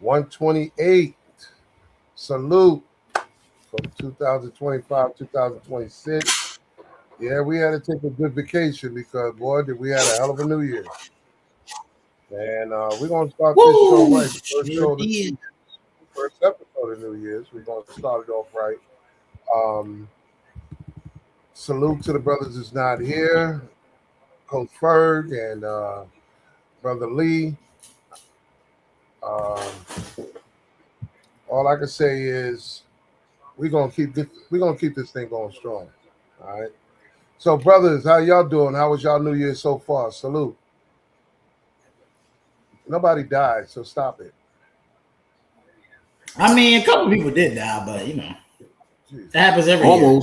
128. Salute from 2025, 2026. Yeah, we had to take a good vacation because, boy, did we had a hell of a new year. And we're going to start this show right. First episode of New Year's. We're going to start it off right. Salute to the brothers that's not here. Coach Ferg and Brother Lee. All I can say is we're gonna keep this thing going strong. All right. So, brothers, how y'all doing? How was y'all New Year so far? Salute. Nobody died, so stop it. I mean, a couple people did die, but you know, that happens every year.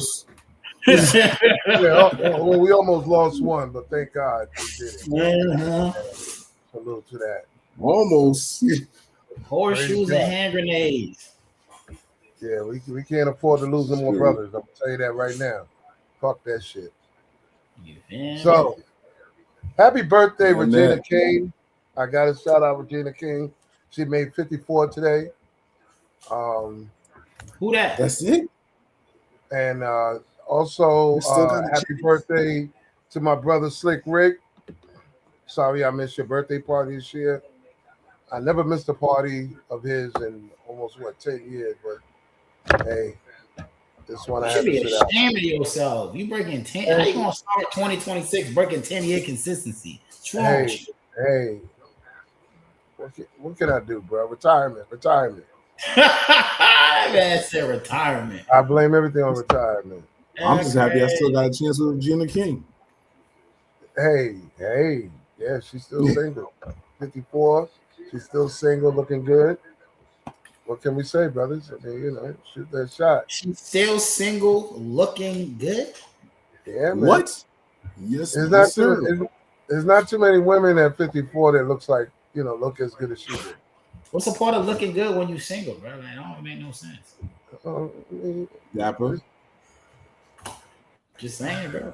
Well, we almost lost one, but thank God we did it. Salute to that. Almost. Horseshoes and hand grenades. Yeah, we can't afford to lose no more brothers. I'm gonna tell you that right now. Fuck that shit. So, happy birthday, Regina King. I got to shout out Regina King. She made 54 today. Who that? That's it. And also, happy birthday to my brother Slick Rick. Sorry I missed your birthday party this year. I never missed a party of his in almost 10 years, but hey, this one I had to sit out. You should be ashamed of yourself. You breaking 10. How you gonna start 2026 breaking 10-year consistency? Hey, what can I do, bro? Retirement. Man said retirement. I blame everything on retirement. I'm just happy I still got a chance with Regina King. Hey, yeah, she's still single. 54, she's still single, looking good. What can we say, brothers? I mean, shoot that shot. She's still single, looking good. Yeah, man. What? Yes, there's not too many women at 54 that looks like look as good as she did. What's the part of looking good when you're single, bro? Like, that don't make no sense. Dapper. Just saying, bro.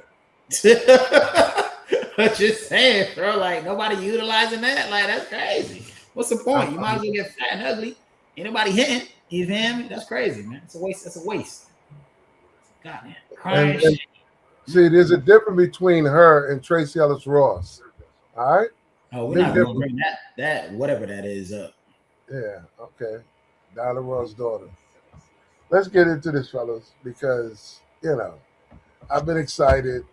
Just saying, bro. Like, nobody utilizing that. Like, that's crazy. What's the point? You might as well get fat and ugly. Ain't nobody hitting. You feel me? That's crazy, man. It's a waste. That's a waste. Goddamn. Crying shit. See, there's a difference between her and Tracy Ellis Ross. All right? Oh, we're not gonna bring that whatever that is up. Yeah, okay. Diana Ross' daughter. Let's get into this, fellas, because I've been excited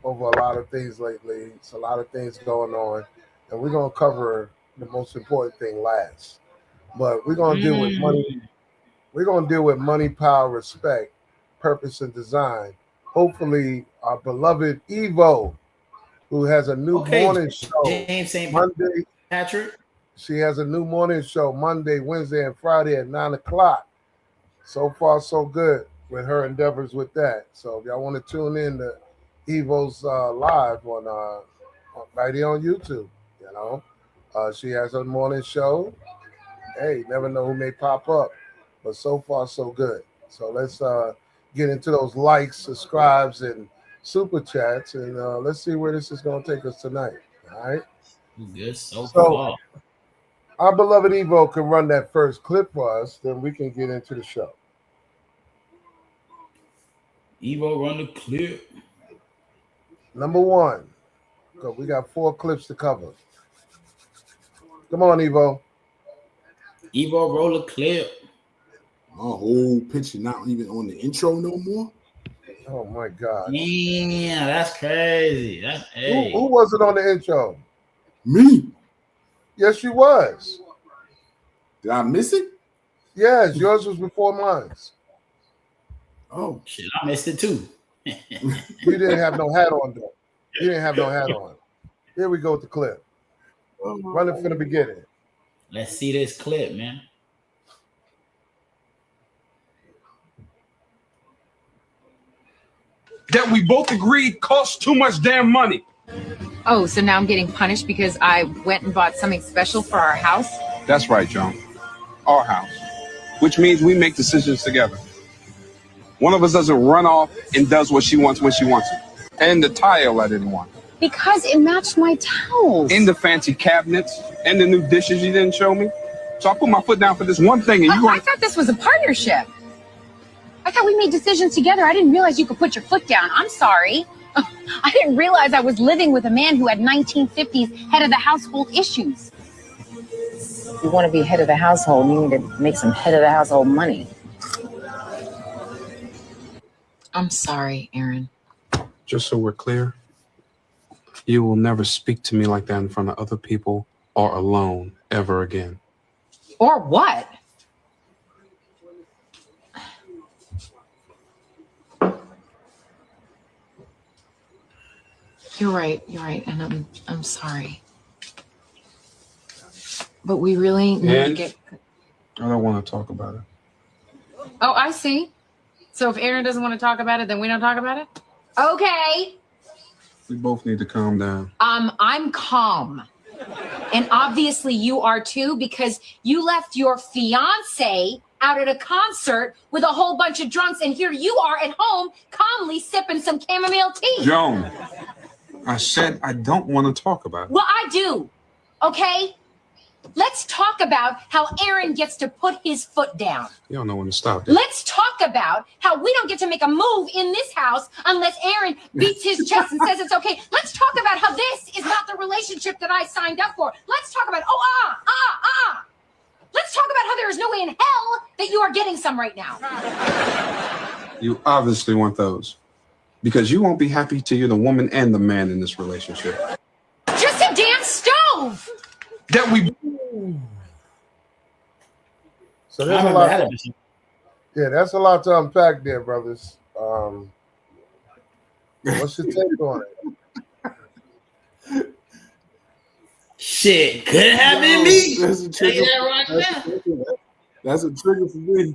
over a lot of things lately. It's a lot of things going on, and we're gonna cover the most important thing last. But we're gonna deal with money. We're gonna deal with money, power, respect, purpose, and design. Hopefully, our beloved Evo, who has a new morning show Monday. Patrick. She has a new morning show Monday, Wednesday, and Friday at 9:00. So far, so good with her endeavors with that. So if y'all want to tune in to Evo's live on right here on YouTube, she has her morning show. Hey, never know who may pop up, but so far, so good. So let's get into those likes, subscribes, and super chats, and let's see where this is going to take us tonight. All right. Good so far. Our beloved Evo can run that first clip for us, then we can get into the show. Evo, run the clip. Number one, because we got 4 clips to cover. Come on, Evo. Evo, roll a clip. My whole picture not even on the intro no more. Oh my God! Yeah, that's crazy. Who was it on the intro? Me. Yes, you was. Did I miss it? Yes, yours was before mine. Oh shit, I missed it too. You didn't have no hat on though. You didn't have no hat on. Here we go with the clip. Run it from the beginning. Let's see this clip, man. That we both agreed costs too much damn money. Oh, so now I'm getting punished because I went and bought something special for our house? That's right, Joan. Our house. Which means we make decisions together. One of us doesn't run off and does what she wants when she wants it. And the tile I didn't want. Because it matched my towels. And the fancy cabinets. And the new dishes you didn't show me. So I put my foot down for this one thing and I thought this was a partnership. I thought we made decisions together. I didn't realize you could put your foot down. I'm sorry. I didn't realize I was living with a man who had 1950s head of the household issues. If you want to be head of the household, you need to make some head of the household money. I'm sorry, Aaron. Just so we're clear, you will never speak to me like that in front of other people or alone ever again. Or what? You're right, and I'm sorry. But we really need to get... I don't want to talk about it. Oh, I see. So if Aaron doesn't want to talk about it, then we don't talk about it? Okay. We both need to calm down. I'm calm. And obviously you are too, because you left your fiance out at a concert with a whole bunch of drunks, and here you are at home calmly sipping some chamomile tea. Joan, I said I don't want to talk about it. Well, I do. Okay? Let's talk about how Aaron gets to put his foot down. You don't know when to stop it. Let's talk about how we don't get to make a move in this house unless Aaron beats his chest and says it's okay. Let's talk about how this is not the relationship that I signed up for. Let's talk about, Let's talk about how there is no way in hell that you are getting some right now. You obviously want those. Because you won't be happy till you're the woman and the man in this relationship. Just a damn stove! That we... So there's a lot. Yeah, that's a lot to unpack there, brothers. What's your take on it? Shit, could have been me. That's a trigger. That's a trigger for me.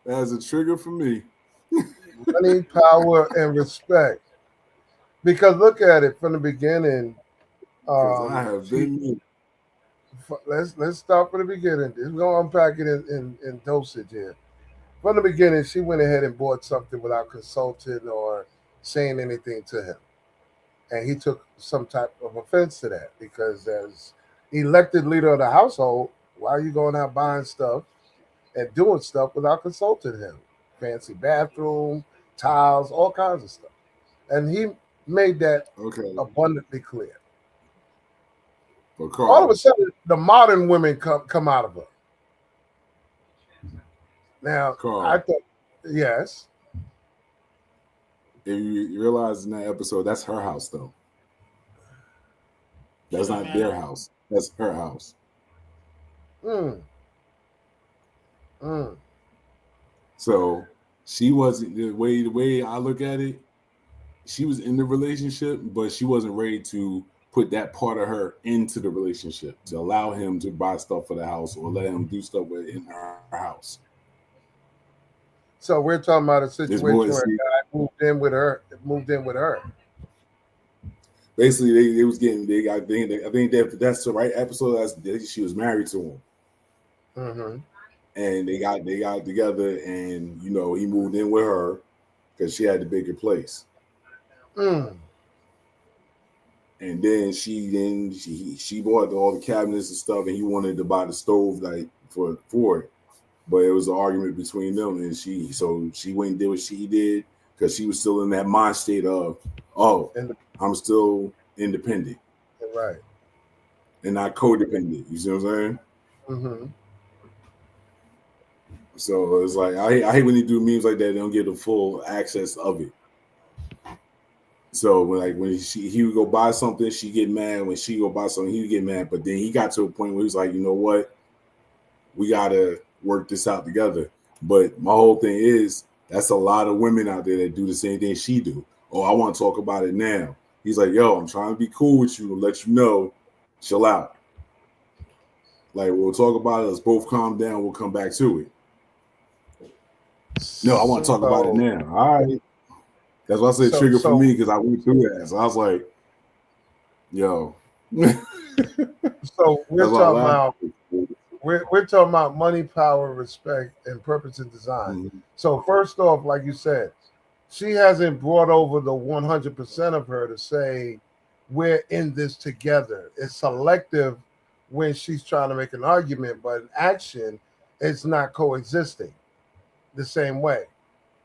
That's a trigger for me. Money, power, and respect. Because look at it from the beginning. I have been me. Let's start from the beginning. We're gonna unpack it in dosage here. From the beginning, she went ahead and bought something without consulting or saying anything to him, and he took some type of offense to that because as elected leader of the household, why are you going out buying stuff and doing stuff without consulting him? Fancy bathroom, tiles, all kinds of stuff, and he made that abundantly clear. All of a sudden, the modern women come out of her. Now, I thought, yes. If you realize in that episode, that's her house, though. That's not their house. That's her house. So she wasn't the way I look at it. She was in the relationship, but she wasn't ready to put that part of her into the relationship to allow him to buy stuff for the house or let him do stuff in her house. So we're talking about a situation where a guy moved in with her. Basically, they was getting big. I think that's the right episode. She was married to him, and they got together, and he moved in with her because she had the bigger place. And then she bought all the cabinets and stuff, and he wanted to buy the stove for it. But it was an argument between them, and she went and did what she did because she was still in that mind state of, I'm still independent, right, and not codependent. You see what I'm saying? So it's like I hate when they do memes like that. They don't get the full access of it. So when he would go buy something, she get mad. When she go buy something, he would get mad. But then he got to a point where he was like, you know what? We gotta work this out together. But my whole thing is that's a lot of women out there that do the same thing she do. Oh, I want to talk about it now. He's like, yo, I'm trying to be cool with you and let you know, chill out. Like, we'll talk about it. Let's both calm down. We'll come back to it. No, I want to talk about it now. All right. That's why I said trigger for me, because I went through that. So I was like, yo. So we're talking about money, power, respect, and purpose and design. So first off, like you said, she hasn't brought over the 100% of her to say we're in this together. It's selective when she's trying to make an argument, but in action, it's not coexisting the same way.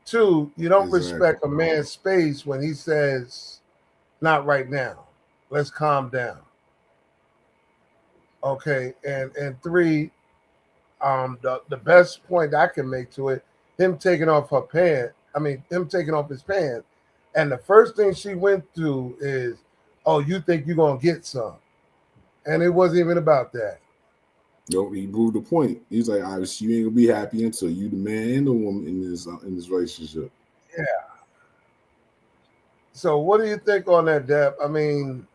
Two, you don't respect a man's space when he says, not right now. Let's calm down. Okay, and three, the best point I can make to it, him taking off his pants, and the first thing she went through is, oh, you think you're gonna get some. And it wasn't even about that. No, he proved the point. He's like, you ain't gonna be happy until you the man and the woman in this relationship. Yeah. So what do you think on that, Deb? I mean,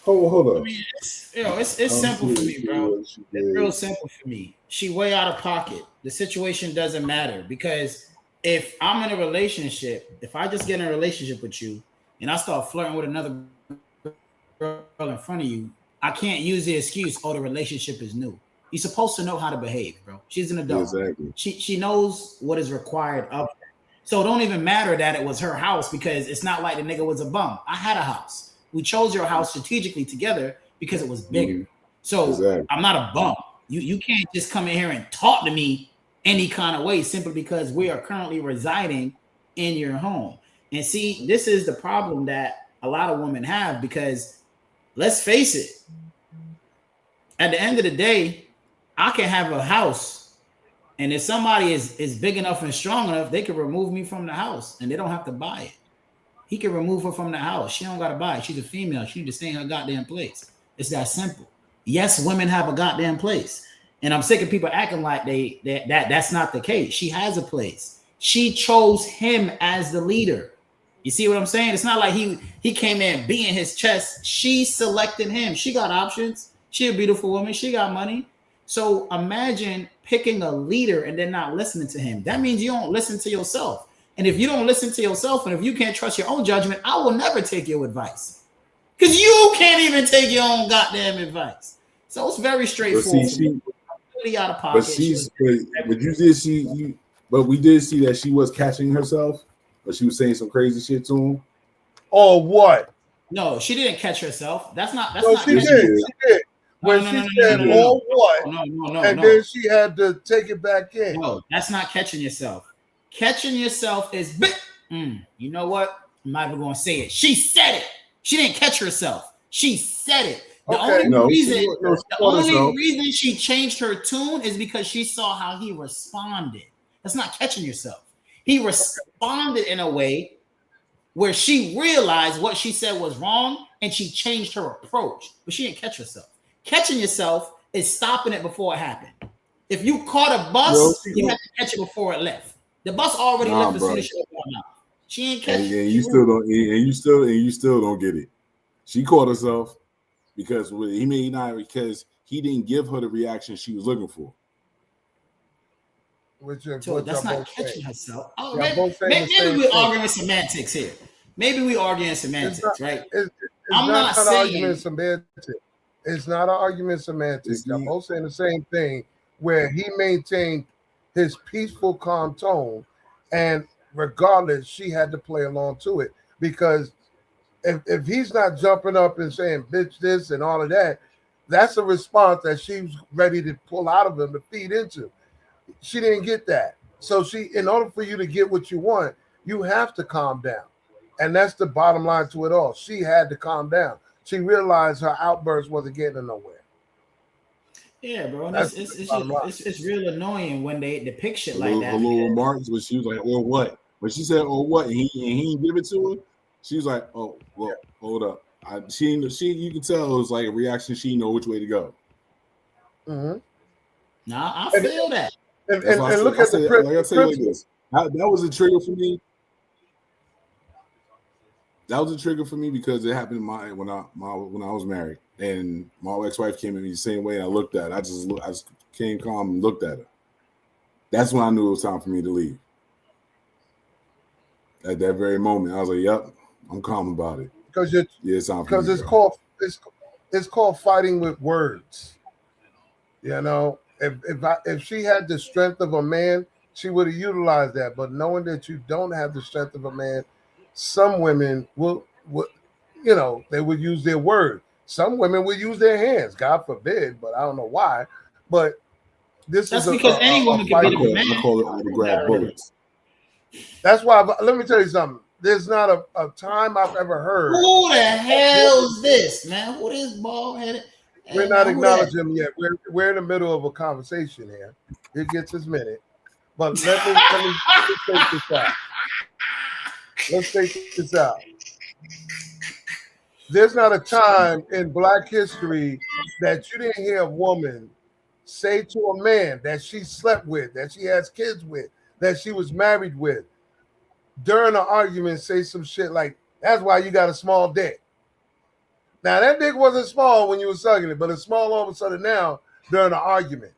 hold up. I mean, it's simple for me, bro. It's real simple for me. She way out of pocket. The situation doesn't matter because if I'm in a relationship, if I just get in a relationship with you and I start flirting with another girl in front of you, I can't use the excuse, oh, the relationship is new. You're supposed to know how to behave, bro. She's an adult. Exactly. She knows what is required of her. So it don't even matter that it was her house because it's not like the nigga was a bum. I had a house. We chose your house strategically together because it was bigger. Mm-hmm. So Exactly. I'm not a bum. You can't just come in here and talk to me any kind of way simply because we are currently residing in your home. And see, this is the problem that a lot of women have because let's face it, at the end of the day, I can have a house, and if somebody is big enough and strong enough, they can remove me from the house and they don't have to buy it. He can remove her from the house. She don't got to buy it. She's a female. She need to stay in her goddamn place. It's that simple. Yes, women have a goddamn place. And I'm sick of people acting like that's not the case. She has a place. She chose him as the leader. You see what I'm saying? It's not like he came in beating his chest. She selected him. She got options. She a beautiful woman. She got money. So imagine picking a leader and then not listening to him. That means you don't listen to yourself. And if you don't listen to yourself and if you can't trust your own judgment, I will never take your advice. Because you can't even take your own goddamn advice. So it's very straightforward. But see, really out of pocket. But we did see that she was catching herself, but she was saying some crazy shit to him. Or what? No, she didn't catch herself. That's not. She did. When she said, "Oh, what?" No, and then she had to take it back in. No, that's not catching yourself. Catching yourself is, you know what? I'm not even going to say it. She said it. She didn't catch herself. She said it. The only reason she changed her tune is because she saw how he responded. That's not catching yourself. He responded in a way where she realized what she said was wrong and she changed her approach, but she didn't catch herself. Catching yourself is stopping it before it happened. If you caught a bus, you have to catch it before it left. The bus already left as soon as she opened her mouth. She ain't catch it. And you still don't get it. She caught herself because he didn't give her the reaction she was looking for. So that's not catching herself. Oh, maybe we're arguing semantics here. Maybe we arguing semantics, right? I'm not saying semantics. It's not an argument semantics. They're both saying the same thing, where he maintained his peaceful, calm tone, and regardless, she had to play along to it. Because if he's not jumping up and saying "bitch this" and all of that, that's a response that she's ready to pull out of him to feed into. She didn't get that. So in order for you to get what you want, you have to calm down. And that's the bottom line to it all. She had to calm down. She realized her outburst wasn't getting her nowhere. Yeah, bro. It's real annoying when they depict shit like that. A little remarks, but she was like, "Or what?" When she said, "Or what?" and he didn't give it to her, she was like, "Oh, well, hold up." You can tell it was like a reaction. She know which way to go. Mm-hmm. Nah, I feel that. And look at the like I tell you like this. That was a trigger for me. That was a trigger for me because it happened when I was married, and my ex-wife came at me the same way. And I looked at her. I just came calm and looked at her. That's when I knew it was time for me to leave. At that very moment, I was like, "Yep, I'm calm about it." Because it's time because it's called fighting with words. You know, if she had the strength of a man, she would have utilized that. But knowing that you don't have the strength of a man, some women will they would use their word. Some women would use their hands. God forbid, but I don't know why. But that's because any woman can be the man. I call it to grab bullets. That's why. Let me tell you something. There's not a time I've ever heard. Who the hell's this, man? Who is bald headed? We're not acknowledging him yet. We're in the middle of a conversation here. It gets his minute. But let me take this out. Let's take this out. There's not a time in Black history that you didn't hear a woman say to a man that she slept with, that she has kids with, that she was married with, during an argument, say some shit like, "That's why you got a small dick." Now, that dick wasn't small when you were sucking it, but it's small all of a sudden now during an argument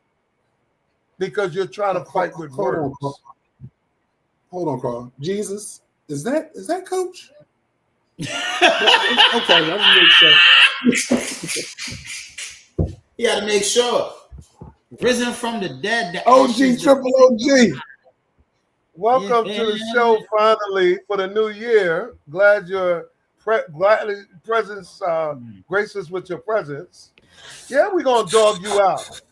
because you're trying to fight with words. Hold on, Carl. Jesus, is that Coach? Okay, let's make sure. You got to make sure. Risen from the dead. The OG, ashes, triple OG. Welcome to the show finally for the new year. Glad your presence graces with your presence. Yeah, we're going to dog you out.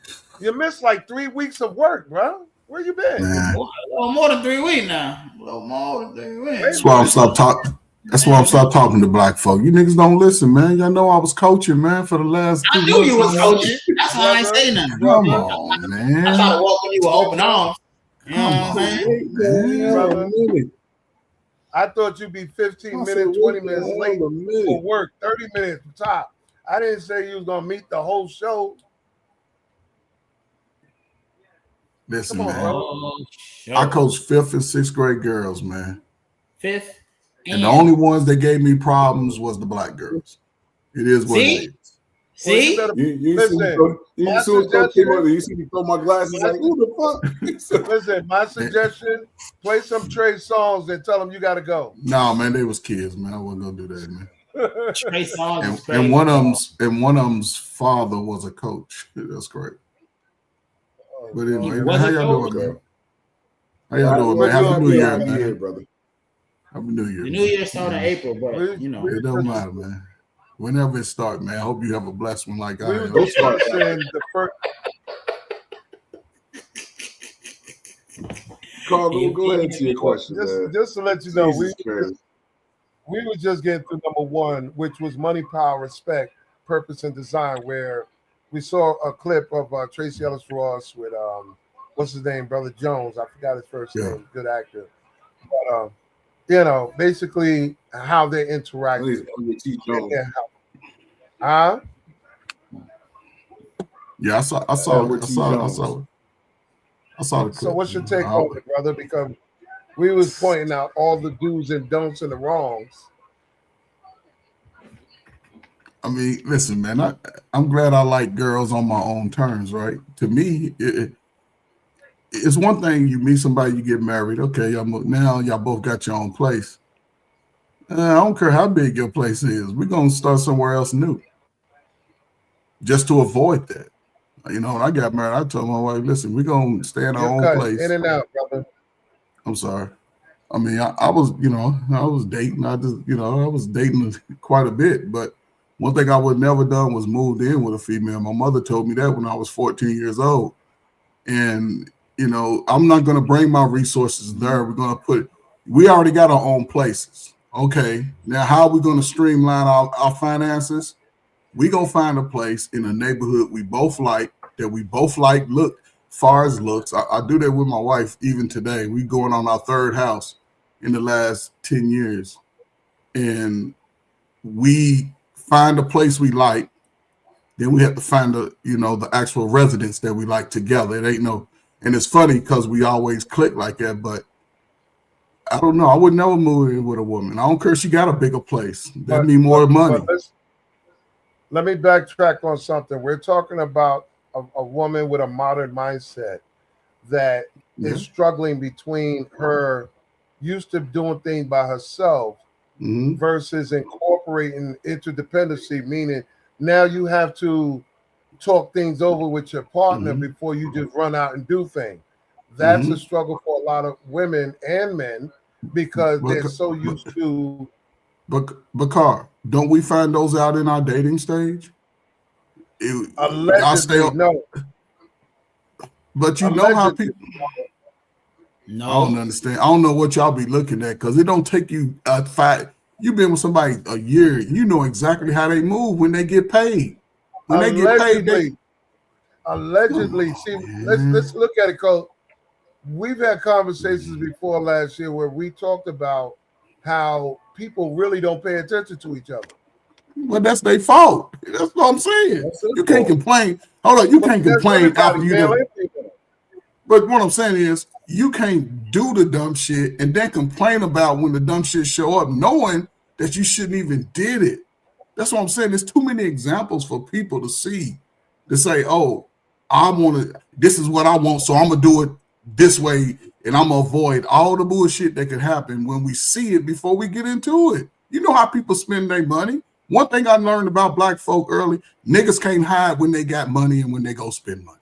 You missed like 3 weeks of work, bro. Where you been? A little more than 3 weeks now. A little more than 3 weeks. That's why I'm stop talking. That's why I'm stop talking to black folk. You niggas don't listen, man. Y'all know I was coaching, man, for the last 2 months. I knew you was coaching. That's why I ain't say nothing. Come on, man. I try to welcome you with open arms. You know what I'm saying? Man. I thought you'd be 15 minutes, 20 minutes late for work, 30 minutes top. I didn't say you was going to meet the whole show. Listen, man. I coached 5th and 6th grade girls, man. 5th. And the only ones that gave me problems was the black girls. It is what it is. See? You see me throw my glasses like, who the fuck? Listen, my suggestion, play some Trey songs and tell them you got to go. No, man, they was kids, man. I wasn't going to do that, man. Trey songs and one of them's father was a coach. That's great. But anyway, man, how y'all doing, man? How y'all doing, man? Happy New Year, man. Brother. Happy New Year. The New Year started in April, but you know. It don't matter, man. Whenever it starts, man, I hope you have a blessed one like I am. Carl, go ahead to your question. Just to let you know, we were just getting through number 1, which was money, power, respect, purpose, and design, where we saw a clip of Tracy Ellis Ross with what's his name, Brother Jones. I forgot his first name. Good actor. But you know, basically how they interact. Yeah, I saw the clip. So what's your take on it, brother? Because we was pointing out all the do's and don'ts and the wrongs. I mean, listen, man, I'm glad I like girls on my own terms, right? To me, it's one thing you meet somebody, you get married. Okay, now y'all both got your own place. I don't care how big your place is. We're going to start somewhere else new just to avoid that. You know, when I got married, I told my wife, listen, we're going to stay in our own place. In and out, brother. I'm sorry. I mean, I was dating. I was dating quite a bit. But one thing I would never done was moved in with a female. My mother told me that when I was 14 years old. And, you know, I'm not going to bring my resources there. We already got our own places. Okay, now how are we going to streamline our finances? We going to find a place in a neighborhood we both like, look, far as looks. I do that with my wife even today. We going on our 3rd house in the last 10 years. And we find a place we like. Then we have to find the actual residence that we like together. It ain't no, and it's funny because we always click like that, but I don't know. I would never move in with a woman. I don't care if she got a bigger place. That mean more money. Let me backtrack on something. We're talking about a woman with a modern mindset that is struggling between her used to doing things by herself versus incorporating interdependency, meaning now you have to talk things over with your partner before you just run out and do things. That's a struggle for a lot of women and men because they're so used to. But Carl, don't we find those out in our dating stage? Allegedly, no. But you know how people. No, I don't understand. I don't know what y'all be looking at because it don't take you 5. You've been with somebody a year. You know exactly how they move when they get paid. When they get paid, allegedly. See, let's look at it, Coach. We've had conversations before last year where we talked about how people really don't pay attention to each other. Well, that's their fault. That's what I'm saying. You can't complain. Hold on, you can't complain after you do. But what I'm saying is, you can't do the dumb shit and then complain about when the dumb shit show up, knowing that you shouldn't even did it. That's what I'm saying. There's too many examples for people to see to say, "Oh, this is what I want, so I'm gonna do it this way, and I'm gonna avoid all the bullshit that could happen when we see it before we get into it. You know how people spend their money. One thing I learned about black folk early, niggas can't hide when they got money and when they go spend money.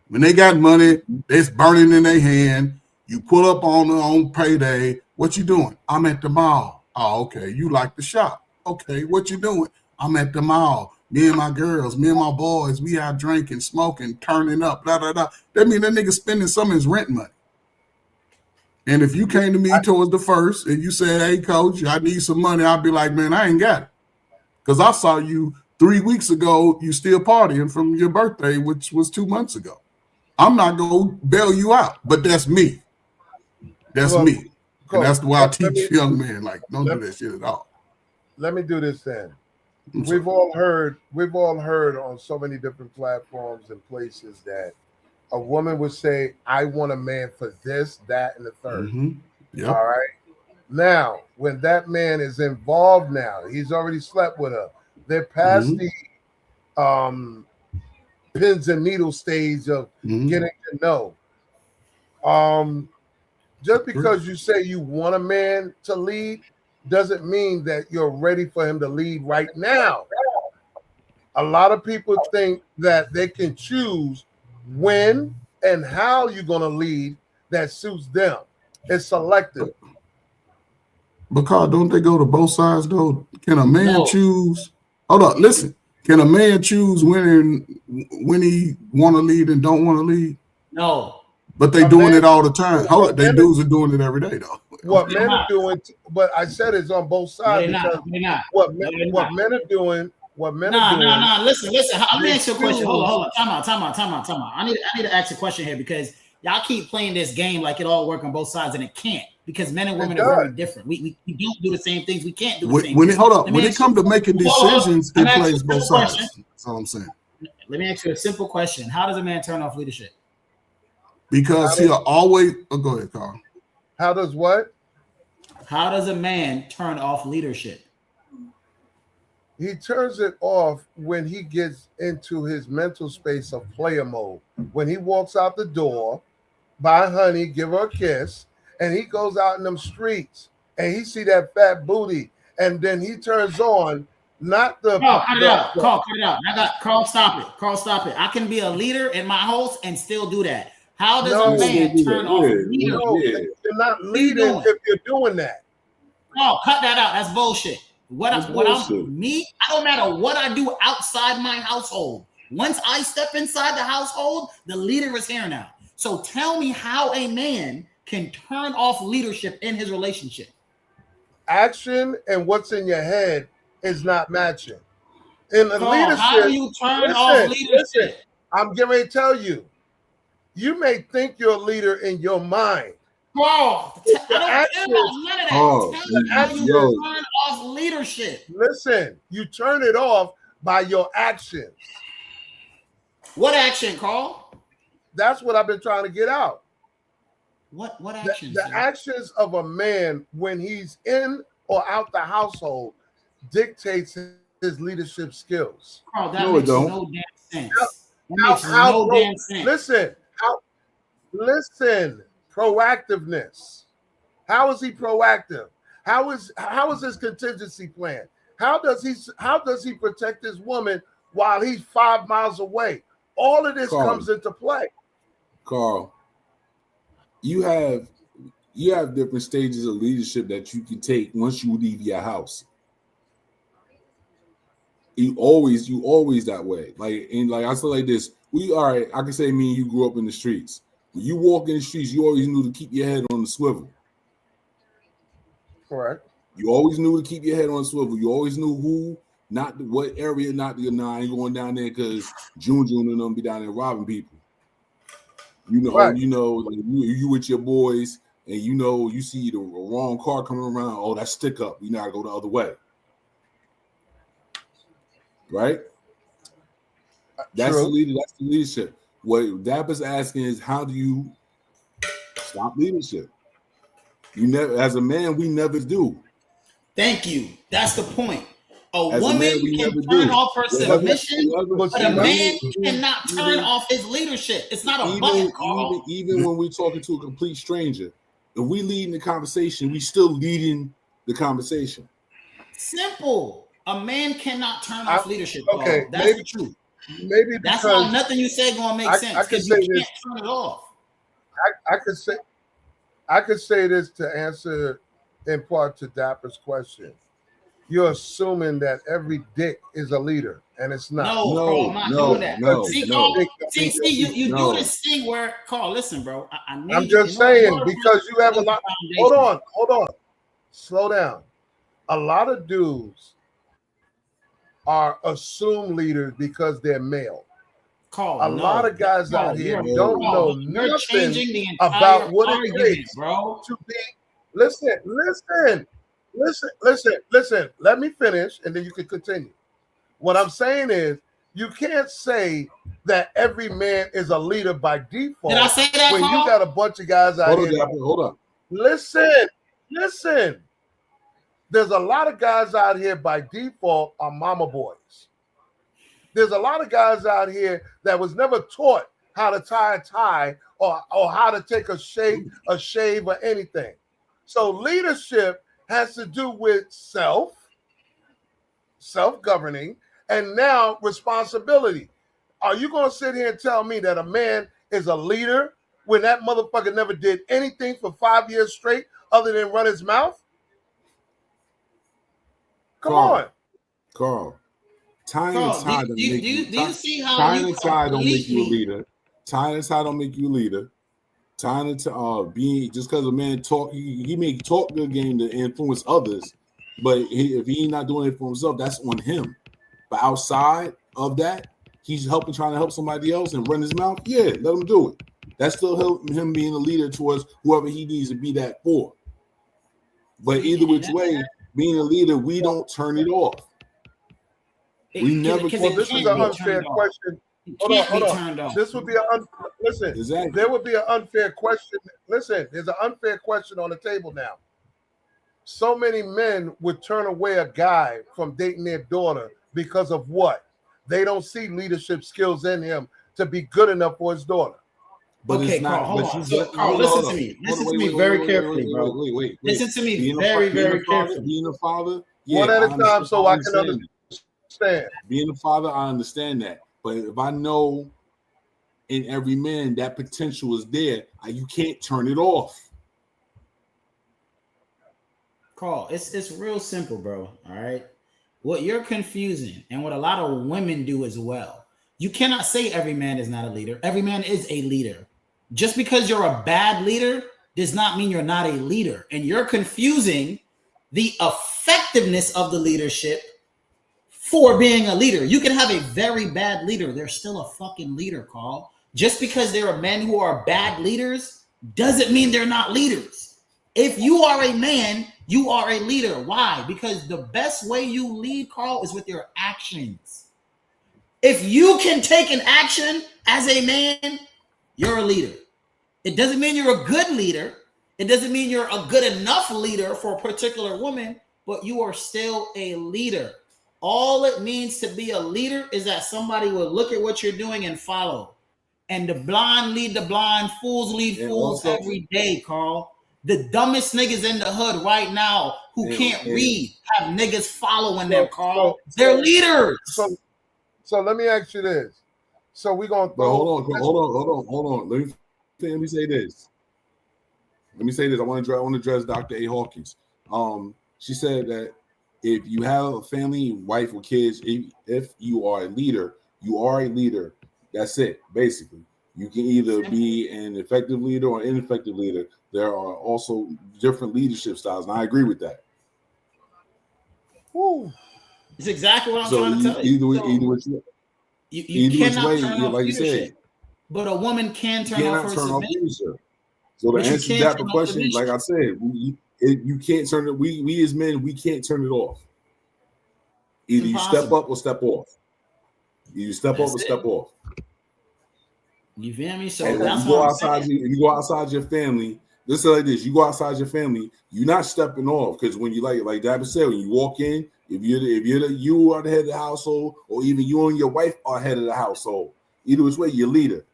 When they got money, it's burning in their hand. You pull up on payday. What you doing? I'm at the mall. Oh, okay. You like to shop. Okay, what you doing? I'm at the mall. Me and my girls, me and my boys, we out drinking, smoking, turning up, blah, blah, blah. That means that nigga spending some of his rent money. And if you came to me towards the first and you said, hey, coach, I need some money, I'd be like, man, I ain't got it. Because I saw you 3 weeks ago, you still partying from your birthday, which was 2 months ago. I'm not going to bail you out, but that's me. That's me. And that's why I teach young men, like, don't do that shit at all. Let me do this then. We've all heard on so many different platforms and places that a woman would say, I want a man for this, that, and the third. Yep. All right. Now, when that man is involved now, he's already slept with her. They're past the pins and needles stage of getting to know. Just because you say you want a man to lead doesn't mean that you're ready for him to lead right now. A lot of people think that they can choose when and how you're going to lead that suits them. It's selective. Because don't they go to both sides though? Can a man choose? Hold up, listen. Can a man choose when he want to lead and don't want to lead? No. But they doing it all the time. Hold up, they dudes are doing it every day though. What men are doing, but I said it's on both sides. What men are doing. No. Listen. Let me ask you a question. Hold on. Time out. I need to ask a question here because y'all keep playing this game like it all work on both sides, and it can't because men and women are very different. We don't do the same things. We can't do the same things. When it comes to making decisions, it plays both sides. That's all I'm saying. Let me ask you a simple question. How does a man turn off leadership? Because he'll always go ahead, Carl. How does what? How does a man turn off leadership? He turns it off when he gets into his mental space of player mode. When he walks out the door, buy honey, give her a kiss, and he goes out in them streets and he see that fat booty, and then he turns on not the. Carl, cut it out. Carl, stop it. I can be a leader in my house and still do that. How does a man turn off leadership? No, you're not leading if you're doing that. No, cut that out. That's bullshit. I don't matter what I do outside my household. Once I step inside the household, the leader is here now. So tell me how a man can turn off leadership in his relationship. Action and what's in your head is not matching. In the leadership, how do you turn off leadership? Listen, I'm getting ready to tell you. You may think you're a leader in your mind. Bro, I don't care about none of that. Tell me how you turn off leadership. Listen, you turn it off by your actions. What action, Carl? That's what I've been trying to get out. What actions? The actions of a man when he's in or out the household dictates his leadership skills. Carl, that makes no damn sense. Damn sense. Listen. Proactiveness. How is he proactive? How is his contingency plan? How does he protect his woman while he's 5 miles away? All of this comes into play. Carl, you have different stages of leadership that you can take once you leave your house. You always that way. Like I said like this. I can say me and you grew up in the streets. When you walk in the streets, you always knew to keep your head on the swivel. Correct. You always knew to keep your head on the swivel. You always knew what area not to. Nah, I ain't going down there because June and them be down there robbing people. You know, like you with your boys, and you see the wrong car coming around. Oh, that's stick up. You gotta go the other way. Right? That's the leader. That's the leadership. What Dapper's asking is, how do you stop leadership? You never, as a man, we never do. Thank you. That's the point. A As a woman man, we can never turn do. off her submission, but a man cannot turn even- off his leadership. It's not a button, Carl. Even when we're talking to a complete stranger, if we leading the conversation, we still leading the conversation. Simple. A man cannot turn off leadership, Carl. Okay, That's the truth. Maybe that's because why nothing you say gonna make sense, I could because say you this. can't turn it off. I could say this to answer in part to Dapper's question. You're assuming that every dick is a leader, and it's not. No, Carl, I'm not doing that. See, Carl, you do this thing where, Carl, listen, bro. I need. I'm just saying because you have a lot. Hold on. Slow down. A lot of dudes are assumed leaders because they're male. Carl, a lot of guys out here don't know nothing about what it takes, bro. To be. Listen. Let me finish, and then you can continue. What I'm saying is, you can't say that every man is a leader by default. Did I say that, when Carl? You got a bunch of guys out here. Hold up. Listen. There's a lot of guys out here by default are mama boys. There's a lot of guys out here that was never taught how to tie a tie or how to take a shave or anything. So leadership has to do with self-governing, and now responsibility. Are you going to sit here and tell me that a man is a leader when that motherfucker never did anything for 5 years straight other than run his mouth? Come on. Carl. Tying and tie don't make you. Do you see how tying and tie don't make you a leader? Tying and tie don't make you a leader. Tying and being just because a man talk, he may talk good game to influence others, but if he's not doing it for himself, that's on him. But outside of that, he's trying to help somebody else and run his mouth. Yeah, let him do it. That's still him being a leader towards whoever he needs to be that for. But either which way, being a leader, we don't turn it off. We never. Well, this is an unfair question. Hold on. This would be listen. There would be an unfair question. Listen, there's an unfair question on the table now. So many men would turn away a guy from dating their daughter because of what? They don't see leadership skills in him to be good enough for his daughter. But okay, it's not. Carl, listen to me. Listen to me very carefully, bro. Wait. Listen to me very carefully. Being a father, yeah, one at a time, so I can understand. Being a father, I understand that. But if I know in every man that potential is there, you can't turn it off. Carl, it's real simple, bro. All right. What you're confusing, and what a lot of women do as well, you cannot say every man is not a leader. Every man is a leader. Just because you're a bad leader does not mean you're not a leader. And you're confusing the effectiveness of the leadership for being a leader. You can have a very bad leader. They're still a fucking leader, Carl. Just because there are men who are bad leaders doesn't mean they're not leaders. If you are a man, you are a leader. Why? Because the best way you lead, Carl, is with your actions. If you can take an action as a man, you're a leader. It doesn't mean you're a good leader. It doesn't mean you're a good enough leader for a particular woman, but you are still a leader. All it means to be a leader is that somebody will look at what you're doing and follow. And the blind lead the blind, fools lead fools every day, Carl. The dumbest niggas in the hood right now who can't read have niggas following them, Carl. They're leaders. So let me ask you this. So we're going to hold on. Let me say this. I want to address Dr. A. Hawkins. She said that if you have a family, wife, or kids, if you are a leader, you are a leader. That's it, basically. You can either be an effective leader or an ineffective leader. There are also different leadership styles, and I agree with that. Woo. It's exactly what I'm trying to tell you. Either which way, like you said. But a woman can turn off her submission. So to answer that question, like I said, you can't turn it. We as men, we can't turn it off. Either you step up or step off. You step up or step off. You feel me? So and that's if you go outside your family This is like this. You go outside your family, you're not stepping off, because when you like Dabba said, when you walk in, if you are the head of the household, or even you and your wife are head of the household, either which way, you're leader.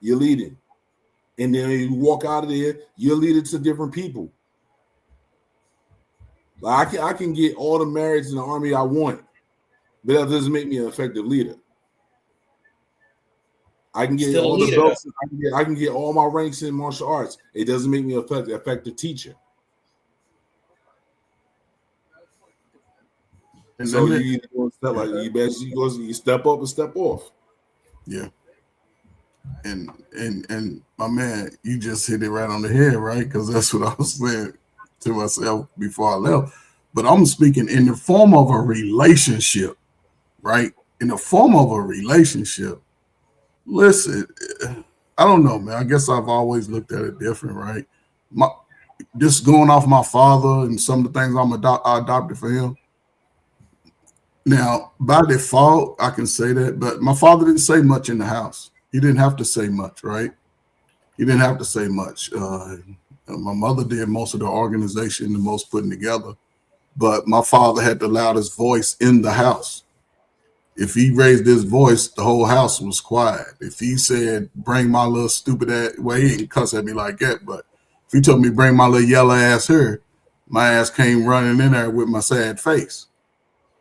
You're leading. And then you walk out of there, you're leading to different people. Like I can get all the marriages in the army I want, but that doesn't make me an effective leader. I can get Still all a leader, the belts. I can get all my ranks in martial arts. It doesn't make me an effective teacher. And So then you either go step like you step up and step off. yeah. And my man, you just hit it right on the head, right? Because that's what I was saying to myself before I left. But I'm speaking in the form of a relationship, right? In the form of a relationship. Listen, I don't know, man. I guess I've always looked at it different, right? Just going off my father and some of the things I adopted for him. Now, by default, I can say that, but my father didn't say much in the house. He didn't have to say much, right? He didn't have to say much. My mother did most of the organization, the most putting together, but my father had the loudest voice in the house. If he raised his voice, the whole house was quiet. If he said, bring my little stupid ass, well, he didn't cuss at me like that, but if he told me, bring my little yellow ass here, my ass came running in there with my sad face.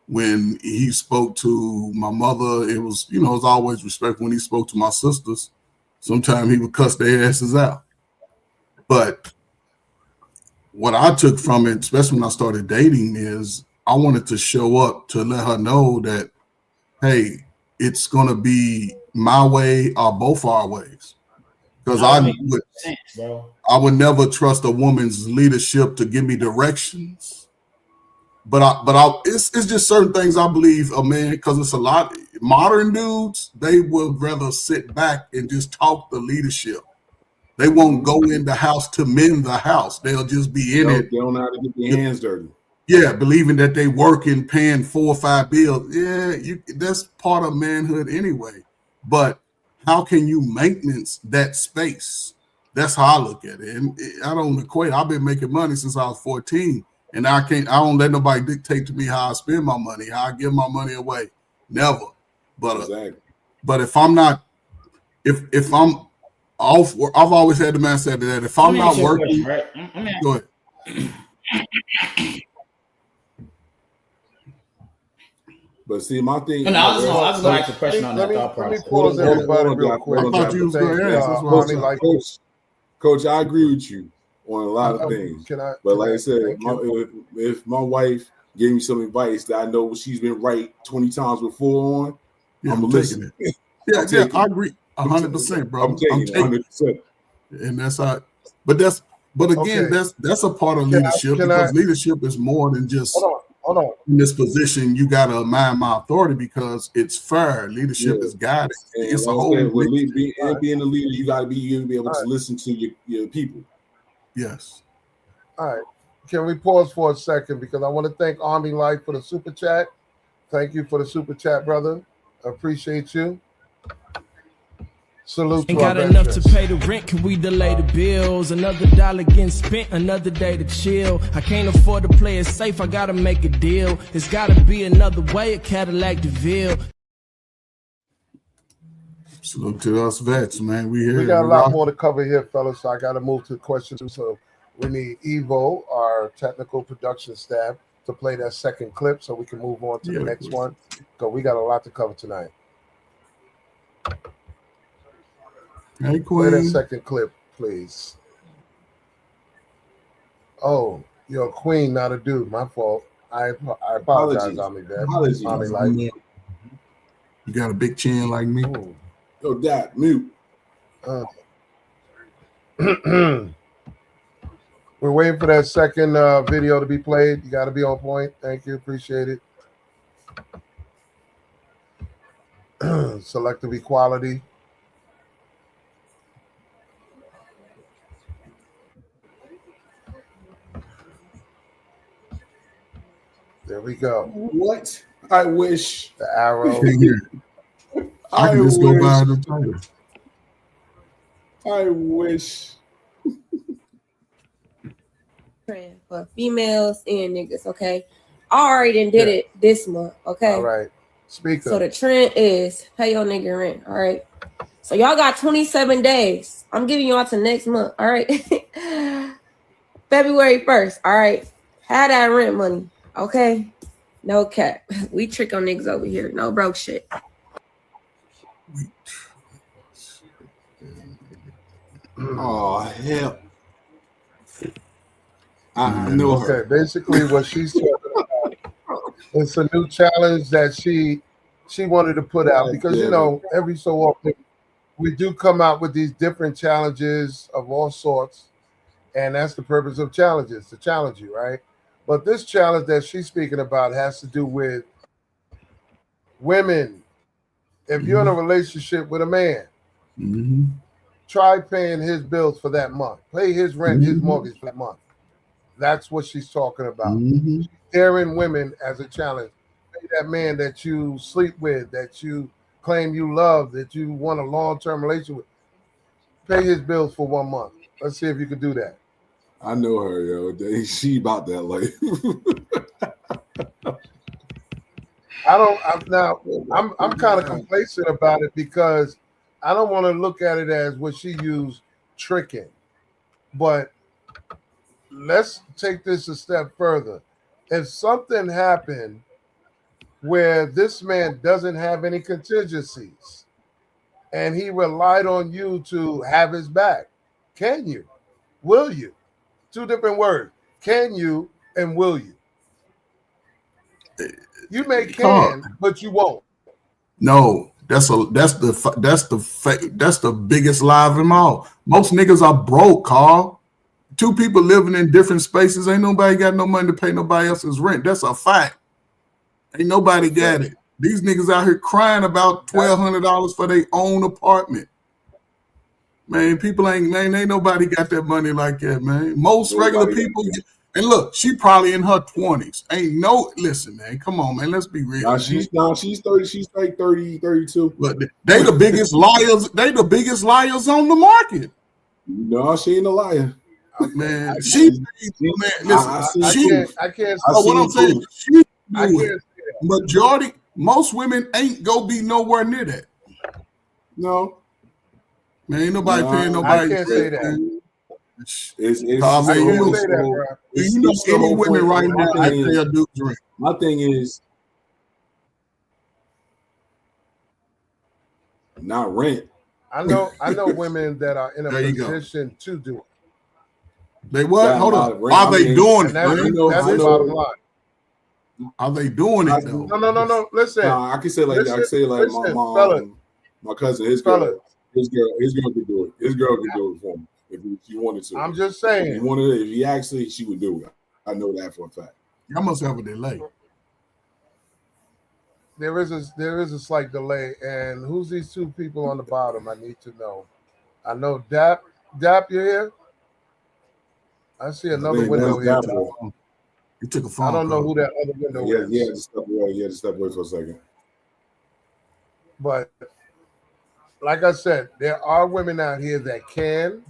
When he spoke to my mother, it was, it was always respectful. When he spoke to my sisters, sometimes he would cuss their asses out. But what I took from it, especially when I started dating, is I wanted to show up to let her know that, hey, it's going to be my way or both our ways. Because I would never trust a woman's leadership to give me directions. But it's just certain things I believe a man, because it's a lot modern dudes, they would rather sit back and just talk the leadership. They won't go in the house to mend the house. They'll just be in it. They don't know how to get their hands dirty. Yeah, believing that they working, paying 4 or 5 bills. Yeah, that's part of manhood anyway. But how can you maintenance that space? That's how I look at it. And I don't equate. I've been making money since I was 14. And I don't let nobody dictate to me how I spend my money, how I give my money away. Never. But exactly. But if I'm not, if I'm off, I've always had the mindset that if I'm not working, right? Go ahead. But see, my thing. No, I was just going to ask a question on that thought process. Let me pause everybody real quick. I thought you was going to ask. Coach, I agree with you on a lot of things. But like I said, if my wife gave me some advice that I know she's been right 20 times before on, I'm listening. Yeah, I agree 100%, bro. I'm taking it 100%. And that's how. But again, that's a part of leadership, because leadership is more than just. Hold on. In this position, you got to mind my authority because it's fair. Leadership is guidance. It's a whole. Being a leader, you got to be able to listen to your people. Yes. All right. Can we pause for a second, because I want to thank Army Life for the super chat. Thank you for the super chat, brother. I appreciate you. Salute to our enough to pay the rent, can we delay the bills? Another dollar getting spent, another day to chill. I can't afford to play it safe, I gotta make a deal. It's gotta be another way, a Cadillac DeVille. Salute to us vets, man. We got a lot more to cover here, fellas, so I gotta move to questions. So we need Evo, our technical production staff, to play that second clip so we can move on to the next one, because we got a lot to cover tonight. Hey, Queen. Play that second clip, please. Oh, you're a queen, not a dude. My fault. I apologize, Army Vet. Army Life. You got a big chin like me. Yo, Dad, mute. We're waiting for that second video to be played. You got to be on point. Thank you. Appreciate it. Selective equality. There we go. What? I wish. The arrow. I can just go by the title. I wish. For females and niggas, okay? I already did it this month, okay? All right. Speak So up. the trend is pay your nigga rent, all right? So y'all got 27 days. I'm giving y'all to next month, all right? February 1st, all right? Have that rent money, okay? No cap. We trick on niggas over here. No broke shit. Oh hell! I know her. Okay, basically what she's talking about, it's a new challenge that she wanted to put out because you know every so often we do come out with these different challenges of all sorts, and that's the purpose of challenges, to challenge you, right? But this challenge that she's speaking about has to do with women. If you're in a relationship with a man, try paying his bills for that month. Pay his rent, his mortgage for that month. That's what she's talking about. She's daring women as a challenge. Pay that man that you sleep with, that you claim you love, that you want a long-term relationship with. Pay his bills for 1 month. Let's see if you can do that. I know her, yo. She about that life. I'm kind of complacent about it because I don't want to look at it as what she used, tricking. But let's take this a step further. If something happened where this man doesn't have any contingencies and he relied on you to have his back, can you? Will you? Two different words. Can you and will you? You may can, but you won't. No, that's the biggest lie of them all. Most niggas are broke, Carl. Two people living in different spaces. Ain't nobody got no money to pay nobody else's rent. That's a fact. Ain't nobody got it. These niggas out here crying about $1,200 for their own apartment. Man, ain't nobody got that money like that, man. Most regular people, and look, she probably in her 20s. Listen, man, come on, man, let's be real. She's 30, she's like 30, 32. But they the biggest liars, on the market. No, she ain't a liar. Man, I can't. What I'm saying, she do it. Majority, most women ain't go be nowhere near that. No. Man, ain't nobody paying nobody. I can't say that. You know any women right now that pay a dude's rent. My thing is not rent. I know women that are in a position to do it. They what? Hold on. Are they doing it? That's the bottom line. Are they doing it though? No. Listen. I can say like my cousin, his girl can do it. His girl can do it for him if she wanted to. I'm just saying. If he actually, she would do it. I know that for a fact. I must have a delay. There is a slight delay, and who's these two people on the bottom? I need to know. I know Dap, you're here. I see another window here. You took a phone. I don't know who that other window is. Yeah, just step away for a second. But like I said, there are women out here that can.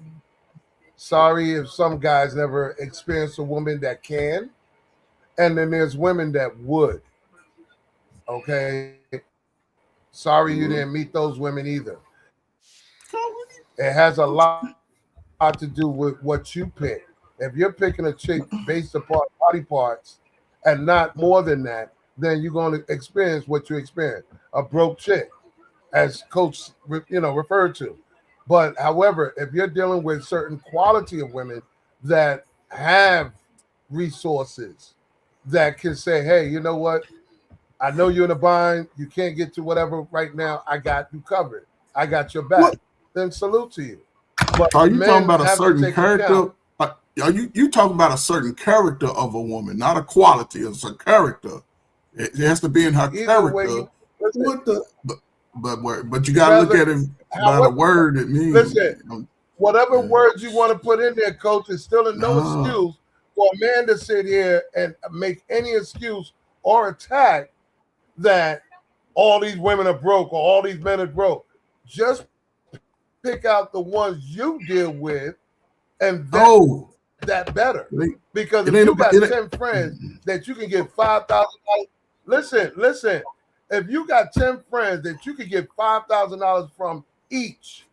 Sorry if some guys never experienced a woman that can. And then there's women that would. Okay. Sorry you didn't meet those women either. It has a lot to do with what you pick. If you're picking a chick based upon body parts and not more than that, then you're going to experience what you experience, a broke chick, as Coach referred to. But however, if you're dealing with certain quality of women that have resources that can say, hey, you know what? I know you're in a bind. You can't get to whatever right now. I got you covered. I got your back. What? Then salute to you. But are you talking about a certain character? Are you talking about a certain character of a woman, not a quality? It's a character. It has to be in her character. But you got to look at it by the word it means. Listen, whatever words you want to put in there, Coach, is still no excuse for a man to sit here and make any excuse or attack that all these women are broke or all these men are broke. Just pick out the ones you deal with and that better. Because if you got 10 friends that you can get $5,000, listen. If you got 10 friends that you can get $5,000 from each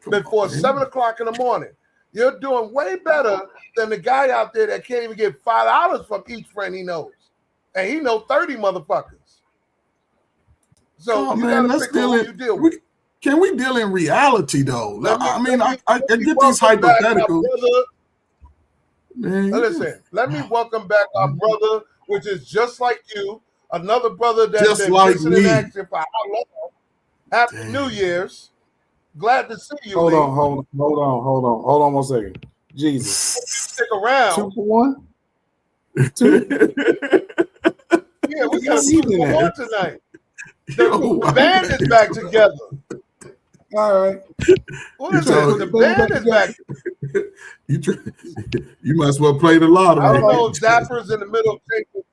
before 7 o'clock in the morning, you're doing way better than the guy out there that can't even get $5 from each friend he knows, and he knows 30 motherfuckers. So you gotta pick who you deal with. Can we deal in reality though? I get these hypotheticals. Listen, let me welcome back our brother, which is just like you, another brother that's just been like missing in action for how long? Happy New Year's. Glad to see you. Hold on 1 second. Jesus. Stick around. 2 for 1? 2? Yeah, we got a 2 for 1 tonight. The band is back together. All right. What is it? The band is back. You might as well play the lottery. I don't know if Dapper's in the middle of changing.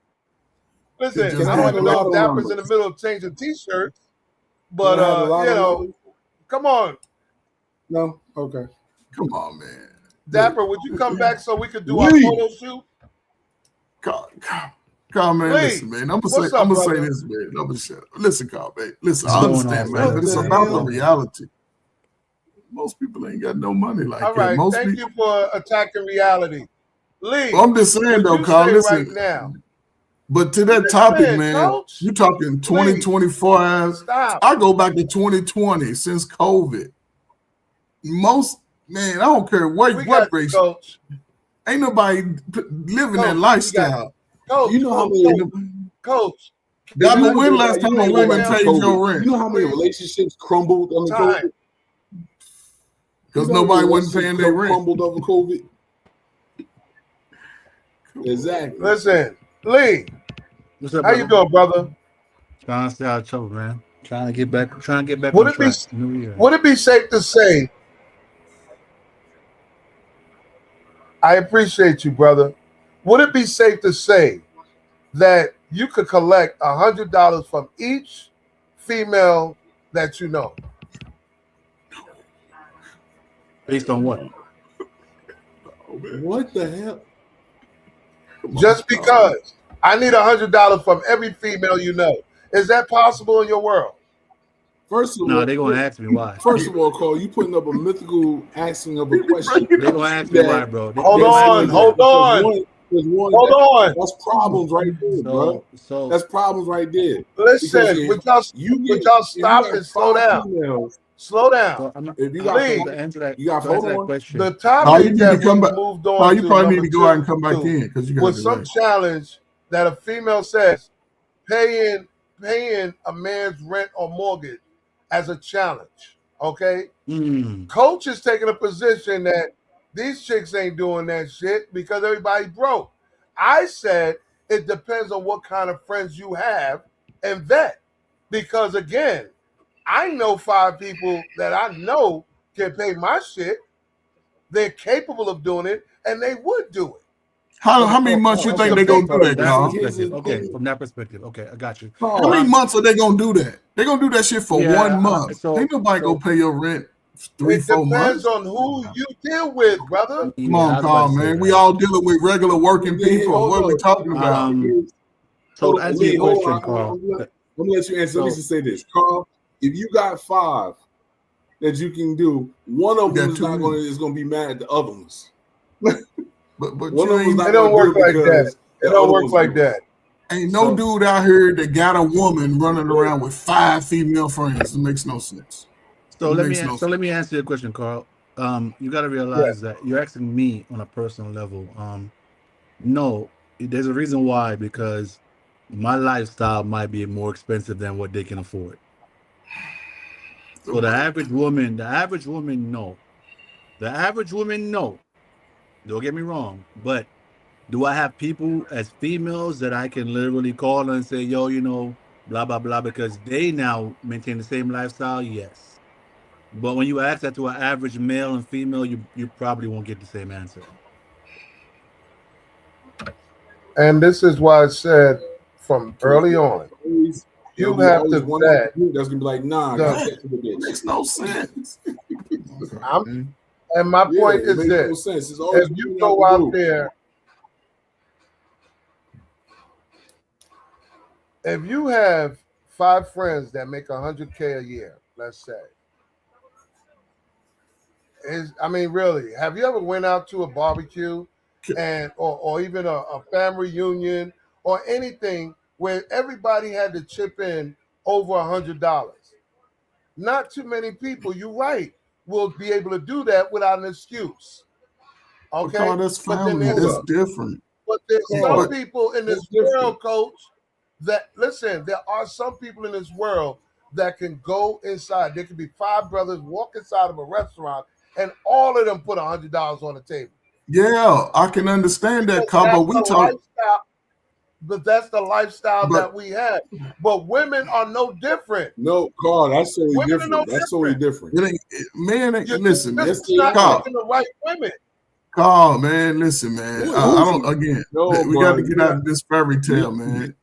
Listen, I don't even know if Dapper's in the middle of changing T-shirts. But you know, come on. No, okay. Come on, man. Dapper, would you come back so we could do our photo shoot? Carl, man, Please. listen, man. I'm gonna say this, man. I'm gonna shut up. Listen, Carl, man. Listen, I understand, man, but it's about the reality. Most people ain't got no money like all that. Right, thank you for attacking reality. Lee, I'm just saying though, Carl, listen. Right now. But to that topic, man, Coach, you talking 2024 hours. I go back to 2020 since COVID. Most, man, I don't care what race. Coach. Ain't nobody living that lifestyle. Coach, you know how many Coach. When last time a woman paid your rent? You know how many relationships crumbled under COVID? Because nobody wasn't paying their rent. Crumbled over COVID. Exactly. Listen, Lee. What's up, how you doing, brother? Trying to stay out of trouble, man. Trying to get back would on track. New Year. Would it be safe to say, I appreciate you, brother. Would it be safe to say that you could collect $100 from each female that you know? Based on what? What the hell? Just because I need $100 from every female you know. Is that possible in your world? First of all, no, they're gonna ask me why. First of all, Carl, you putting up a mythical asking of a question. They're gonna ask me why, bro. Hold on. That's problems right there, bro. So that's problems right there. Listen, would y'all stop and slow down? Females, slow down. So if you got to answer that, question. The topic that we moved on you probably need to go out and come back in because you got was some challenge that a female says paying a man's rent or mortgage as a challenge. Okay, Coach is taking a position that these chicks ain't doing that shit because everybody's broke. I said it depends on what kind of friends you have and vet. Because again, I know 5 people that I know can pay my shit. They're capable of doing it, and they would do it. How many months you think they're going to do that, Carl? Okay, from that perspective. Okay, I got you. How many months are they going to do that? They're going to do that shit for 1 month. Ain't nobody going to pay your rent 3-4 months. It depends on who you deal with, brother. Come on, Carl, man. We all dealing with regular working people. What are we talking about? So to answer your question, Carl. Let me let you answer. Let me just say this, Carl. If you got 5 that you can do, one of them is going to be mad at the other ones. But one of them it don't work like that. It don't work like that. Ain't no dude out here that got a woman running around with 5 female friends. It makes no sense. So let me answer your question, Carl. You got to realize that you're asking me on a personal level. No, there's a reason why, because my lifestyle might be more expensive than what they can afford. So the average woman, no. The average woman, no. Don't get me wrong, but do I have people as females that I can literally call and say, yo, you know, blah, blah, blah, because they now maintain the same lifestyle? Yes. But when you ask that to an average male and female, you probably won't get the same answer. And this is why I said from early on, you have to vet. That's going to be like, nah, that makes no sense. And my point it is makes no this: sense. It's always if you what go have to out do. there, if you have 5 friends that make $100K a year, let's say, I mean, really, have you ever went out to a barbecue and or even a family reunion or anything where everybody had to chip in over $100? Not too many people, you're right, will be able to do that without an excuse. Okay, Because that's but then family. That's different. but there's some Carl, people in that's this different. world, coach, that listen, there are some people in this world that can go inside. There could be 5 brothers walk inside of a restaurant and all of them put $100 on the table. Yeah, I can understand that, Because Carl, that's but we the talk. lifestyle. But that's the lifestyle But that we have. But women are no different. No, Carl, that's totally Women are no different. That's totally different. different. man, You're listen, man. just Yes, they not are. picking the right women. Carl, man, listen, man. I Who's don't. Again, no, we got bro? to get out of this fairy tale, man.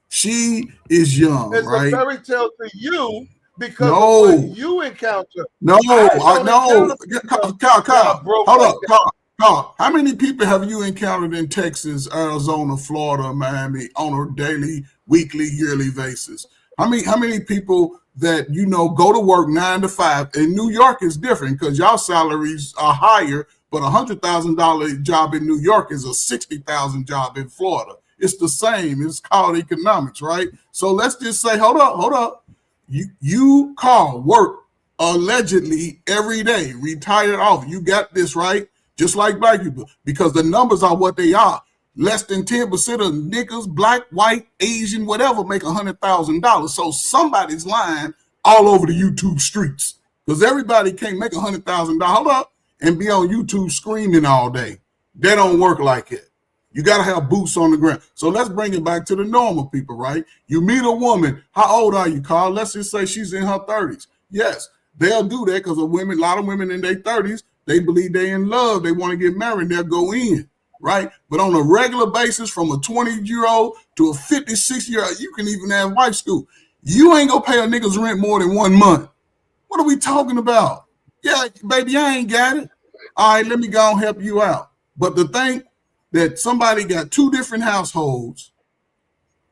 She is young, It's a right? fairy tale to you because of what No, you encounter. no, I don't no. encounter people Carl, that are broke hold like up, that. Carl. How many people have you encountered in Texas, Arizona, Florida, Miami on a daily, weekly, yearly basis? How many people that you know go to work 9 to 5? In New York is different because y'all salaries are higher, but $100,000 job in New York is a $60,000 job in Florida. It's the same. It's called economics, right? So let's just say, hold up. You Carl, work allegedly every day, retired off. You got this right, just like black people, because the numbers are what they are. Less than 10% of niggas, black, white, Asian, whatever, make $100,000. So somebody's lying all over the YouTube streets because everybody can't make $100,000 and be on YouTube screaming all day. They don't work like it. You got to have boots on the ground. So let's bring it back to the normal people, right? You meet a woman. How old are you, Carl? Let's just say she's in her 30s. Yes, they'll do that because of women. A lot of women in their 30s, they believe they're in love. They want to get married. They'll go in, right? But on a regular basis, from a 20-year-old to a 56-year-old, you can even have wife school. You ain't going to pay a nigga's rent more than 1 month. What are we talking about? Yeah, baby, I ain't got it. All right, let me go and help you out. But the thing that somebody got 2 different households,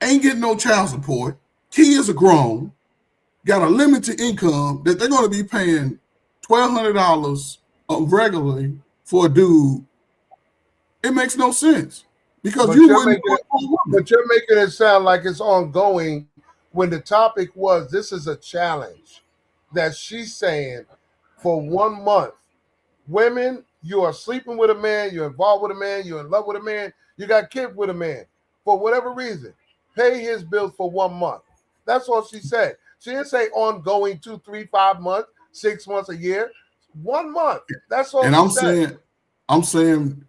ain't getting no child support, kids are grown, got a limited income that they're going to be paying $1,200 regularly for a dude. It makes no sense because But you you're wouldn't making do it it, for a woman. but you're making it sound like it's ongoing when the topic was this is a challenge that she's saying for 1 month. Women, you are sleeping with a man, you're involved with a man, you're in love with a man, you got kids with a man. For whatever reason, pay his bills for 1 month. That's all she said. She didn't say ongoing 2, 3, 5 months, 6 months, a year. 1 month. That's all And she said. I'm saying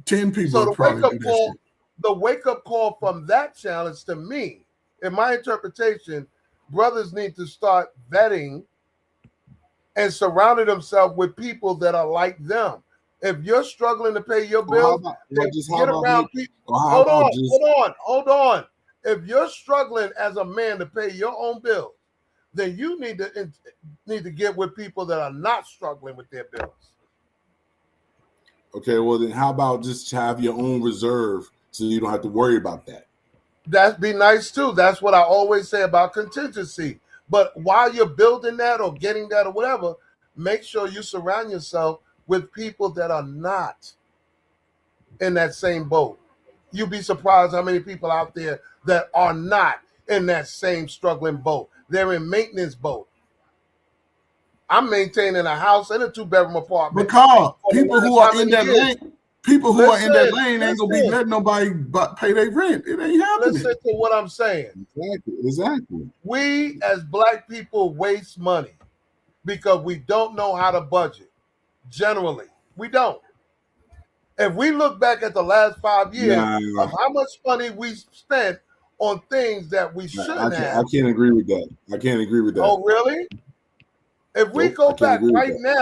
10 people So would probably do that shit. the wake up call from that challenge to me, in my interpretation, brothers need to start vetting and surrounding themselves with people that are like them. If you're struggling to pay your Or how bills, about, then how get about around me? people. Or how Hold about on, just hold on. If you're struggling as a man to pay your own bills, then you need to get with people that are not struggling with their bills. okay? Well, then how about just have your own reserve so you don't have to worry about that? That'd be nice too. That's what I always say about contingency. But while you're building that or getting that or whatever, make sure you surround yourself with people that are not in that same boat. You'd be surprised how many people out there that are not in that same struggling boat. They're in maintenance boat. I'm maintaining a house and a 2-bedroom apartment Because for the people who last are how in many that years? lane, people who are in that lane ain't gonna be Listen letting nobody pay their rent. It ain't happening. to what I'm saying. Exactly. We as black people waste money because we don't know how to budget. Generally, we don't. If we look back at the last 5 years Nah, of how much money we spent on things that we shouldn't I have. can't agree with that. I can't agree with that. Oh, really? If we Nope, I go can't back agree with right that.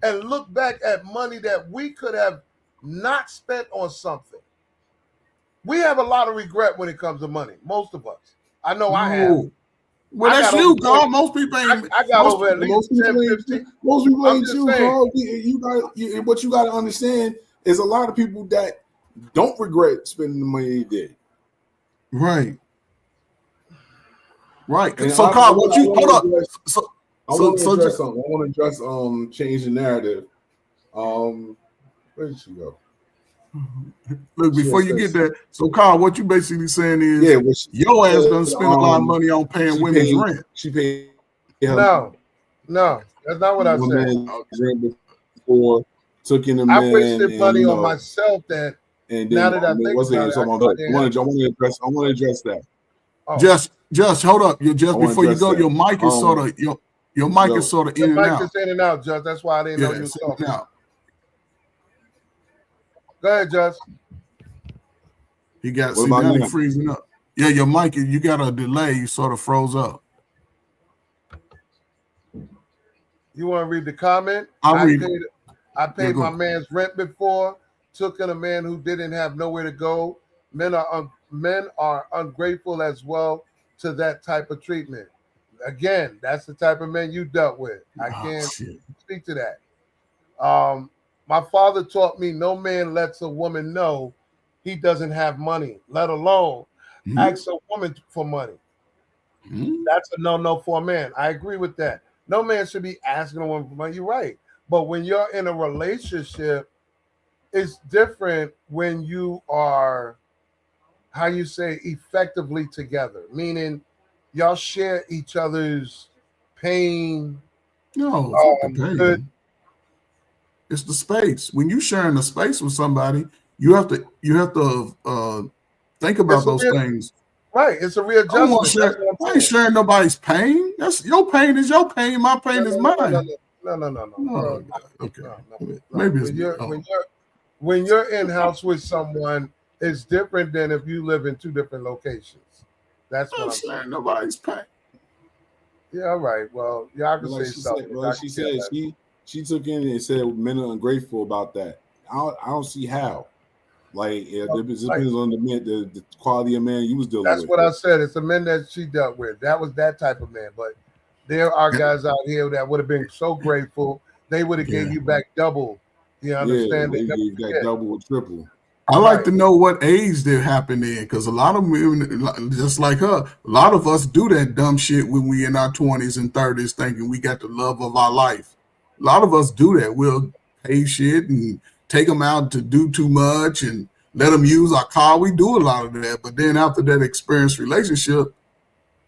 now and look back at money that we could have not spent on something, we have a lot of regret when it comes to money. Most of us. I know I have. No, Well, that's you, Carl. Most people ain't. I got over at least 10, 15. Most people I'm ain't just you, saying. Carl. What you got to understand is a lot of people that don't regret spending the money they did. Right. And so, Carl, what you hold up? I want to address something. I want to address change the narrative. Where did she go? Look, before you get there, so Carl, what you basically saying is, your ass gonna spend a lot of money on paying women's rent. She paid. No, that's not what I said. Before took in a man. I wasted money on myself. That and now then that I think about it, I want to address that. Oh. Just hold up. You just before you go, your mic is sort of your mic is sort of in and out. Your mic is in and out, Just. That's why I didn't know you was talking. Go ahead, Just. He got now he freezing up. Yeah, your mic, you got a delay. You sort of froze up. You want to read the comment? I paid my man's rent before. Took in a man who didn't have nowhere to go. Men are ungrateful as well to that type of treatment. Again, that's the type of men you dealt with. I can't speak to that. My father taught me no man lets a woman know he doesn't have money, let alone ask a woman for money. That's a no-no for a man. I agree with that. No man should be asking a woman for money. You're right. But when you're in a relationship, it's different when you are, how you say, effectively together, meaning y'all share each other's pain. No, it's not the pain. It's the space. When you sharing a space with somebody, you have to think about those things. Right. It's a readjustment. I ain't sharing nobody's pain. That's your pain is your pain. My pain is mine. No. Okay. Maybe when you're in house with someone, it's different than if you live in two different locations. That's what I'm saying. Nobody's pain. Yeah, all right. Well, y'all can say something. Like she said, she took in and said men are ungrateful about that. I don't see how. Like, it depends on the man, the quality of man you was dealing with. That's what I said. It's the men that she dealt with. That was that type of man. But there are guys out here that would have been so grateful. They would have gave you back double. You understand? They gave that double or triple. I like to know what age that happened in, because a lot of women, just like her, a lot of us do that dumb shit when we in our 20s and 30s thinking we got the love of our life. A lot of us do that. We'll pay shit and take them out to do too much and let them use our car. We do a lot of that. But then after that experienced relationship,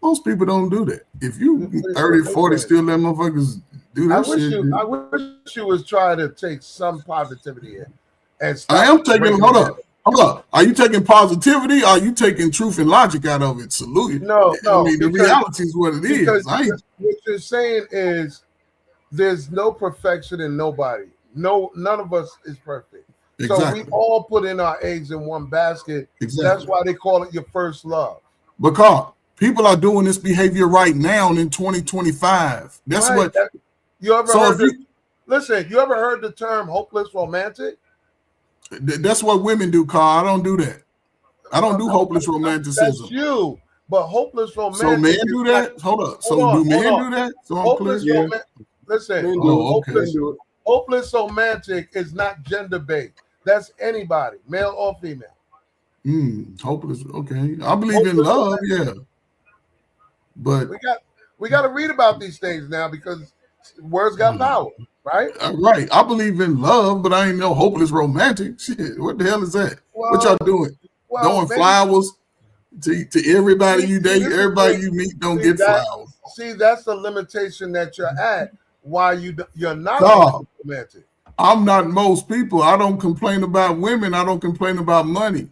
most people don't do that. If you 30, 40, still let motherfuckers do that shit. I wish you was trying to take some positivity in. I am taking, hold up. Are you taking positivity? Or are you taking truth and logic out of it? Salute you. No. I mean, the reality is what it is. What you're saying is there's no perfection in nobody. None of us is perfect. Exactly. So we all put in our eggs in one basket. Exactly. That's why they call it your first love. Because people are doing this behavior right now in 2025. That's right. What you ever heard. Listen, you ever heard the term hopeless romantic? That's what women do, Carl. I don't do that. I don't do hopeless romanticism. That's you. But hopeless romantic. So men do that? Hold up. So do men do that? So hopeless romantic. Listen, hopeless romantic is not gender based. That's anybody, male or female. Hopeless. Okay. I believe in love, yeah. But we got to read about these things now because words got power, right? Right. I believe in love, but I ain't no hopeless romantic. Shit, what the hell is that? What y'all doing? Throwing flowers to everybody you date, everybody you meet don't get flowers. See, that's the limitation that you're at. Why you're not romantic? I'm not most people. I don't complain about women. I don't complain about money.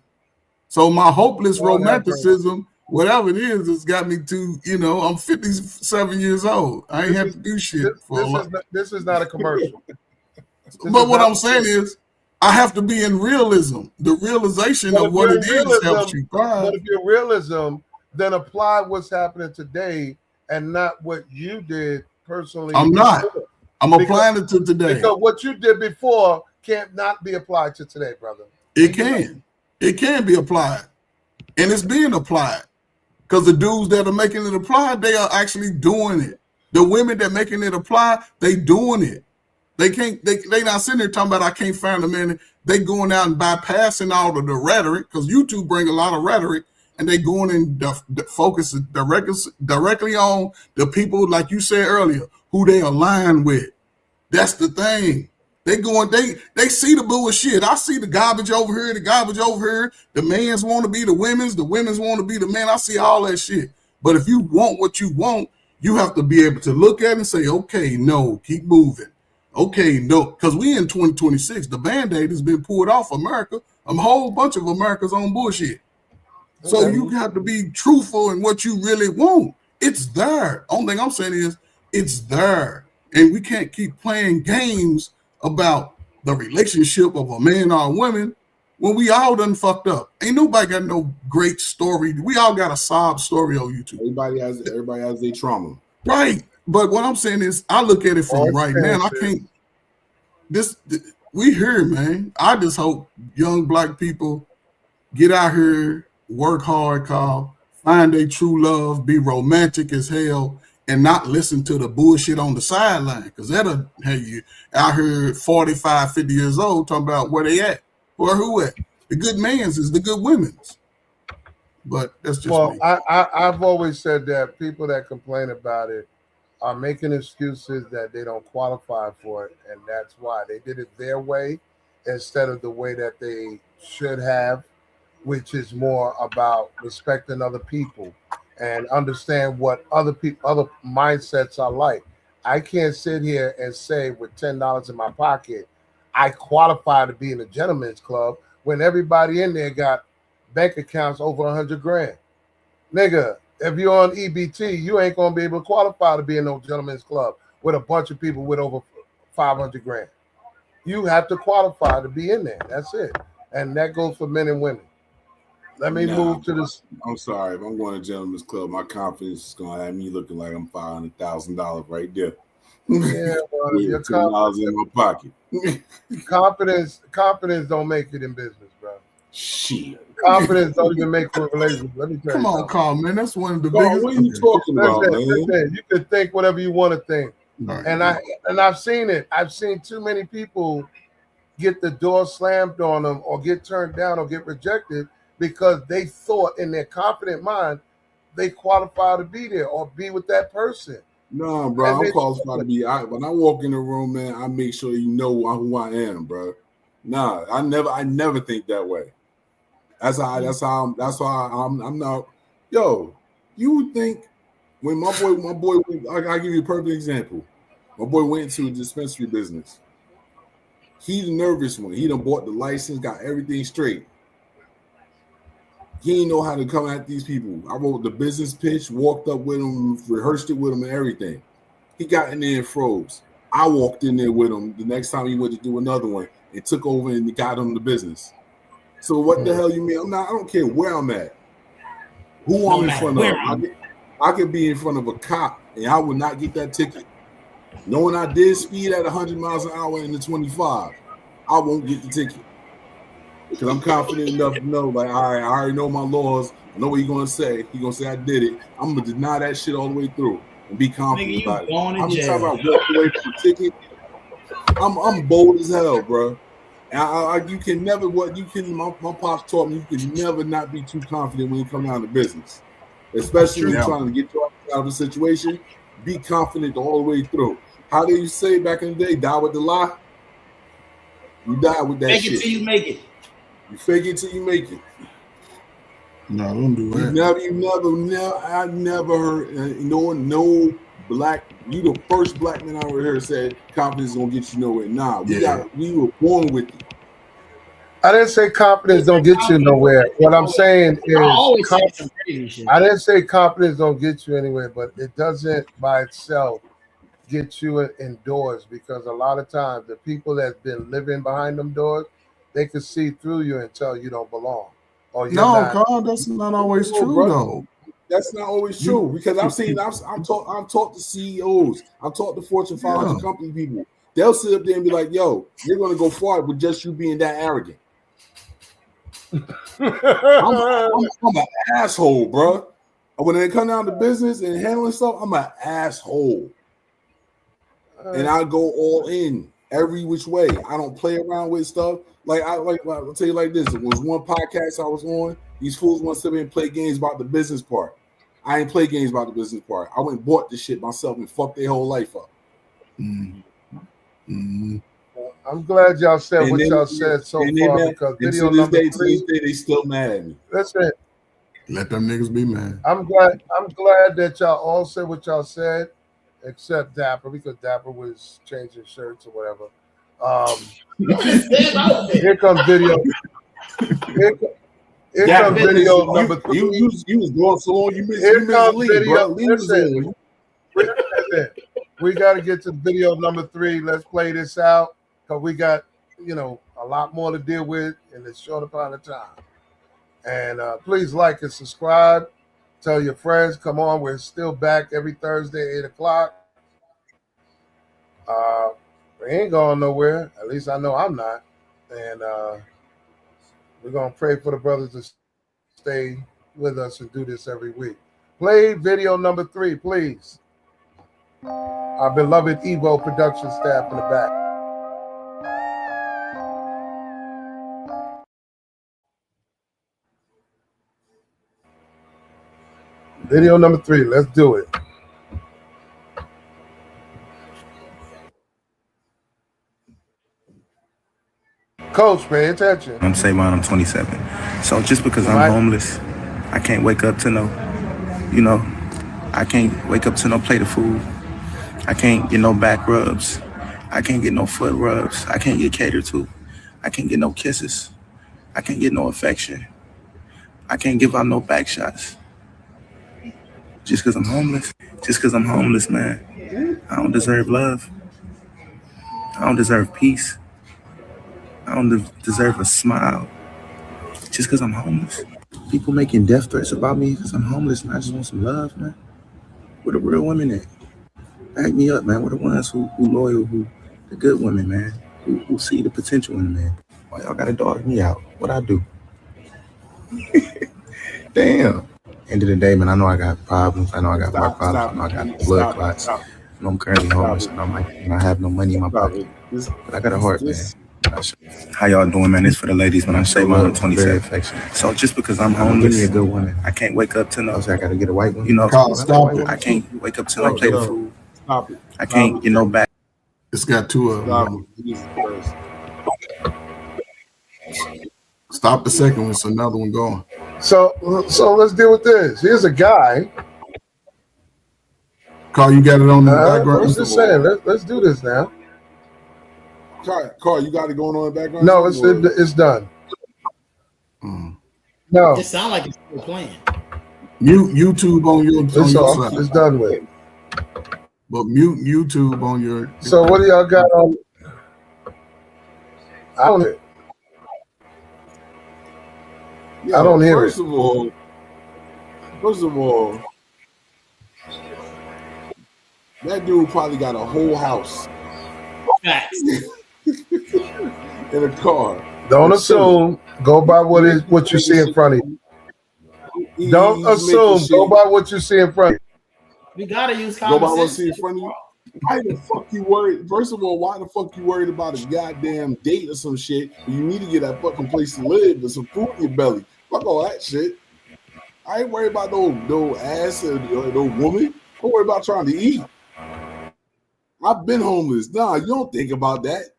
So my hopeless romanticism, whatever it is, has got me to, I'm 57 years old. I ain't have to do shit for a lot. This is not a commercial. But what I'm saying is, I have to be in realism. The realization of what it is helps you thrive. But if you're realism, then apply what's happening today and not what you did personally. I'm not. I'm applying it to today. Because what you did before can't not be applied to today, brother. It can. It can be applied. And it's being applied. Because the dudes that are making it apply, they are actually doing it. The women that making it apply, they doing it. They not sitting there talking about I can't find a man. They going out and bypassing all of the rhetoric, because YouTube bring a lot of rhetoric, and they going and focus directly on the people, like you said earlier, who they align with. That's the thing. They see the bullshit. I see the garbage over here, the garbage over here. The men's want to be the women's want to be the men. I see all that shit. But if you want what you want, you have to be able to look at it and say, okay, no, keep moving. Okay, no, because we in 2026, the Band-Aid has been pulled off America. A whole bunch of America's on bullshit. So you have to be truthful in what you really want. It's there. Only thing I'm saying is it's there. And we can't keep playing games about the relationship of a man or a woman when we all done fucked up. Ain't nobody got no great story. We all got a sob story on YouTube. Everybody has their trauma. Right. But what I'm saying is I look at it from right now. I can't we here, man. I just hope young black people get out here, work hard, Carl, find a true love, be romantic as hell, and not listen to the bullshit on the sideline, because that'll have you out here 45, 50 years old talking about where they at or who at. The good man's is the good women's. But that's just me. I've always said that people that complain about it are making excuses that they don't qualify for it, and that's why they did it their way instead of the way that they should have, which is more about respecting other people and understand what other mindsets are like. I can't sit here and say with $10 in my pocket, I qualify to be in a gentleman's club when everybody in there got bank accounts over 100 grand. Nigga, if you're on EBT, you ain't gonna be able to qualify to be in no gentleman's club with a bunch of people with over 500 grand. You have to qualify to be in there. That's it. And that goes for men and women. Let me move to this. I'm sorry. If I'm going to gentleman's club, my confidence is going to have me looking like I'm $500,000 right there. Yeah, well, your $10 in my pocket. confidence don't make it in business, bro. Shit. Confidence don't even make for a relationship. Let me tell you. Come on, Carl, man. That's one of the Carl, biggest. What are you talking about, man? Listen, you can think whatever you want to think. Right. And I've seen it. I've seen too many people get the door slammed on them or get turned down or get rejected because they thought in their confident mind they qualify to be there or be with that person. No, bro, I'm qualified to be. When I walk in the room, man, I make sure you know who I am, bro. Nah, I never think that way. That's why I'm not. Yo, you would think when my boy, I'll give you a perfect example. My boy went into a dispensary business. He's the nervous one. He done bought the license, got everything straight. He didn't know how to come at these people. I wrote the business pitch, walked up with him, rehearsed it with him and everything. He got in there and froze. I walked in there with him the next time he went to do another one and took over and got him the business. So what the hell you mean? I don't care where I'm at. Who I'm in front of. I could be in front of a cop and I would not get that ticket. Knowing I did speed at 100 miles an hour in the 25, I won't get the ticket. Because I'm confident enough to know, like, all right, I already know my laws. I know what he's going to say. He's going to say I did it. I'm going to deny that shit all the way through and be confident about it. I'm talking about walking away from the ticket. I'm bold as hell, bro. And you can never, my pops taught me, you can never not be too confident when you come down to business. Especially when you're trying to get you out of a situation. Be confident all the way through. How do you say back in the day, die with the lie? You die with that shit. Fake it till you make it. You fake it till you make it. No, don't do that. I never heard no black. You the first black man I ever heard said confidence is gonna get you nowhere. Nah, we were born with it. I didn't say confidence don't get you nowhere. What I'm saying is, I didn't say confidence don't get you anywhere, but it doesn't by itself get you indoors, because a lot of times the people that's been living behind them doors, they can see through you and tell you don't belong. Or Carl, that's not always true, though. That's not always true, because I've talked to CEOs, I've talked to Fortune 500 company people. They'll sit up there and be like, "Yo, you're gonna go far with just you being that arrogant." I'm an asshole, bro. When they come down to business and handling stuff, I'm an asshole. And I go all in every which way. I don't play around with stuff. I'll tell you like this. It was one podcast I was on. These fools want to sit there and play games about the business part. I ain't play games about the business part. I went and bought this shit myself and fucked their whole life up. Mm-hmm. I'm glad y'all said what y'all said so far because video number 3, they still mad at me. Listen, let them niggas be mad. I'm glad that y'all all said what y'all said, except Dapper, because Dapper was changing shirts or whatever. Here comes video. Here comes video number 3. You was going so long. You missed Lee, bro. Lee was in. We got to get to video number 3. Let's play this out because we got, a lot more to deal with in this short amount of time. And please like and subscribe. Tell your friends. Come on, we're still back every Thursday, 8 o'clock. We ain't going nowhere. At least I know I'm not. And we're going to pray for the brothers to stay with us and do this every week. Play video number 3, please. Our beloved Evo production staff in the back. Video number 3, let's do it. Coach, pay attention. I'm saying I'm 27. So just because I'm homeless, I can't wake up to I can't wake up to no plate of food. I can't get no back rubs. I can't get no foot rubs. I can't get catered to. I can't get no kisses. I can't get no affection. I can't give out no back shots. Just because I'm homeless. Just because I'm homeless, man. I don't deserve love. I don't deserve peace. I don't deserve a smile. Just because I'm homeless. People making death threats about me because I'm homeless, man. I just want some love, man. Where the real women at? Back me up, man. We're the ones who loyal, the good women, man. Who see the potential in a man. Why y'all gotta dog me out? What I do? Damn. End of the day, man, I know I got problems. I know I got heart problems. I know I got blood clots. I know I'm currently homeless. I know I have no money in my pocket. But I got a heart, man. How y'all doing, man? It's for the ladies, man. I'm Shay, I'm 27. So just because I'm homeless, give me a good woman. I can't wake up to no. I gotta get a white one. Stop it. I can't wake up to no plate of food. Stop it. I can't get no back. It's got 2 of them. Stop the second one, so another one going. So let's deal with this. Here's a guy. Carl, you got it on the background? I'm just saying, let's do this now. Carl, you got it going on in the background? No, it's done. No. It sounds like it's still playing. Mute YouTube on your side. It's done with. But mute YouTube on your. So what do y'all got on? I don't hear it. I don't hear it. First of all, that dude probably got a whole house in a car. Don't assume. Go by what you see in front of you. Don't assume. Go by what you see in front of you. We gotta use common sense. Go by what you see in front of you. Why the fuck you worried? First of all, why the fuck you worried about a goddamn date or some shit? You need to get that fucking place to live with some food in your belly. Fuck all that shit. I ain't worried about no ass or no woman. Don't worry about trying to eat. I've been homeless. Nah, you don't think about that.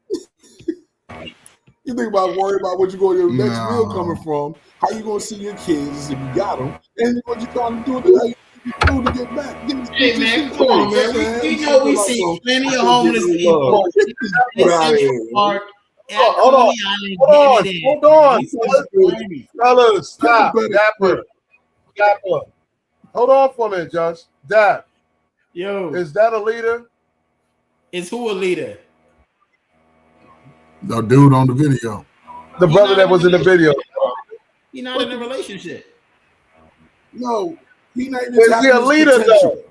You think about worrying about what you're going to your next meal coming from, how you going to see your kids if you got them, and what you're trying to do to get back. Hey man, come on, man. We know we see plenty of homeless people. Hold on. Fellas, stop. Dapper. Hold on for a minute, Josh. Dap. Yo. Is that a leader? Is who a leader? The dude on the video. The brother that was in the video. He's not in a relationship. No, he's not even. Is he a leader though?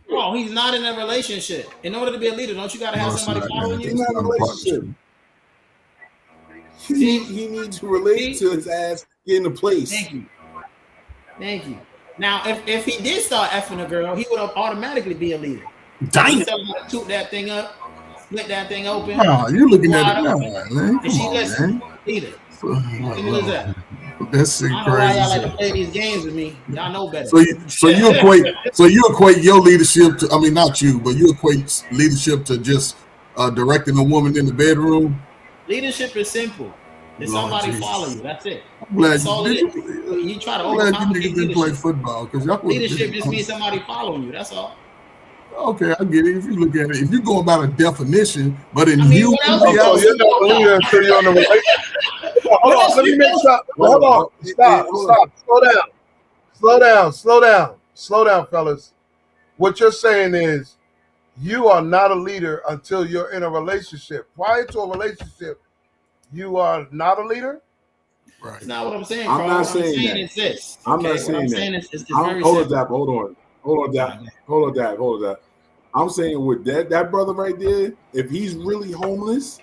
No, he's not in a relationship. In order to be a leader, don't you gotta have somebody following you? He's not in a relationship. He needs to relate to his ass in the place. Thank you. Now, if he did start effing a girl, he would automatically be a leader. Damn. He tell him to toot that thing up, split that thing open. Nah, you looking at wide it now, open, man. and Come she on, listen, man. leader. Simple as that. That's I don't know why y'all like to play these games with me. Y'all know better. So you equate your leadership to, I mean, not you, but you equate leadership to just directing a woman in the bedroom. Leadership is simple. If Lord somebody Jesus. follow you, that's it. I'm glad That's all it is. You try to overcomplicate you didn't play leadership. football because y'all would have Leadership been. just means somebody following you. That's all. Okay, I get it. If you look at it, if you go about a definition, but in I mean, what else you So supposed you're to not a leader until you're in a relationship. Hold on. Let me make sure. Hold on. Stop. Slow down, fellas. What you're saying is you are not a leader until you're in a relationship. Prior to a relationship, you are not a leader? Right. That's not what I'm saying, I'm Carl. not What I'm saying saying that. is this. I'm Okay? not What saying I'm that. saying is very Hold on, simple. Dap. Hold on, Dap. I'm saying with that brother right there, if he's really homeless,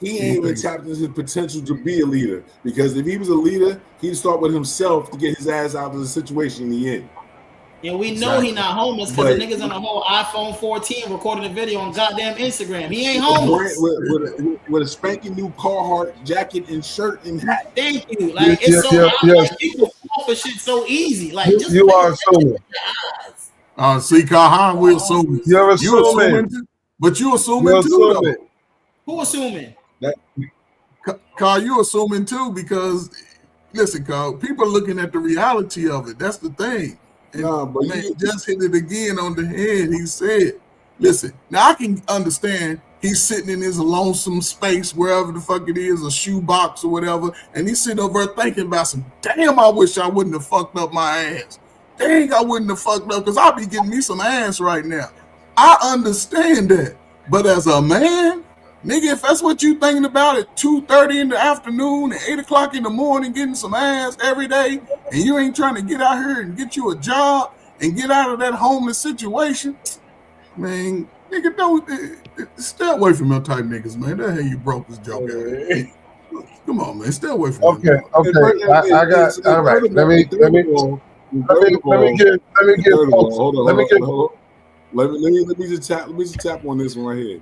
he ain't even tapped into his potential to be a leader. Because if he was a leader, he'd start with himself to get his ass out of the situation he in. And we know he not homeless because the niggas on the whole iPhone 14 recording a video on goddamn Instagram. He ain't homeless. With a spanking new Carhartt jacket and shirt and hat. Thank you. Like it's so like people fall for shit so easy. Like just you are assuming. See, Kahan, we assuming. You're assuming. But you assuming You're too, assuming. though. Who assuming? Carl, you assuming too because listen, Carl, people are looking at the reality of it. That's the thing. And but man, he just hit it again on the head. He said, listen, now I can understand he's sitting in his lonesome space, wherever the fuck it is, a shoebox or whatever, and he's sitting over there thinking about some, damn, I wish I wouldn't have fucked up my ass. Dang, I wouldn't have fucked up because I'll be getting me some ass right now. I understand that. But as a man, nigga, if that's what you thinking about at 2:30 in the afternoon and 8 o'clock in the morning getting some ass every day, and you ain't trying to get out here and get you a job and get out of that homeless situation, man, nigga, don't stay away from them type niggas, man. That how you broke this joke out here. Come on, man, stay away from them. Okay. I got all right. Let me get Let me just tap on this one right here.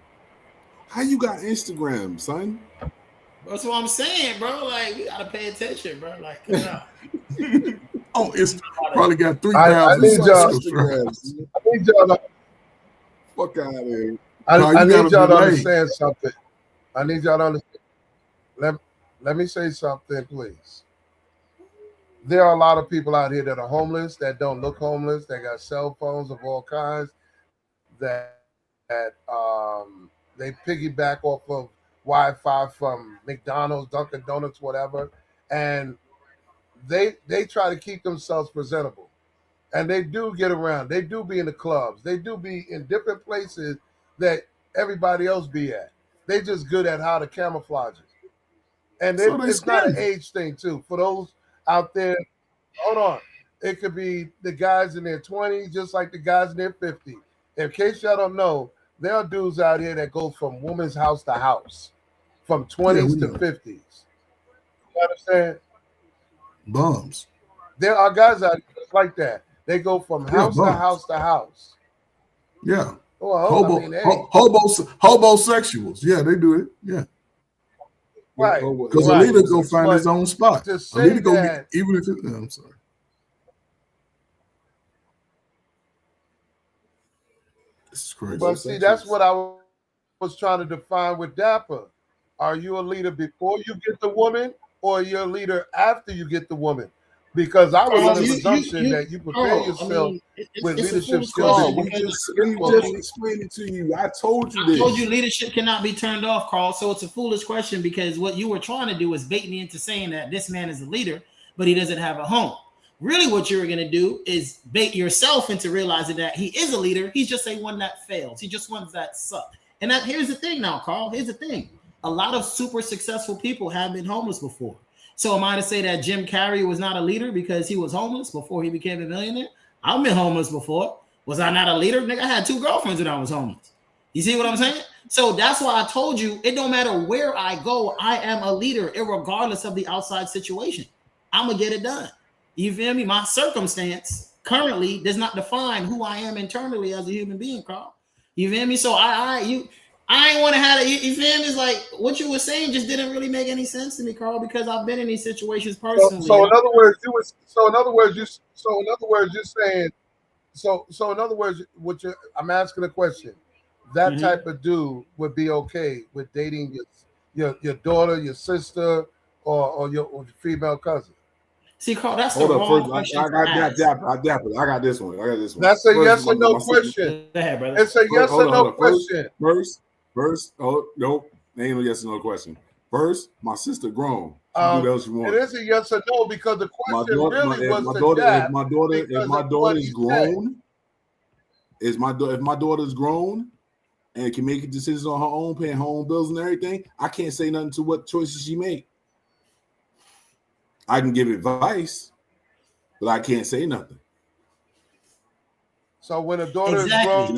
How you got Instagram, son? That's what I'm saying, bro. Like we gotta pay attention, bro. Like, cut it out. Oh, it's probably got 3,000 I need y'all to fuck out of here. I need y'all to understand something. I need y'all to understand. Let me say something, please. There are a lot of people out here that are homeless, that don't look homeless, that got cell phones of all kinds, that they piggyback off of Wi-Fi from McDonald's, Dunkin' Donuts, whatever, and they try to keep themselves presentable. And they do get around. They do be in the clubs. They do be in different places that everybody else be at. They just good at how to camouflage it. And it's not an age thing, too. For those out there, hold on. It could be the guys in their 20s, just like the guys in their 50s. In case y'all don't know, there are dudes out here that go from woman's house to house, from 20s to 50s. You understand? Bums. There are guys out here just like that. They go from house to house to house. Yeah. Well, Hobosexuals. Yeah, they do it. Yeah. Right. Because a leader go find his own spot. To A say leader go that, even if it, I'm sorry. This is crazy. But see, that's what I was trying to define with Dapper. Are you a leader before you get the woman, or you're a leader after you get the woman? Because I was under the assumption that you prepare yourself with leadership skills. We just explained it to you. I told you this. I told you leadership cannot be turned off, Carl. So it's a foolish question because what you were trying to do is bait me into saying that this man is a leader, but he doesn't have a home. Really, what you were going to do is bait yourself into realizing that he is a leader. He's just a one that fails. He just ones that suck. And that here's the thing now, Carl. Here's the thing. A lot of super successful people have been homeless before. So am I to say that Jim Carrey was not a leader because he was homeless before he became a millionaire? I've been homeless before. Was I not a leader? Nigga, I had 2 girlfriends when I was homeless. You see what I'm saying? So that's why I told you it don't matter where I go, I am a leader, irregardless of the outside situation. I'm gonna get it done. You feel me? My circumstance currently does not define who I am internally as a human being, Carl. You feel me? So I ain't want to have it. You feel me? It's like what you were saying just didn't really make any sense to me, Carl, because I've been in these situations personally. So in other words, you're saying. So in other words, I'm asking a question. That type of dude would be okay with dating your daughter, your sister, or your female cousin. See, Carl, that's Hold the up, wrong first, question. I got that. I got this one. That's a yes or no question. Go ahead, brother. It's a yes or no question. First, oh nope, ain't no yes or no question. First, my sister grown. Do what else you want. It is a yes or no because the question if my daughter's grown, if my daughter's grown and can make decisions on her own, paying her own bills and everything, I can't say nothing to what choices she make. I can give advice, but I can't say nothing. So when a daughter is grown,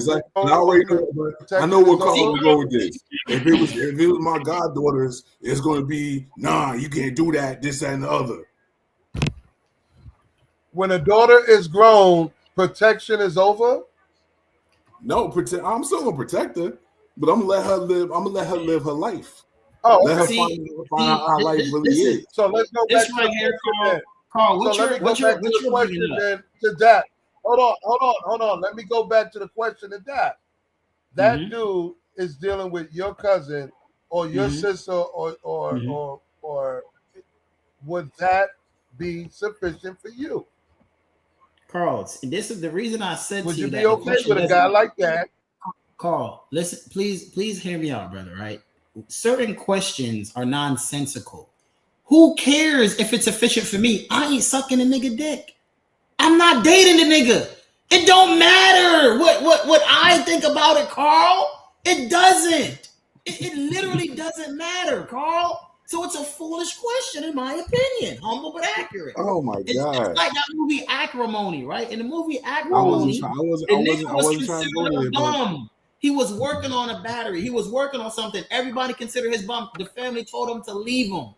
I know what Carl will go with this. If it was my goddaughters, it's going to be you can't do that, this, that, and the other. When a daughter is grown, protection is over. No, I'm still gonna protect her, but I'm gonna let her live. I'm gonna let her live her life. Oh, let her find out how life really is. So let's go back to the question. Carl, So let me go back to the question then to that. Hold on. Let me go back to the question to that. That dude is dealing with your cousin or your sister or would that be sufficient for you? Carl, this is the reason I said would to you be that okay with a guy like that? Carl, listen, please hear me out, brother, right? Certain questions are nonsensical. Who cares if it's efficient for me? I ain't sucking a nigga dick. I'm not dating the nigga. It don't matter what I think about it, Carl. It doesn't. It literally doesn't matter, Carl. So it's a foolish question, in my opinion. Humble but accurate. Oh my God! It's like that movie Acrimony, right? In the movie Acrimony, the nigga was considered a bum. He was working on a battery. He was working on something. Everybody considered his bum. The family told him to leave him.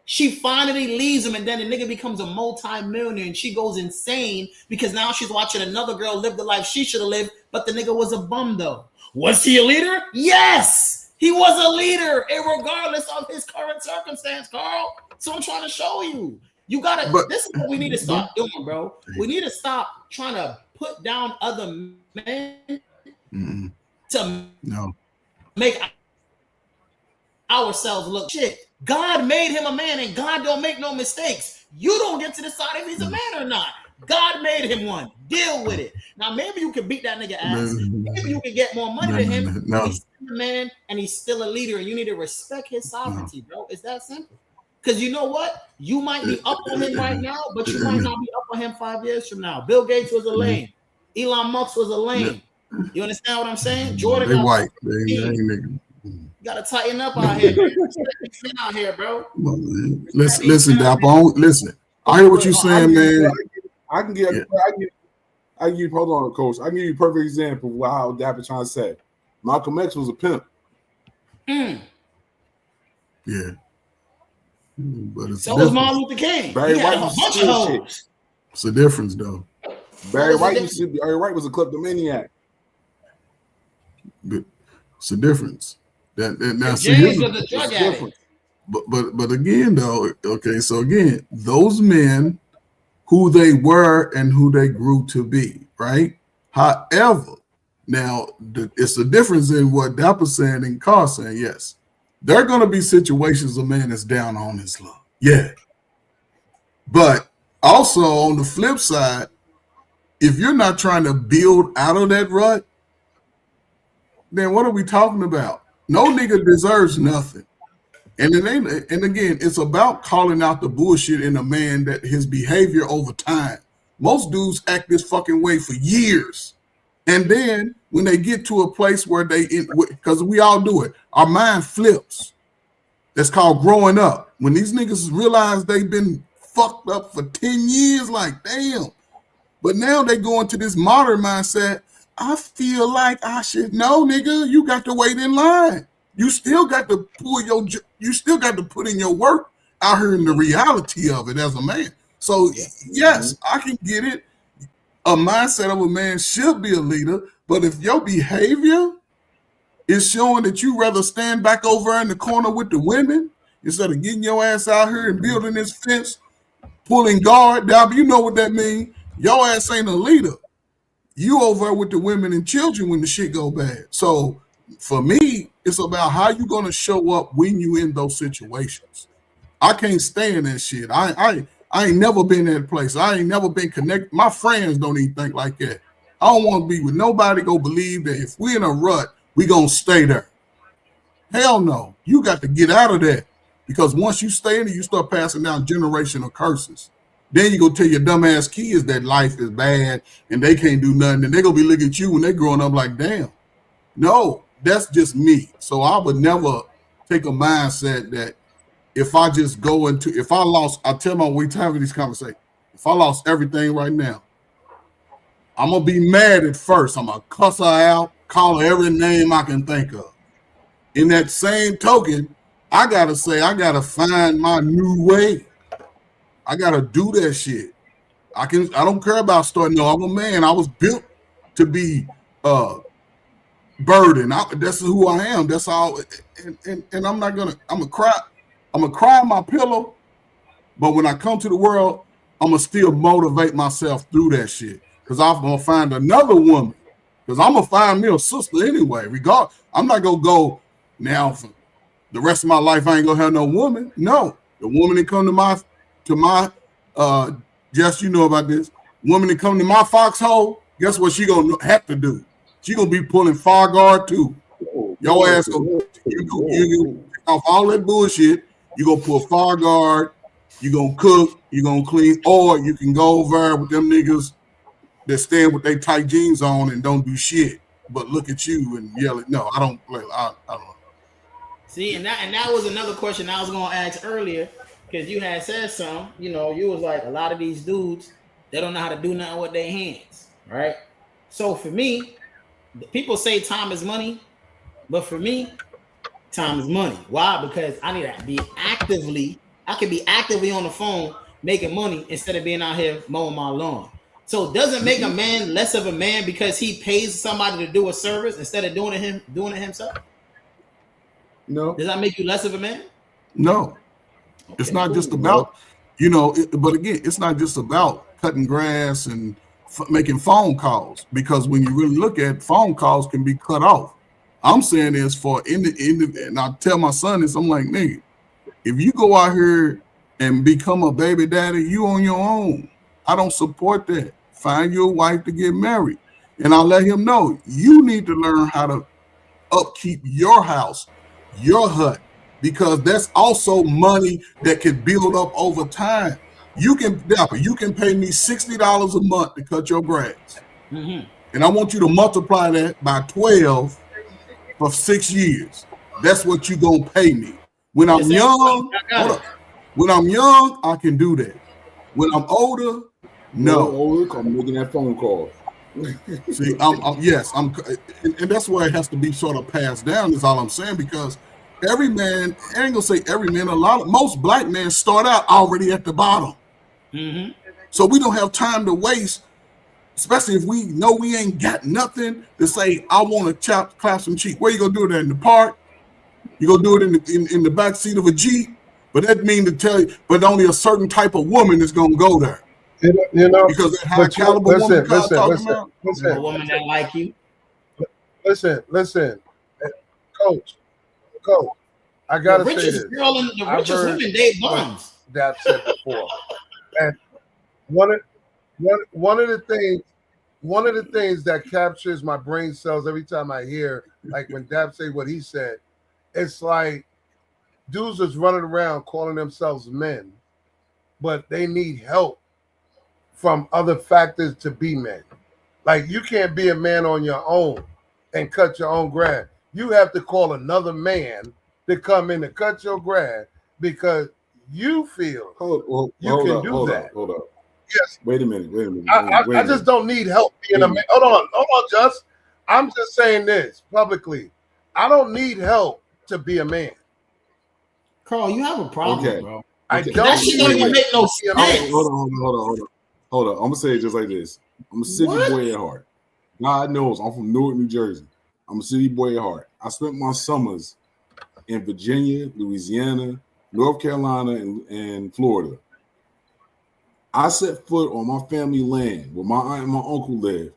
She finally leaves him, and then the nigga becomes a multi-millionaire, and she goes insane because now she's watching another girl live the life she should have lived, but the nigga was a bum, though. Was he a leader? Yes! He was a leader, regardless of his current circumstance, Carl. So I'm trying to show you. You gotta. This is what we need to stop doing, bro. We need to stop trying to put down other men to make ourselves look shit. God made him a man, and God don't make no mistakes. You don't get to decide if he's a man or not. God made him one. Deal with it. Now, maybe you can beat that nigga ass. Maybe you can get more money than him. He's still a man, and he's still a leader, and you need to respect his sovereignty, bro. It's that simple. Because you know what? You might be up on him right now, but you might not be up on him 5 years from now. Bill Gates was a lame. Elon Musk was a lame. You understand what I'm saying? Jordan. They white. They ain't nigga. You gotta tighten up out here, man. Out here, bro. Listen, Dapper. Listen. I hear what you're saying, man. I can give you. Hold on, Coach. I can give you a perfect example of how Dapper trying to say. Malcolm X was a pimp. Yeah. But it's so was Martin Luther King. Barry White was a bunch of hoes. It's a difference, though. Barry White was a kleptomaniac. But it's a difference. James was a drug addict. But again, though, okay, so again, those men, who they were and who they grew to be, right? However, now it's a difference in what Dapper's saying and Carr saying. Yes, there are going to be situations a man is down on his luck. Yeah, but also on the flip side, if you're not trying to build out of that rut, then what are we talking about? No nigga deserves nothing. And it ain't, and again, it's about calling out the bullshit in a man, that his behavior over time. Most dudes act this fucking way for years. And then when they get to a place where because we all do it, our mind flips. That's called growing up. When these niggas realize they've been fucked up for 10 years, like, damn. But now they go into this modern mindset. I feel like I should know, nigga. You got to wait in line. You still got to put in your work out here in the reality of it as a man. So yes, I can get it. A mindset of a man should be a leader, but if your behavior is showing that you rather stand back over in the corner with the women instead of getting your ass out here and building this fence, pulling guard, Dab, you know what that means. Your ass ain't a leader. You over with the women and children when the shit go bad. So for me, it's about how you gonna show up when you in those situations. I can't stand that shit. I ain't never been in that place. I ain't never been connected. My friends don't even think like that. I don't want to be with nobody go believe that if we in a rut, we gonna stay there. Hell no. You got to get out of that. Because once you stay in it, you start passing down generational curses. Then you go tell your dumbass kids that life is bad and they can't do nothing. And they're going to be looking at you when they're growing up like, damn. No, that's just me. So I would never take a mindset that if I just go into, if I lost, I tell my we having these conversations, if I lost everything right now, I'm going to be mad at first. I'm going to cuss her out, call her every name I can think of. In that same token, I got to say, I got to find my new way. I got to do that shit. I don't care about starting. No, I'm a man. I was built to be burdened. That's who I am. That's all. And I'm not going to, I'm going to cry on my pillow. But when I come to the world, I'm going to still motivate myself through that shit. Because I'm going to find another woman. Because I'm going to find me a sister anyway. I'm not going to go now for the rest of my life. I ain't going to have no woman. No. The woman that come to my Jess, you know about this. Woman that come to my foxhole, guess what she going to have to do? She going to be pulling far guard too. Your ass, you off all that bullshit. You going to pull far guard. You going to cook. You going to clean. Or you can go over with them niggas that stand with their tight jeans on and don't do shit, but look at you and yell at. No, I don't play. I don't know. See, and that was another question I was going to ask earlier. Because you had said something, you was like, a lot of these dudes, they don't know how to do nothing with their hands, right? So for me, people say time is money, but for me, time is money. Why? Because I need to be I can be actively on the phone making money instead of being out here mowing my lawn. So does it make a man less of a man because he pays somebody to do a service instead of doing it himself? No. Does that make you less of a man? No. Okay, it's not just about, but again, it's not just about cutting grass and making phone calls, because when you really look at phone calls can be cut off. I'm saying is for and I tell my son this, I'm like, nigga, if you go out here and become a baby daddy, you on your own. I don't support that. Find your wife to get married. And I'll let him know, you need to learn how to upkeep your house, your hut, because that's also money that can build up over time. You can pay me $60 a month to cut your grass. Mm-hmm. And I want you to multiply that by 12 for 6 years. That's what you're going to pay me. When I'm young, when I'm young, I can do that. When I'm older, no. I'm making that phone call. See, and that's where it has to be sort of passed down, is all I'm saying, because every man, I ain't gonna say every man, most black men start out already at the bottom. Mm-hmm. So we don't have time to waste, especially if we know we ain't got nothing to say, I want to clap some cheek. Where you gonna do it at? In the park? You gonna do it in the back seat of a Jeep? But that means to tell you, but only a certain type of woman is gonna go there. Because that high caliber woman talking about. A woman that like you. Listen, Coach, I gotta say this. The richest women date bums. That said before, and one of the things that captures my brain cells every time I hear, like when Dab say what he said, it's like dudes is running around calling themselves men, but they need help from other factors to be men. Like, you can't be a man on your own and cut your own grass. You have to call another man to come in to cut your grass because you feel you can do that. Hold up. Yes. Wait a minute. I just don't need help being a man. Hold on, Just. I'm just saying this publicly. I don't need help to be a man. Carl, you have a problem, bro. I Okay. don't. That shit don't even make no sense. Hold on. I'm gonna say it just like this. I'm a city boy at heart. God knows I'm from Newark, New Jersey. I'm a city boy at heart. I spent my summers in Virginia, Louisiana, North Carolina, and Florida. I set foot on my family land where my aunt and my uncle live.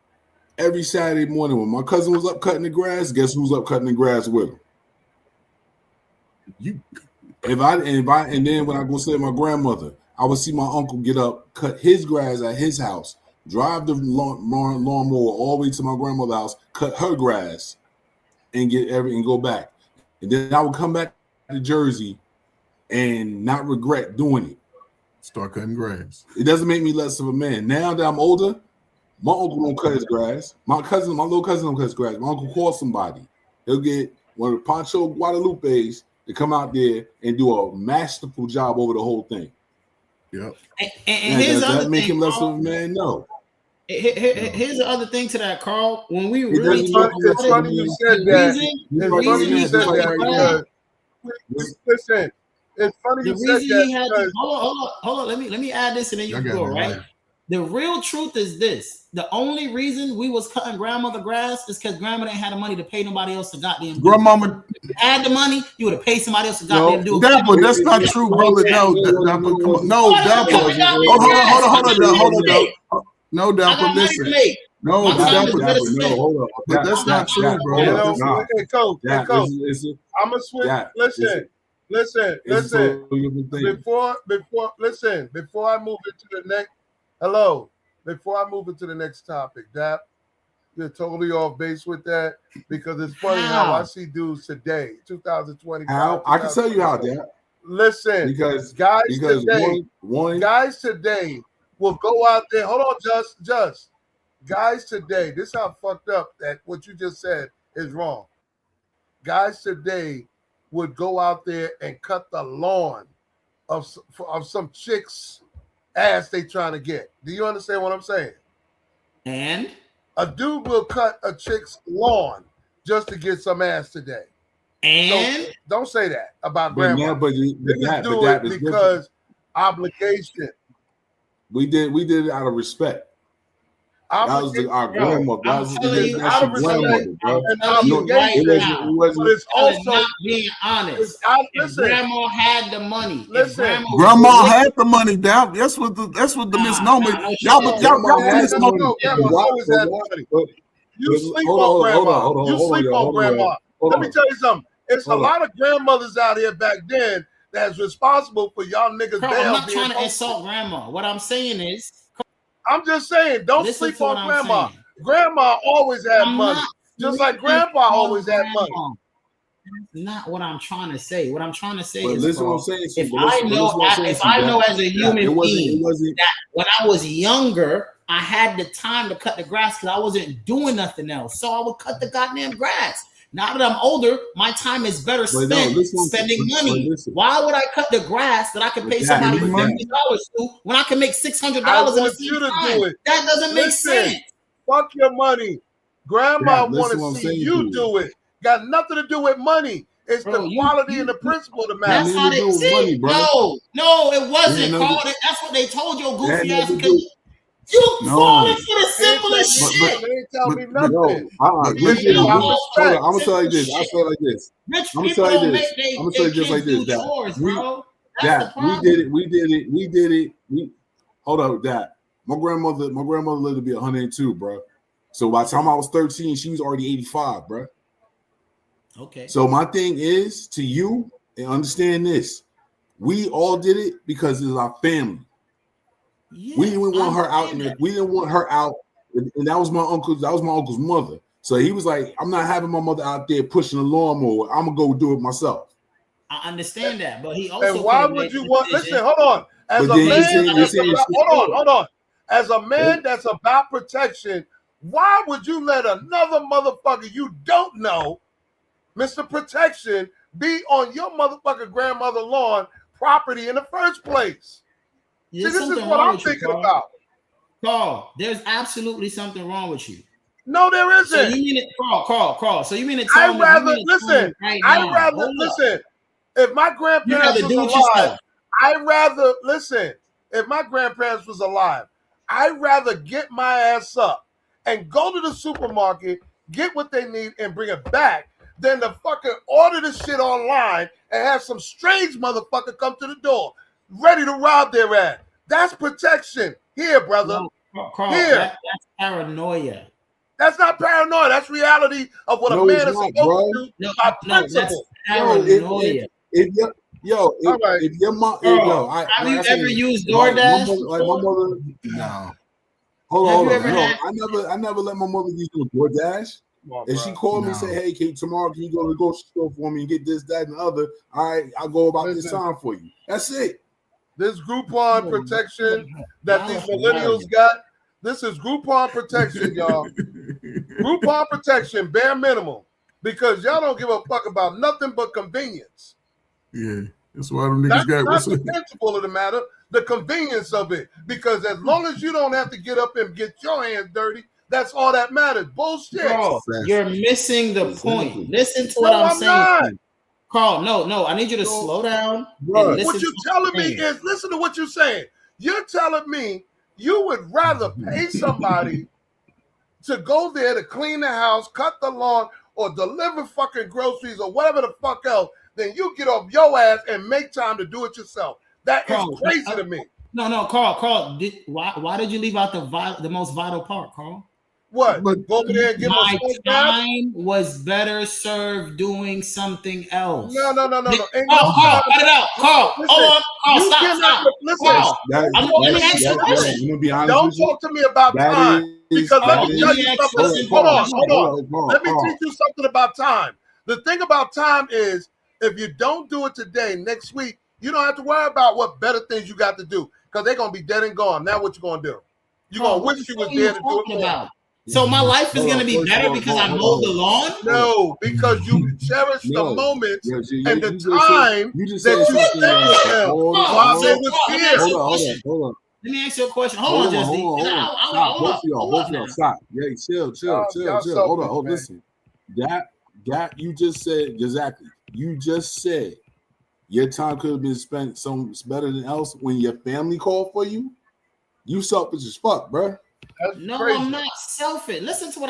Every Saturday morning when my cousin was up cutting the grass, guess who's up cutting the grass with him? You. And then when I go stay with my grandmother, I would see my uncle get up, cut his grass at his house, drive the lawnmower all the way to my grandmother's house, cut her grass, and go back. And then I would come back to Jersey and not regret doing it. Start cutting grass. It doesn't make me less of a man. Now that I'm older, my uncle don't cut his grass. My little cousin don't cut his grass. My uncle calls somebody. He'll get one of the Pancho Guadalupes to come out there and do a masterful job over the whole thing. Yep. And here's does the other that make thing, him less Carl. of a man? No. Here's the other thing to that, Carl. When we It really doesn't talk make him It's less of a funny you man. said that. the reason he cut the grass, Listen, it's funny the you said reason he that had to because hold on. Let me add this and then you Y'all can got go, me right? right. The real truth is this: the only reason we was cutting grandmother grass is because grandma didn't have the money to pay nobody else to goddamn do it. Grandmama, If you had the money, you would have paid somebody else to goddamn do it. Dapper, that's not true, brother. No, Dapper, come on. No, Dapper. Hold on. No, Dapper, listen. No, My but time is Dapper, better No, spent. hold on. but that's not true, bro. you know, Nah. hey coach, I'm gonna switch. Listen. Before I move into the next, before I move into the next topic, that you're totally off base with that because it's funny how I see dudes today, 2025. How? I can tell you how, Dad. Listen, Because guys today, guys today will go out there. Hold on, just. Guys today, this is how fucked up that what you just said is wrong. Guys today would go out there and cut the lawn of some chick's ass they trying to get. Do you understand what I'm saying? And a dude will cut a chick's lawn just to get some ass today. And so don't say that about but grandma. Now, but Niggas do it because obligation. We did it out of respect. That was our grandmother. That was I'm grandmother, bro. It was also not being honest. Listen, grandma had the money. Listen, grandma had the money. Down. That's what the misnomer. Y'all always had money. You sleep on grandma. You sleep on grandma. Let me tell you something. It's a lot of grandmothers out here back then that's responsible for y'all niggas. I'm not trying to insult grandma. What I'm saying is, I'm just saying, don't sleep on grandma. Grandma always had money, just like grandpa always had money. That's not what I'm trying to say. What I'm trying to say is, listen, what I'm saying, if I know as a human being that when I was younger, I had the time to cut the grass because I wasn't doing nothing else, so I would cut the goddamn grass. Now that I'm older, my time is better spent spending money. Why would I cut the grass that I could pay somebody $50 to when I can make $600 in the same time? That doesn't make sense. Fuck your money. Grandma want to see you do it. Got nothing to do with money. It's the quality and the principle that matters. That's how they see. No, it wasn't. That's what they told your goofy ass. You falling for the simplest shit. They ain't tell me nothing. I'm gonna tell you this. I'll say it like this. I'm gonna tell you this. I'm gonna tell you just like this. We did it. Hold up, Dad. My grandmother lived to be 102, bro. So by the time I was 13, she was already 85, bro. Okay. So my thing is to you and understand this. We all did it because it's our family. Yeah, we didn't want her out, and that was my uncle. That was my uncle's mother. So he was like, "I'm not having my mother out there pushing a lawnmower. I'm gonna go do it myself." I understand that, but he also. And why would you want? Listen, hold on. As a man, hold on. As a man that's about protection, why would you let another motherfucker you don't know, Mr. Protection, be on your motherfucking grandmother's lawn property in the first place? See, this is what I'm thinking about. Carl, there's absolutely something wrong with you. No, there isn't. So you mean it, Carl. So you mean it? I'd rather listen. Listen. If my grandparents was alive, I'd rather listen. If my grandparents was alive, I'd rather get my ass up and go to the supermarket, get what they need, and bring it back than to fucking order the shit online and have some strange motherfucker come to the door ready to rob their ass. That's protection. Here, brother. No, Carl, Here. that's paranoia. That's not paranoia. That's reality of what a man is supposed to do by principle. Paranoia. If your mom, have you ever used DoorDash? Like my mother, no. Hold on. I never let my mother use DoorDash. If she called me and said, "Hey, tomorrow can you go to the grocery store for me and get this, that, and the other?" All right, I'll go about this time for you. That's it. This Groupon protection that these millennials got. This is Groupon protection, y'all. Groupon protection, bare minimum, because y'all don't give a fuck about nothing but convenience. Yeah, that's why them niggas got. That's the principle of the matter, the convenience of it. Because as long as you don't have to get up and get your hands dirty, that's all that matters. Bullshit. Bro, you're missing the point. Listen to what I'm saying. Not. Carl, no, I need you to slow down. What you're telling me is, listen to what you're saying. You're telling me you would rather pay somebody to go there to clean the house, cut the lawn, or deliver fucking groceries or whatever the fuck else, then you get off your ass and make time to do it yourself. That is crazy to me. No, Carl. Why did you leave out the most vital part, Carl? What? Go over there and give my time was better served doing something else. No. Carl, cut it out. Carl, hold on. Stop. Listen. Let me ask you a question. I'm gonna be honest. Don't talk to me about time. Because let me tell you something. Hold on. Let me teach you something about time. The thing about time is, if you don't do it today, next week, you don't have to worry about what better things you got to do, because they're gonna be dead and gone. Now what you gonna do? You're gonna wish you was there to do it more. So my life is gonna be better because I mowed the lawn? No, because you cherish the moments and the time that you spent with them while they was here. Hold on. Let me ask you a question. Hold on, Jesse. Both of y'all, stop. Yeah, chill. Hold on. Listen. That you just said exactly. You just said your time could have been spent some better than else when your family called for you. You selfish as fuck, bro. No, crazy. I'm not selfish. Listen to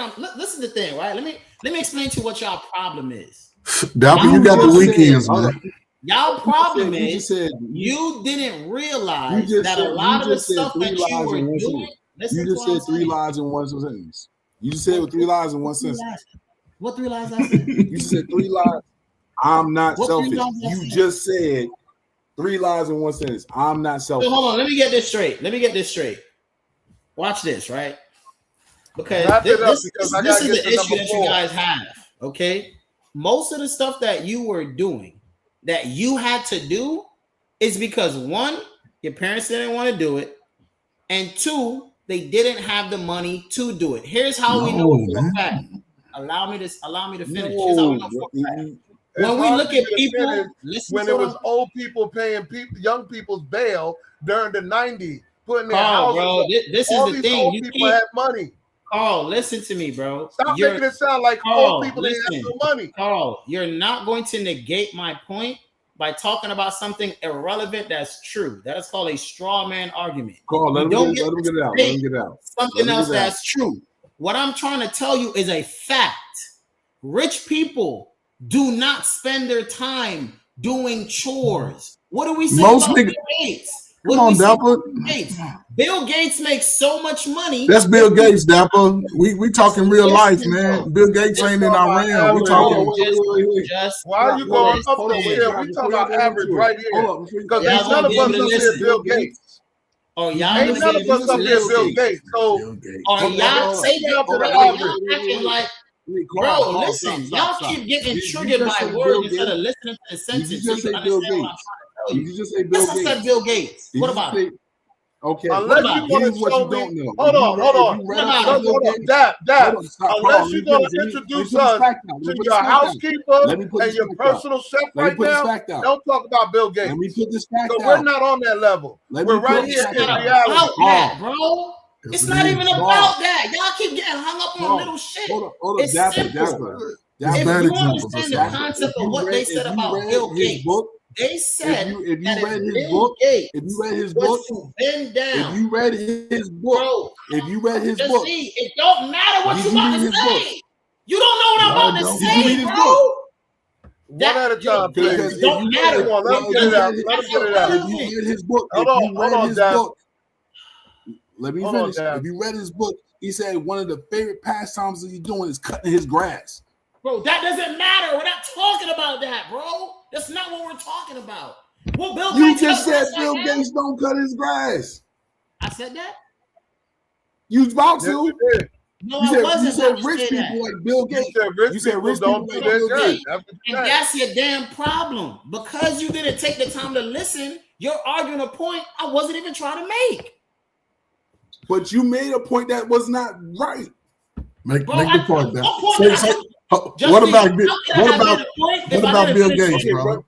the thing, right? Let me explain to you what y'all problem is. Dapper, you got the weekends, man. Y'all problem is you didn't realize that a lot of the stuff that you were doing. You just said 3 lies in one sentence. You just said with 3 lies in one sentence. What 3 lies I said? You said 3 lies. I'm not selfish. You just said 3 lies in one sentence. I'm not selfish. So hold on. Let me get this straight. Watch this, right? Because this is the issue that you guys have, okay? Most of the stuff that you were doing, that you had to do, is because 1, your parents didn't want to do it, and 2, they didn't have the money to do it. Here's how we know for a fact. Allow me to finish. Here's how we know for a fact. When we look at people, when it was old people paying young people's bail during the 90s, putting their houses, bro, this is the thing. Old people had money. Carl, listen to me, bro. Stop making it sound like old people didn't have no money. Carl, you're not going to negate my point by talking about something irrelevant that's true. That is called a straw man argument. Carl, let him get it out. Something else that's true. What I'm trying to tell you is a fact. Rich people do not spend their time doing chores. What do we say about Bill Gates? Come on, Dapper. Bill Gates makes so much money. That's Bill Gates, Dapper. We talking real life, man. Bill Gates ain't in our realm. We talking. Why are you going up the scale? We talking about average right here. Because ain't none of us up here Bill Gates. Oh, y'all ain't none of us up here Bill Gates. So, y'all say that for the acting like. Bro, listen, y'all keep getting triggered by words instead of listening to the sentence. You just say Bill Gates. You just say Bill Gates. Said Bill Gates. What about it? Okay. Unless you want to show me. Hold on. Dap. Unless you're going to introduce us to your housekeeper and your personal chef right now, don't talk about Bill Gates. Let me put this fact out. We're not on that level. We're right here in reality. Bro. It's not even about that. Y'all keep getting hung up on little shit. Hold on. It's simple. If you understand the concept of what they said about Bill Gates, They said if you that read his Bill book, Gates if you read his was book, to bend down. if you read his book, Bro, if you read his just book, see, it don't matter what did you you about read to his book? say. You don't know what I'm about to Did you read say, his bro. book? One at a time, please. Because It if don't you matter. Come on, let him get it out. Let him get it out. If you read his book, Hold if on, you hold read on, his Dad. book, let me Hold on, finish. Dad. If you read his book, he said one of the favorite pastimes that he's doing is cutting his grass. Bro, that doesn't matter. We're not talking about that, bro. That's not what we're talking about. Well, Bill You Gates just said cut Bill grass like Gates don't cut his grass. that? I said that? You was about Yes, to. you did. No, You I said wasn't about to rich say people that. like Bill Gates. You said rich people don't do like their Bill good. Gates. That's what you And said. that's your damn problem. Because you didn't take the time to listen, you're arguing a point I wasn't even trying to make. But you made a point that was not right. Make Bro, the point, Dan. What about Bill Gates, bro?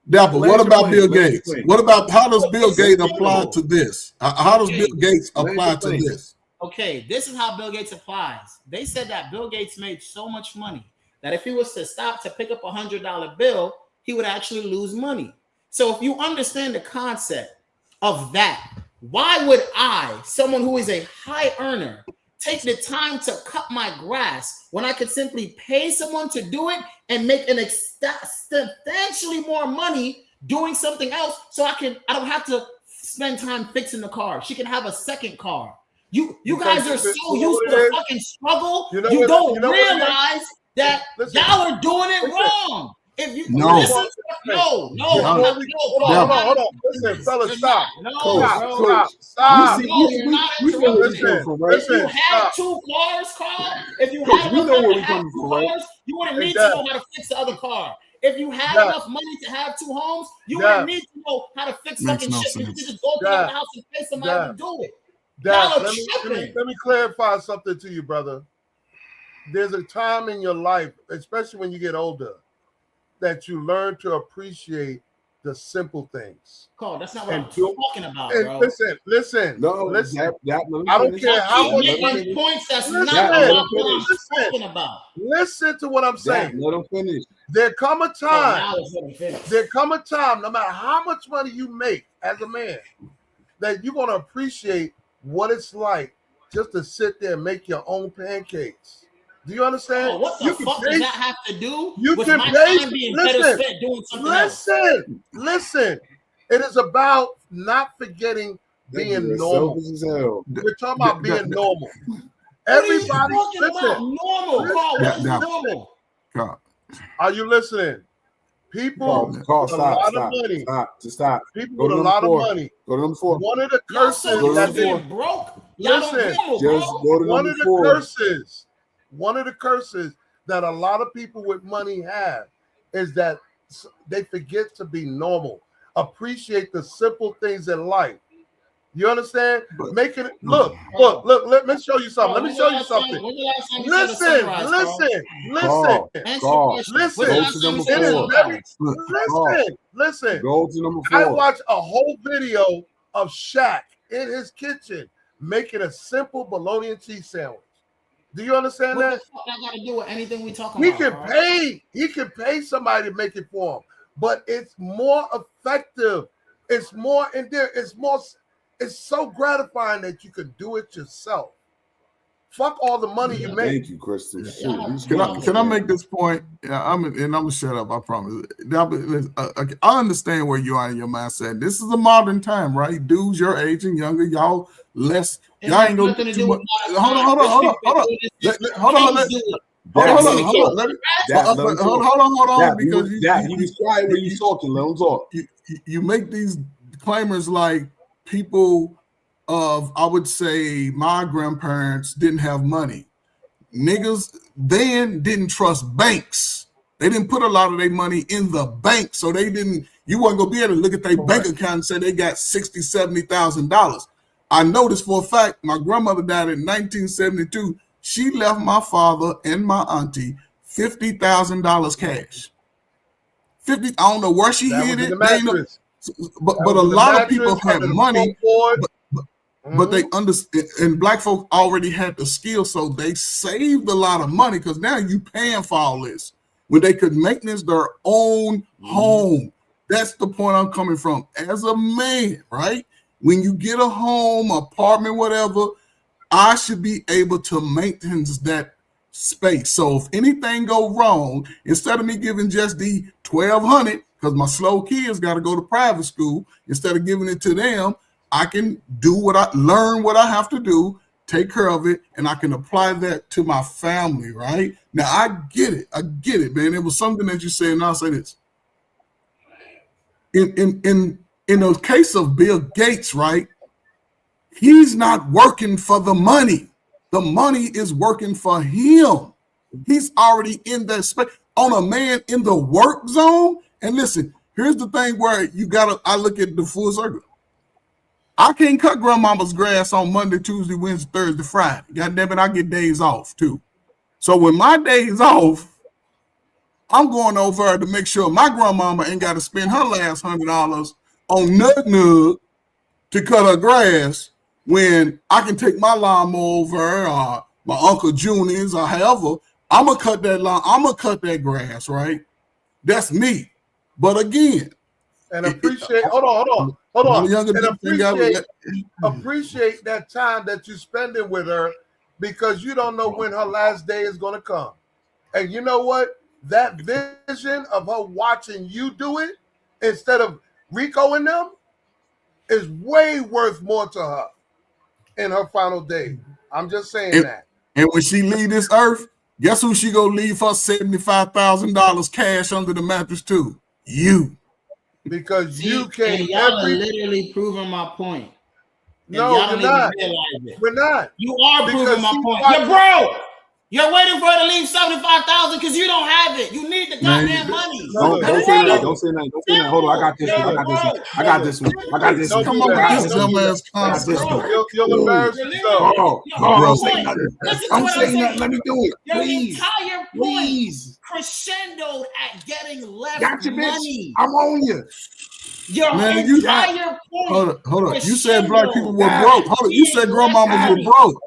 Dapper, what about Bill Gates? What about how does Bill Gates apply to this? How does Bill Gates apply to this? Okay, this is how Bill Gates applies. They said that Bill Gates made so much money that if he was to stop to pick up a $100 bill, he would actually lose money. So if you understand the concept of that, why would I, someone who is a high earner, take the time to cut my grass when I could simply pay someone to do it and make an substantially more money doing something else so I don't have to spend time fixing the car. She can have a second car. You guys are so used to the fucking struggle, you don't realize that y'all are doing it wrong. If you listen, hold on. Listen, fellas, stop. Stop. Listen. If you had two cars, Carl, if you had enough money to have two cars, you wouldn't need to know how to fix the other car. If you had enough money to have two homes, you wouldn't need to know how to fix fucking shit. You could just go to the house and pay somebody to do it. Let me clarify something to you, brother. There's a time in your life, especially when you get older, that you learn to appreciate the simple things. Carl, that's not what I'm talking about, bro. Listen. I don't care how much points. That's not what I'm talking about. Listen to what I'm saying. Let him finish. There come a time, no matter how much money you make as a man, that you're going to appreciate what it's like just to sit there and make your own pancakes. Do you understand? Oh, what the fuck does that have to do with my time being better spent doing something else? Listen. It is about not forgetting being normal. We're talking about being normal. Everybody, listen. Normal. Carl, what is normal? Are you listening? People with a lot of money. Stop. People with a lot of money. Go to number 4. One of the curses one of the curses that a lot of people with money have is that they forget to be normal. Appreciate the simple things in life. You understand? Making it look. Let me show you something. Listen. Go to number 4. I watched a whole video of Shaq in his kitchen making a simple bologna and cheese sandwich. Do you understand that? What the fuck that got to do with anything we talking about? He can pay somebody to make it for him, but it's more effective. It's more in there. It's so gratifying that you can do it yourself. Fuck all the money you make. Thank you, Crystal. Can I make this point? Yeah, I'm gonna shut up. I promise. I understand where you are in your mindset. This is a modern time, right? Dudes your age and younger, y'all less. Y'all ain't gonna do too much. Hold on. Because you be quiet when you talking. Let them talk. You make these claimers like people of, I would say, my grandparents didn't have money. Niggas then didn't trust banks. They didn't put a lot of their money in the bank, so you wasn't gonna be able to look at their bank account and say they got $60,000, $70,000. I know this for a fact. My grandmother died in 1972. She left my father and my auntie $50,000 cash. I don't know where she hid it. But a lot of people had money. But they understand, and black folk already had the skill, so they saved a lot of money because now you paying for all this when they could maintenance their own home. That's the point I'm coming from. As a man, right? When you get a home, apartment, whatever, I should be able to maintain that space. So if anything go wrong, instead of me giving just the $1,200, because my slow kids got to go to private school, instead of giving it to them, I can learn what I have to do, take care of it, and I can apply that to my family, right? Now I get it, man. It was something that you said, and I'll say this. In the case of Bill Gates, right? He's not working for the money. The money is working for him. He's already in that space. On a man in the work zone. And listen, here's the thing where I look at the full circle. I can't cut grandmama's grass on Monday, Tuesday, Wednesday, Thursday, Friday. God damn it, I get days off too. So when my days off, I'm going over to make sure my grandmama ain't got to spend her last $100 on nug to cut her grass, when I can take my lawnmower or my Uncle Junior's or however, I'm gonna cut that grass, right? That's me. But again, and appreciate. Hold on. And appreciate that time that you're spending with her, because you don't know when her last day is gonna come. And you know what? That vision of her watching you do it instead of Rico and them is way worth more to her in her final day. I'm just saying that. And when she leave this earth, guess who she gonna leave her $75,000 cash under the mattress to? You. Because you came. Y'all are literally proving my point. No, y'all you're not. We're not. You are proving my point. You're broke. You're waiting for her to leave $75,000 because you don't have it. You need the goddamn money. Don't say that. Don't say that. Don't say that. Hold on. I got this one. Come on with this dumbass concept. You'll embarrass yourself. Don't say nothing. Don't say nothing. Let me do it. Please. Your entire point crescendoed at getting less money. I'm on you. Your entire point. Hold on. You said black people were broke. Hold on. You said grandmamas were broke.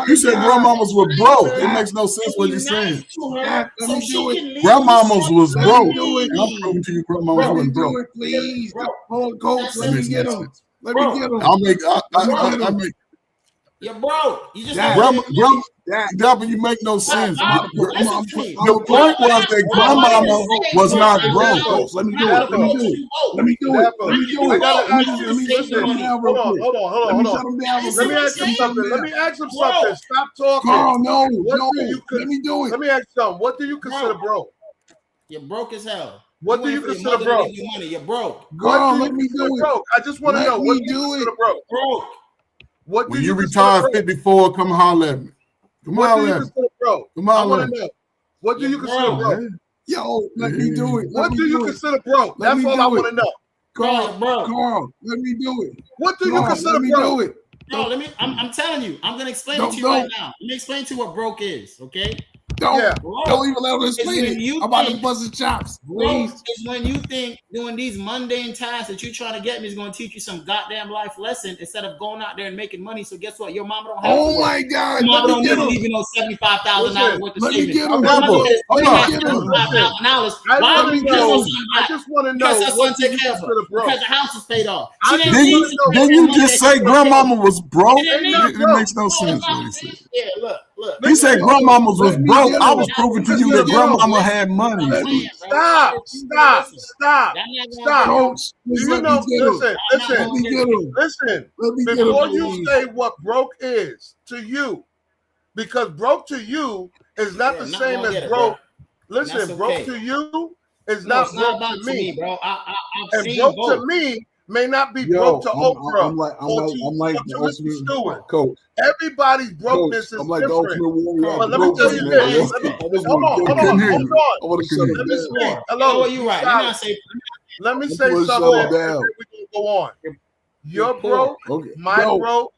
You said grandmamas were broke. It makes no sense what you're saying. Grandmamas was broke. I'm proving to you grandmamas wasn't broke. Please. Coach, let me get them. Let me get them. I'll make. You're broke. You just you make no sense. The point was that grandmama was not broke. Let me do it. Let me do it. I gotta ask you. Hold on. Let me ask him something. Stop talking. Oh no. Let me do it. Let me ask you something. What do you consider broke? You're broke as hell. What do you consider broke? You're broke. Girl, let me do it. I just want to know what do you consider broke? What when you retire 54, come holler at me. What do you consider broke? I want to know. What do you consider broke? Yo, let me do it. What do you consider broke? That's all I want to know. Carl, let me do it. What do you consider broke? Bro, I'm telling you. I'm gonna explain it to you right now. Let me explain to you what broke is, okay? Don't even let him explain it. I'm about to bust his chops. Please. It's when you think doing these mundane tasks that you're trying to get me is going to teach you some goddamn life lesson instead of going out there and making money. So guess what? Your mama don't have to my God. Your mama don't need to leave you no $75,000 worth of savings. Let me get him. I just want to know what you consider broke. Because the house is paid off. Then you just say grandmama was broke? It makes no sense what he said. Yeah, look. He said grandmamas was broke. I was proving to you that grandmama had money. Stop. Coach, you know, listen. Before you say what broke is to you, because broke to you is not the same as broke. Listen, broke to you is not broke to me, bro. And broke to me may not be broke to Oprah I'm like to Mr. Stewart. Coach. Everybody's brokenness is like different. But let me tell you this. Hold on. Let me speak. Hello. You're right. Let me say something and then we can go on. You're broke. Mine broke.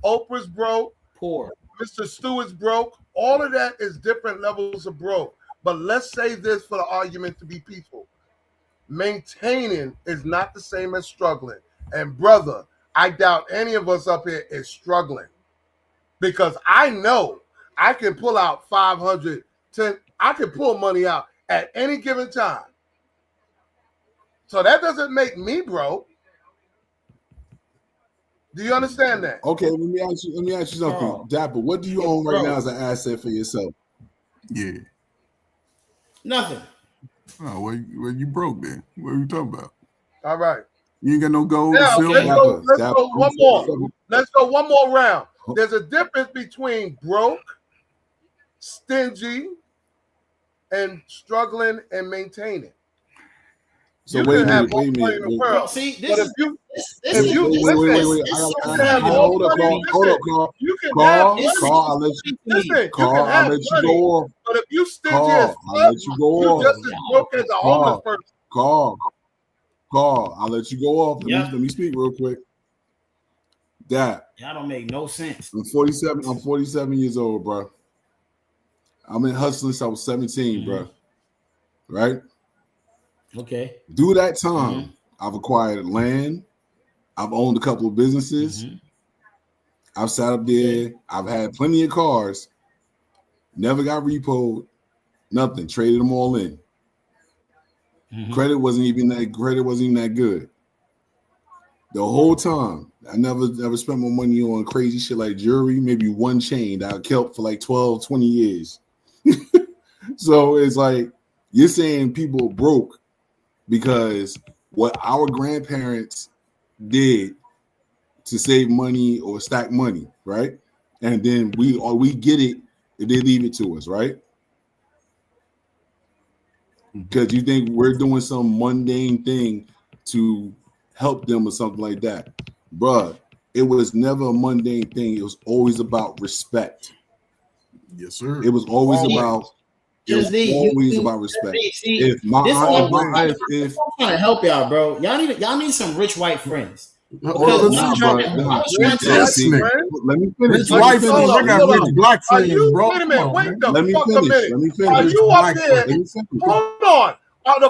Oprah's broke. Poor. Mr. Stewart's broke. All of that is different levels of broke. But let's say this for the argument to be peaceful. Maintaining is not the same as struggling. And brother, I doubt any of us up here is struggling, because I know I can pull out 500, I can pull money out at any given time So that doesn't make me broke. Do you understand that? Okay, let me ask you something. Dapper, what do you own right now as an asset for yourself? Yeah. Nothing. Oh, well, you broke then. What are you talking about? All right. You ain't got no gold or Now, silver? let's go one more. Let's go one more round. There's a difference between broke, stingy, and struggling and maintaining. So wait a minute. Well, see, this is Wait. Hold up, Carl. You can Carl, have money. I'll let you. Listen, Carl, I'll let you go off. But if you stingy Carl, as I'll let you go you off. just as broke as a homeless person. Carl, I'll let you go off. Let me speak real quick. That y'all don't make no sense. I'm 47. I'm 47 years old, bro. I've been hustling since I was 17, bro. Right? Okay. Through that time, I've acquired land. I've owned a couple of businesses. I've sat up there. I've had plenty of cars. Never got repoed. Nothing. Traded them all in. Credit wasn't even that good. The whole time, I never spent my money on crazy shit like jewelry. Maybe one chain that I kept for like 12, 20 years. So it's like you're saying people broke because what our grandparents did to save money or stack money, right? And then we get it if they leave it to us, right? Because you think we're doing some mundane thing to help them or something like that. Bruh, it was never a mundane thing. It was always about respect. Yes, sir. It was always about respect. If I'm trying to help y'all, bro. Y'all need some rich white friends. Let me finish. Rich white friends. I got rich black friends, bro. Wait a minute. Wait the Let me fuck finish. a minute. Let me finish. Are you up here? Hold on. Are the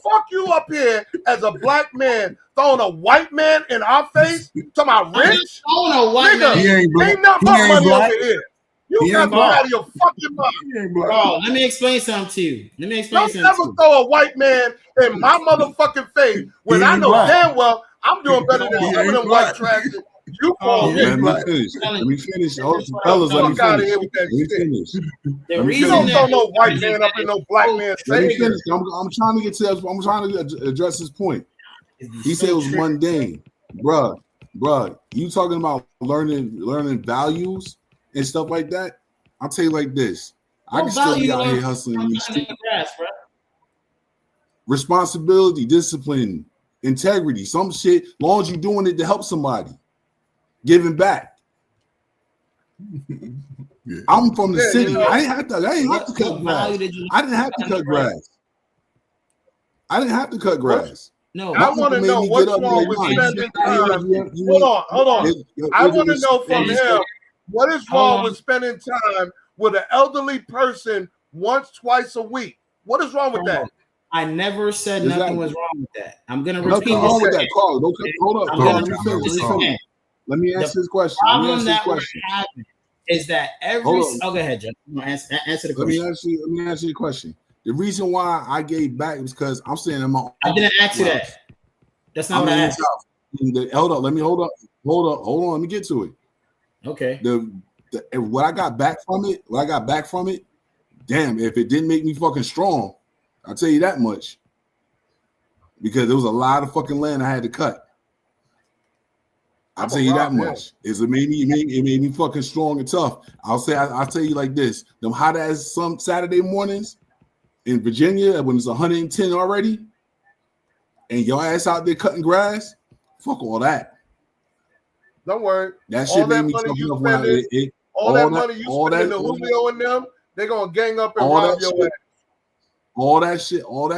fuck you up here as a black man throwing a white man in our face? Talking about rich? Throwing a white man. He ain't black. Ain't nothing but money over here. You got to go out of your fucking mind. Bro, let me explain something to you. Don't never throw a white man in my motherfucking face when I know damn well I'm doing better than some of them white trash. You call Let me finish. Fellas, let me finish. You don't throw no white man up in no black man's face. Let me finish. I'm trying to get to that. I'm trying to address his point. He said it was mundane. Bruh, you talking about learning values and stuff like that? I'll tell you like this. I can still be out here hustling in the street. Responsibility, discipline, integrity, some shit, as long as you're doing it to help somebody. Giving back. I'm from the city. I didn't have to cut grass. I didn't have to cut grass. No, I want to know what's wrong with spending time. Hold on. I want to know from him what is wrong with spending time with an elderly person once, twice a week. What is wrong with that? I never said nothing was wrong with that. I'm gonna repeat wrong with that. Carl, hold up. Let me answer this question. The problem that we're having is that every. Oh, go ahead, Jeff. Answer the question. Let me answer your question. The reason why I gave back was because I'm saying I didn't ask you that. That's not what I asked. Hold on. Let me get to it. Okay. What I got back from it, damn, if it didn't make me fucking strong, I'll tell you that much. Because there was a lot of fucking land I had to cut. I'll tell you that much. It made me fucking strong and tough. I'll tell you like this. Them hot ass some Saturday mornings in Virginia when it's 110 already, and your ass out there cutting grass, fuck all that. Don't worry. That shit made me tough enough when all that money you spending the Julio and them, they're gonna gang up and rob your ass. All that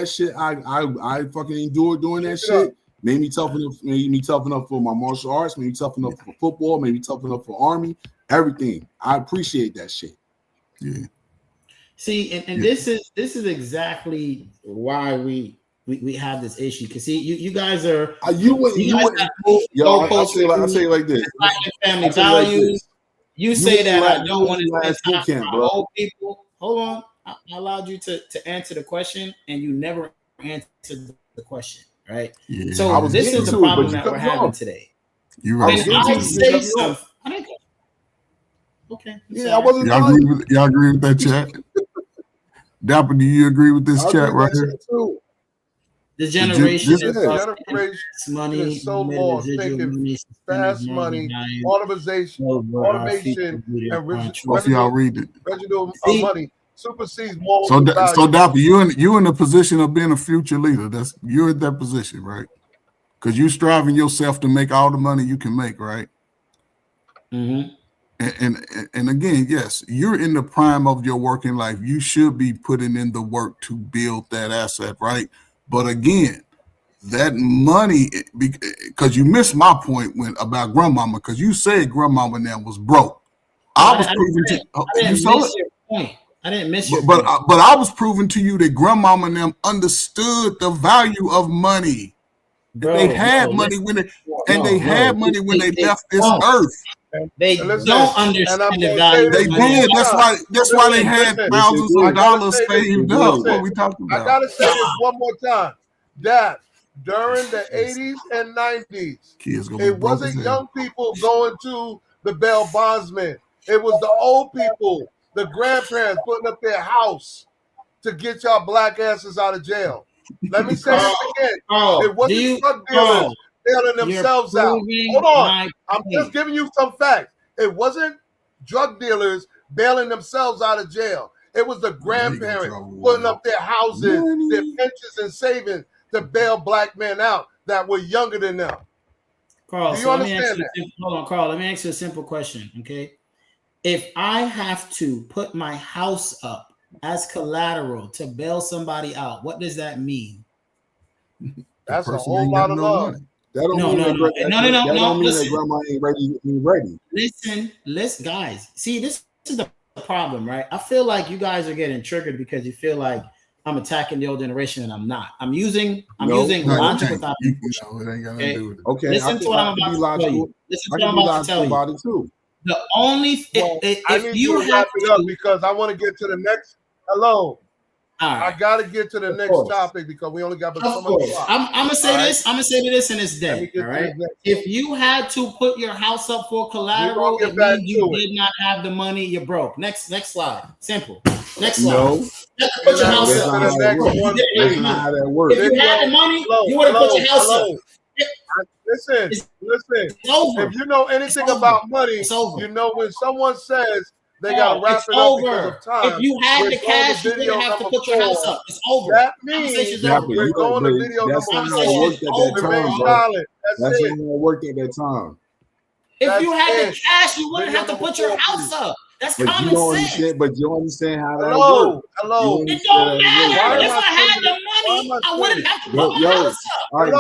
shit I fucking endured doing that shit. Made me tough enough for my martial arts, made me tough enough for football, made me tough enough for army, everything. I appreciate that shit. Yeah. See, and this is exactly why we have this issue. Because see, you guys are I'll say it like this. Family values. You say that I don't want to spend time with old people. Hold on. I allowed you to answer the question, and you never answered the question. right? Yeah, So this is the problem that we're having today. You're right. When I say something, I didn't. Okay. Yeah, I wasn't. Y'all agree with that chat? Dapper, do you agree with this chat right here? The generation is money, is so lost thinking fast money, automation, and residual money supersedes moral value. So Dapper, you in the position of being a future leader. You're in that position, right? Because you're striving yourself to make all the money you can make, right? Mm-hmm. And again, yes, you're in the prime of your working life. You should be putting in the work to build that asset, right? But again, that money, because you missed my point about grandmama, because you said grandmama now was broke. I was proving to you. Saw it. Your point. I didn't miss your but point. But I was proving to you that grandmama and them understood the value of money. Bro, they had money when they left this earth. They don't understand the value. They did. That's why they had thousands of dollars saved up. What we talking about? I gotta say this one more time. That during the 80s and 90s, it wasn't young people going to the bail bondsman. It was the old people, the grandparents putting up their house to get y'all black asses out of jail. Let me say this again. It wasn't drug dealers bailing themselves out. Hold on. I'm just giving you some facts. It wasn't drug dealers bailing themselves out of jail. It was the grandparents putting up their houses, their pensions and savings to bail black men out that were younger than them. Carl, do you understand that? Hold on, Carl. Let me ask you a simple question, okay? If I have to put my house up as collateral to bail somebody out, what does that mean? That's a whole lot of love. That don't mean that grandma ain't ready. Listen, guys. See, this is the problem, right? I feel like you guys are getting triggered because you feel like I'm attacking the old generation, and I'm not. I'm using logic without emotion. Okay. Listen to what I'm about to tell you. Listen to what I'm about to tell you. The only if you wrap it up because I want to get to the next. Hello. I gotta get to the next topic because we only got so much time. I'm gonna say this. I'm gonna say this, and it's dead. All right. If you had to put your house up for collateral, it means you did not have the money. You're broke. Next slide. Simple. Next slide. No. Put your house up. That's not how that works. If you had the money, you would have put your house up. Listen. If you know anything about money, you know when someone says they got to wrap it up because of time. If you had the cash, you didn't have to put your house up. It's over. That means we're going to video number 4. That's when it worked at that time. If you had the cash, you wouldn't have to put your house up. That's common sense. But you understand how that works. Hello. It don't matter. If I had the money, I wouldn't have to put my house up. All right,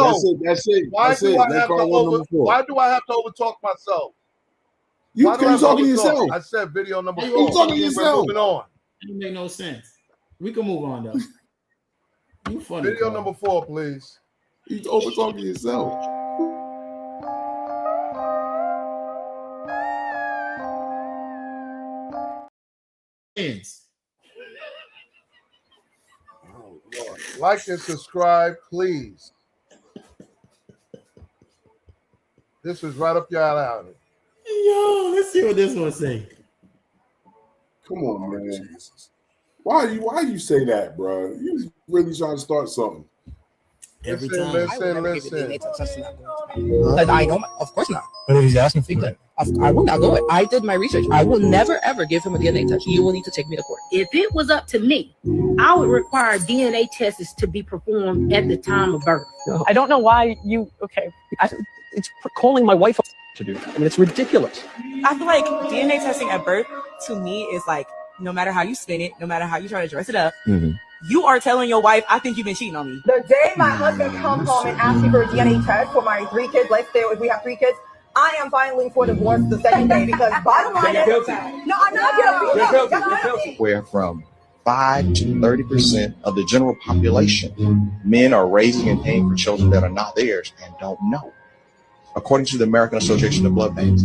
that's it. Why do I have to overtalk myself? You talking to yourself. I said video number 4. You talking to yourself. Moving on. It didn't make no sense. We can move on though. You funny. Video number 4, please. You over talking to yourself. Oh, Lord. Like and subscribe, please. This is right up your alley. Yo, let's see what this one say. Come on, man. Jesus. Why you say that, bro? You really trying to start something? Every time. Listen. I know, of course not. But if he's asking for it, I will not go it. I did my research. I will never ever give him a DNA test. You will need to take me to court. If it was up to me, I would require DNA tests to be performed at the time of birth. I don't know why you. Okay, it's calling my wife to do. I mean, it's ridiculous. I feel like DNA testing at birth to me is like, no matter how you spin it, no matter how you try to dress it up, you are telling your wife, I think you've been cheating on me. The day my husband comes home and asks me for a DNA test for my 3 kids, let's say if we have 3 kids, I am filing for divorce the second day because bottom line is, no, I'm not guilty. Where from 5 to 30% of the general population, men are raising and paying for children that are not theirs and don't know. According to the American Association of Blood Banks,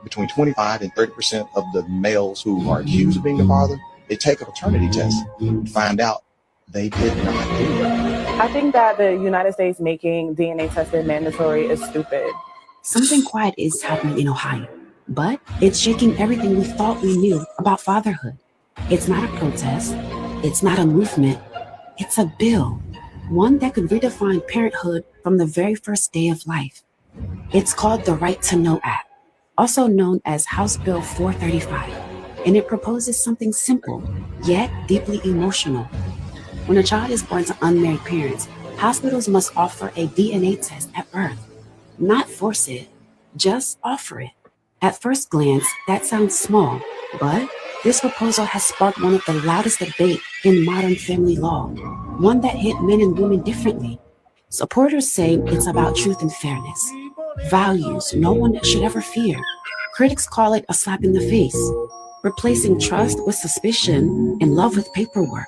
between 25 and 30% of the males who are accused of being the father, they take a paternity test and find out they did not do it. I think that the United States making DNA testing mandatory is stupid. Something quiet is happening in Ohio, but it's shaking everything we thought we knew about fatherhood. It's not a protest. It's not a movement. It's a bill, one that could redefine parenthood from the very first day of life. It's called the Right to Know Act, also known as House Bill 435, and it proposes something simple, yet deeply emotional. When a child is born to unmarried parents, hospitals must offer a DNA test at birth. Not force it, just offer it. At first glance, that sounds small, but this proposal has sparked one of the loudest debates in modern family law, one that hit men and women differently. Supporters say it's about truth and fairness, values no one should ever fear. Critics call it a slap in the face, replacing trust with suspicion and love with paperwork.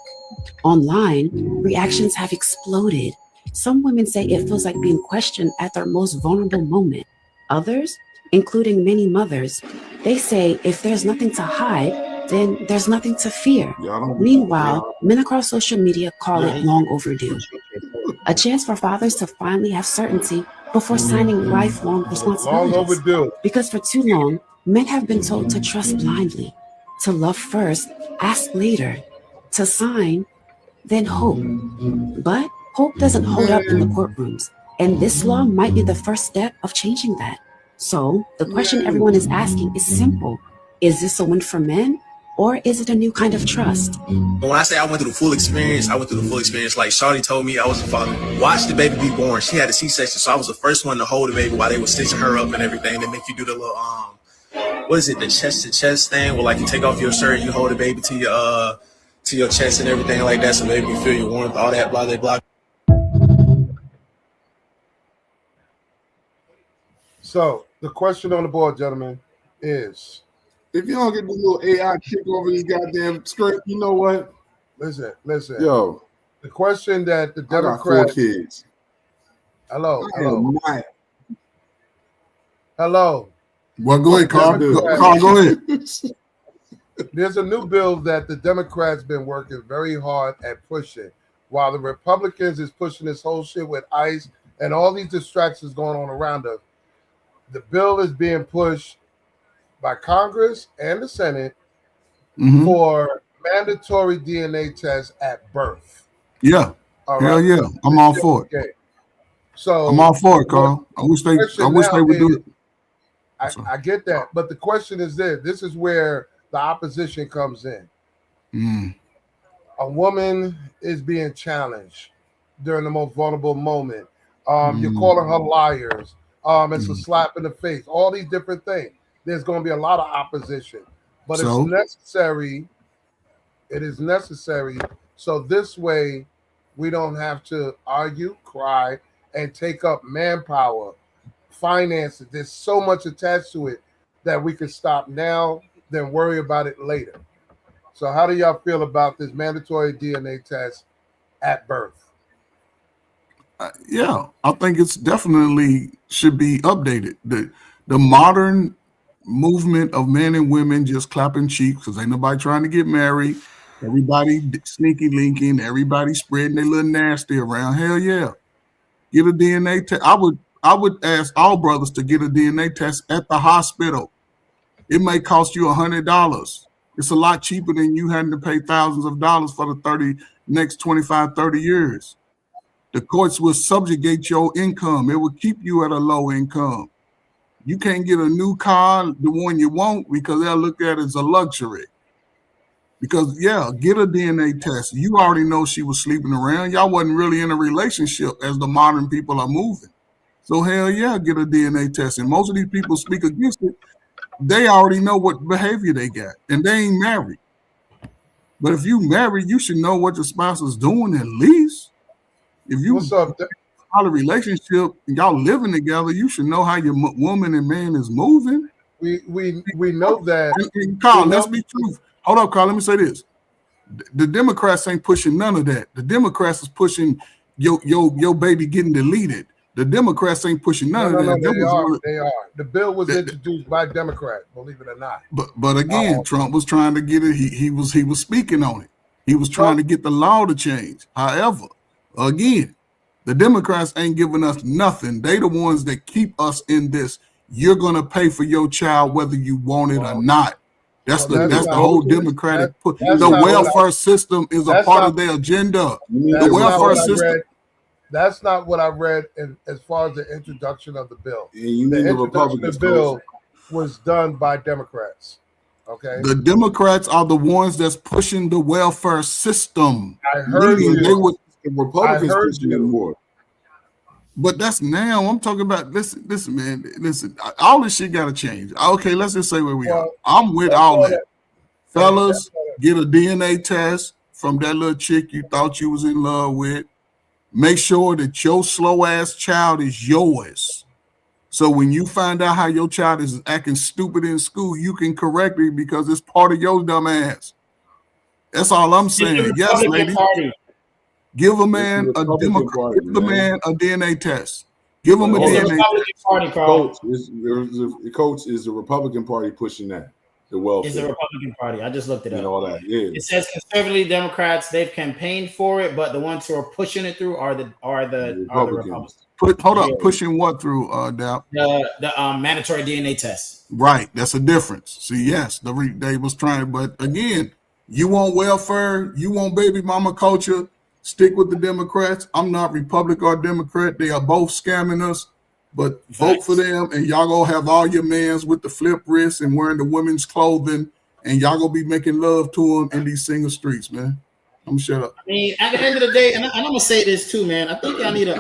Online, reactions have exploded. Some women say it feels like being questioned at their most vulnerable moment. Others, including many mothers, they say if there's nothing to hide, then there's nothing to fear. Meanwhile, men across social media call it long overdue. A chance for fathers to finally have certainty before signing lifelong responsibilities. Long overdue. Because for too long, men have been told to trust blindly, to love first, ask later, to sign, then hope. But hope doesn't hold up in the courtrooms, and this law might be the first step of changing that. So the question everyone is asking is simple. Is this a win for men, or is it a new kind of trust? But when I say I went through the full experience, I went through the full experience. Like Shawty told me, I was the father. Watch the baby be born. She had a C-section, so I was the first one to hold the baby while they were stitching her up and everything. They make you do the little what is it, the chest to chest thing, where like you take off your shirt, you hold the baby to your chest and everything like that, so the baby can feel your warmth, all that, blah blah blah. So the question on the board, gentlemen, is if you don't get the little AI kick over this goddamn script, you know what? Listen. Yo, the question that the I got 4 Democrats. kids. Hello. Well, go ahead, Carl. Carl, go ahead. There's a new bill that the Democrats been working very hard at pushing, while the Republicans is pushing this whole shit with ICE and all these distractions going on around us. The bill is being pushed by Congress and the Senate for mandatory DNA tests at birth. Yeah. All Hell right. yeah. I'm all for it. Okay. So I'm all for it, Carl. I wish they would do it. I get that, but the question is this: this is where the opposition comes in. A woman is being challenged during the most vulnerable moment. You're calling her liars. It's a slap in the face. All these different things. There's going to be a lot of opposition, but it's necessary. It is necessary, so this way we don't have to argue, cry, and take up manpower, finances. There's so much attached to it that we can stop now, then worry about it later. So how do y'all feel about this mandatory DNA test at birth? Yeah, I think it's definitely should be updated. The modern movement of men and women just clapping cheeks because ain't nobody trying to get married. Everybody sneaky linking, everybody spreading their little nasty around. Hell yeah. Get a DNA test. I would ask all brothers to get a DNA test at the hospital. It may cost you $100. It's a lot cheaper than you having to pay thousands of dollars for the next 25, 30 years. The courts will subjugate your income. It will keep you at a low income. You can't get a new car, the one you want, because they'll look at it as a luxury. Because, yeah, get a DNA test. You already know she was sleeping around. Y'all wasn't really in a relationship as the modern people are moving. So, hell yeah, get a DNA test. And most of these people speak against it. They already know what behavior they got, and they ain't married. But if you married, you should know what your spouse is doing at least. If you a relationship, y'all living together, you should know how your woman and man is moving. We know that. And Carl, let's be truthful. Hold up, Carl. Let me say this: the Democrats ain't pushing none of that. The Democrats is pushing your baby getting deleted. The Democrats ain't pushing none of that. They are. The bill was introduced by Democrats, believe it or not. But again, Trump was trying to get it. He was speaking on it. He was trying to get the law to change. However, again, The Democrats ain't giving us nothing. They the ones that keep us in this. You're gonna pay for your child whether you want it or not. That's the whole Democratic. The welfare system is a part of their agenda. The welfare system. That's not what I read as far as the introduction of the bill. And you the mean the introduction Republicans? of the bill was done by Democrats. Okay. The Democrats are the ones that's pushing the welfare system. I heard you. The Republicans pushing it more. But that's now. I'm talking about listen, man. Listen, all this shit gotta change. Okay, let's just say where we are. I'm with all that. Fellas, get a DNA test from that little chick you thought you was in love with. Make sure that your slow ass child is yours. So when you find out how your child is acting stupid in school, you can correct it because it's part of your dumb ass. That's all I'm saying. Yes, lady. Give a man a Democrat. Give the man a DNA test. Give him a DNA test. Coach, is the Republican Party pushing that? The welfare. It's the Republican Party. I just looked it up. And all that. Yeah. It says conservative Democrats. They've campaigned for it, but the ones who are pushing it through are the Republicans. Hold up, pushing what through, Dow? The mandatory DNA test. Right, that's a difference. See, yes, they was trying, but again, you want welfare, you want baby mama culture. Stick with the Democrats. I'm not Republican or Democrat. They are both scamming us. But vote for them, and y'all gonna have all your mans with the flip wrists and wearing the women's clothing, and y'all gonna be making love to them in these single streets, man. I'm gonna shut up. I mean, at the end of the day, and I'm gonna say this too, man. I think y'all need to.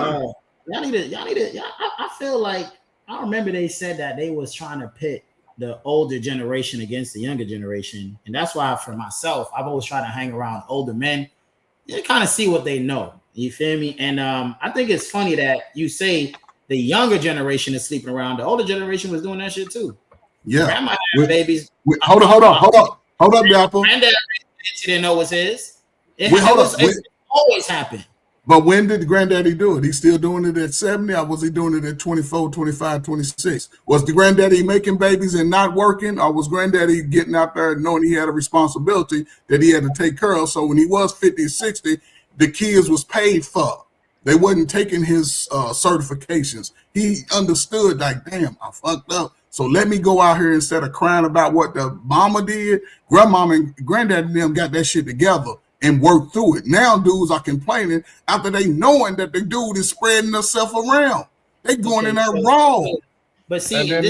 I feel like I remember they said that they was trying to pit the older generation against the younger generation, and that's why for myself, I've always tried to hang around older men. You kind of see what they know. You feel me? And I think it's funny that you say the younger generation is sleeping around. The older generation was doing that shit too. Yeah. Grandma had babies. Hold up, Dapper. Granddad didn't know was his. It always happened. But when did Granddaddy do it? He's still doing it at 70, or was he doing it at 24, 25, 26? Was the Granddaddy making babies and not working, or was Granddaddy getting out there knowing he had a responsibility that he had to take care of? So when he was 50, 60, the kids was paid for. They wasn't taking his certifications. He understood, like, damn, I fucked up. So let me go out here instead of crying about what the mama did. Grandmama and granddaddy and them got that shit together and worked through it. Now dudes are complaining after they knowing that the dude is spreading herself around. They going in there raw. But see, you're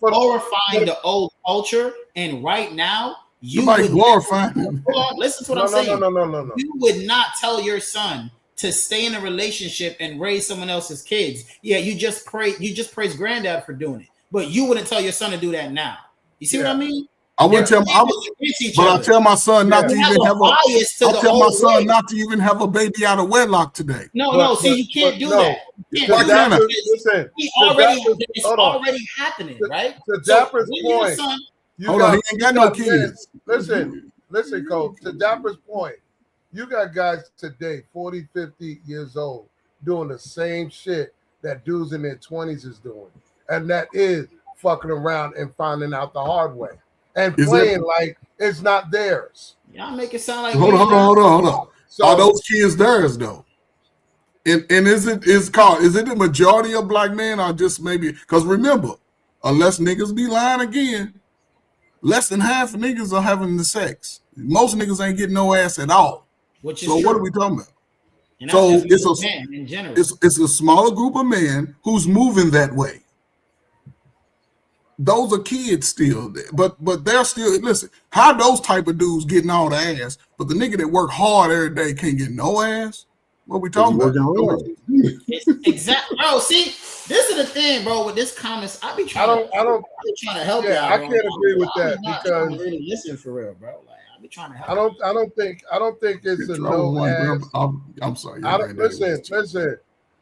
glorifying the old culture, and right now you would glorifying. Hold on, listen to what I'm saying. No. You would not tell your son to stay in a relationship and raise someone else's kids. Yeah, you just praise granddad for doing it, but you wouldn't tell your son to do that now. You see what I mean? I wouldn't tell I tell my son not to even have not to even have a baby out of wedlock today. See, you can't do that. Listen, it's already happening, right? To Dapper's point, he ain't got no kids. Listen, Coach. To Dapper's point, you got guys today, 40, 50 years old, doing the same shit that dudes in their 20s is doing, and that is fucking around and finding out the hard way. And playing like it's not theirs. Y'all make it sound like hold on. So, are those kids theirs though? And is it the majority of black men, or just maybe? Because remember, unless niggas be lying again, less than half of niggas are having the sex. Most niggas ain't getting no ass at all. What are we talking about? And so it's a smaller group of men who's moving that way. Those are kids still, but they're still, listen, how those type of dudes getting all the ass, but the nigga that work hard every day can't get no ass? What we talking about? Exactly, bro. See, this is the thing, bro. With this comments, I be trying to help you. I can't agree with that because really listen for real, bro. Like I be trying to help. I don't think it's a no ass. I'm sorry. Listen.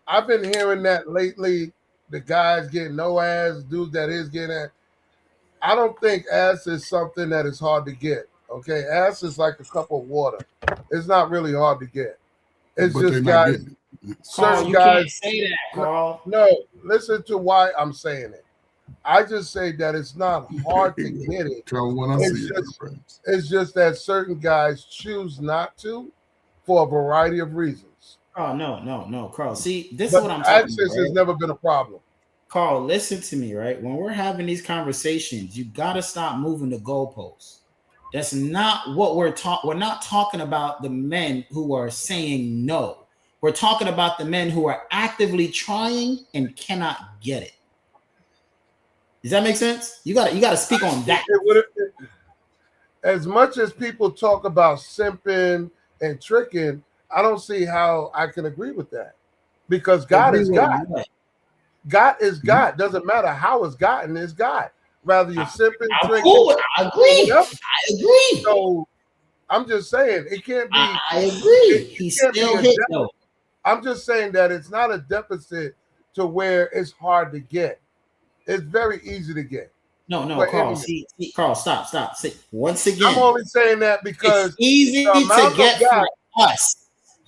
I've been hearing that lately. The guys getting no ass, dudes that is getting ass. I don't think ass is something that is hard to get. Okay, ass is like a cup of water. It's not really hard to get. It's just guys. Certain guys can't say that, Carl. No, listen to why I'm saying it. I just say that it's not hard to get it. It's just that certain guys choose not to for a variety of reasons. Oh, no, Carl. See, this but is what I'm talking access about. Right? has never been a problem. Carl, listen to me, right? When we're having these conversations, you got to stop moving the goalposts. That's not what we're talking. We're not talking about the men who are saying no. We're talking about the men who are actively trying and cannot get it. Does that make sense? You got to speak on that. As much as people talk about simping and tricking, I don't see how I can agree with that, because God is God. God is God. Doesn't matter how it's gotten, it's God. Rather you're simping, tricking. Cool. I agree. I agree. So I'm just saying it can't be. I agree. He's still hit though. I'm just saying that it's not a deficit to where it's hard to get. It's very easy to get. No, Carl. See, Carl, stop. See, once again, I'm only saying that because it's easy to get for us.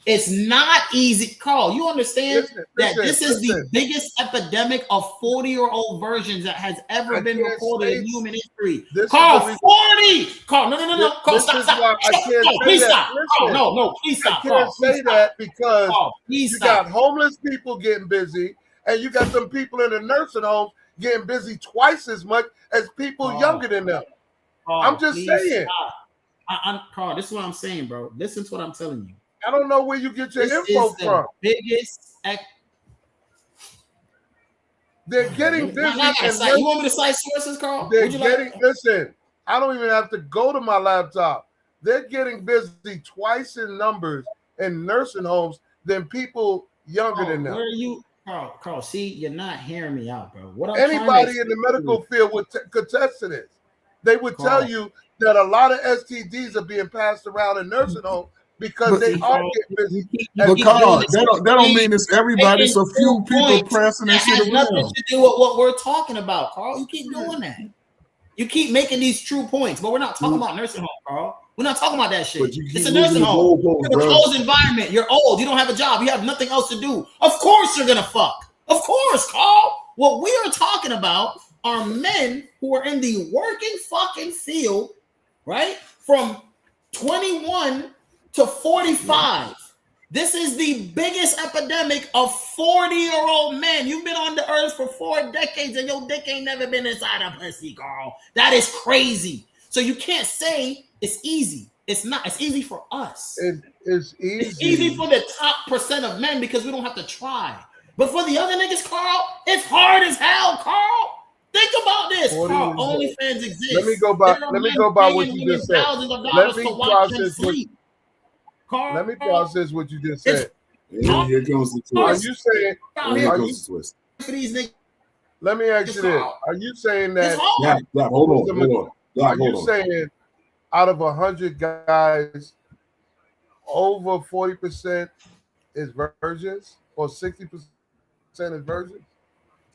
It's not easy, Carl. You understand that this is the biggest epidemic of 40-year-old versions that has ever been recorded in human history. Carl, 40. Carl, no. Carl, stop. Please stop. Carl, no, please stop. I can't say that because you got homeless people getting busy, and you got some people in the nursing homes getting busy twice as much as people younger than them. I'm just saying. Carl, this is what I'm saying, bro. Listen to what I'm telling you. I don't know where you get your info from. They're getting busy. You want me to cite sources, Carl? Listen, I don't even have to go to my laptop. They're getting busy twice in numbers in nursing homes than people younger than them. Where are you? Carl, see, you're not hearing me out, bro. Anybody in the medical field would contest to this. They would tell you that a lot of STDs are being passed around in nursing homes because they are getting busy. But Carl, that don't mean it's everybody. It's a few people pressing that shit around. Nothing around. to do with what we're talking about, Carl. You keep doing that. You keep making these true points, but we're not talking about nursing home, Carl. We're not talking about that shit. It's a nursing home. It's a closed environment. You're old. You don't have a job. You have nothing else to do. Of course you're gonna fuck. Of course, Carl. What we are talking about are men who are in the working fucking field, right? From 21 to 45. This is the biggest epidemic of 40-year-old men. You've been on the earth for 4 decades and your dick ain't never been inside a pussy, Carl. That is crazy. So you can't say it's easy. It's not. It's easy for us. It's easy. It's easy for the top % of men because we don't have to try. But for the other niggas, Carl, it's hard as hell, Carl. Think about this. Carl, OnlyFans exists. Let me go by what you just said. Let me process what you just said. Here comes the twist. Are you saying? Here comes the twist. Let me ask you this: are you saying that? Hold on. Are you saying out of 100 guys, over 40% is virgins, or 60% is virgins?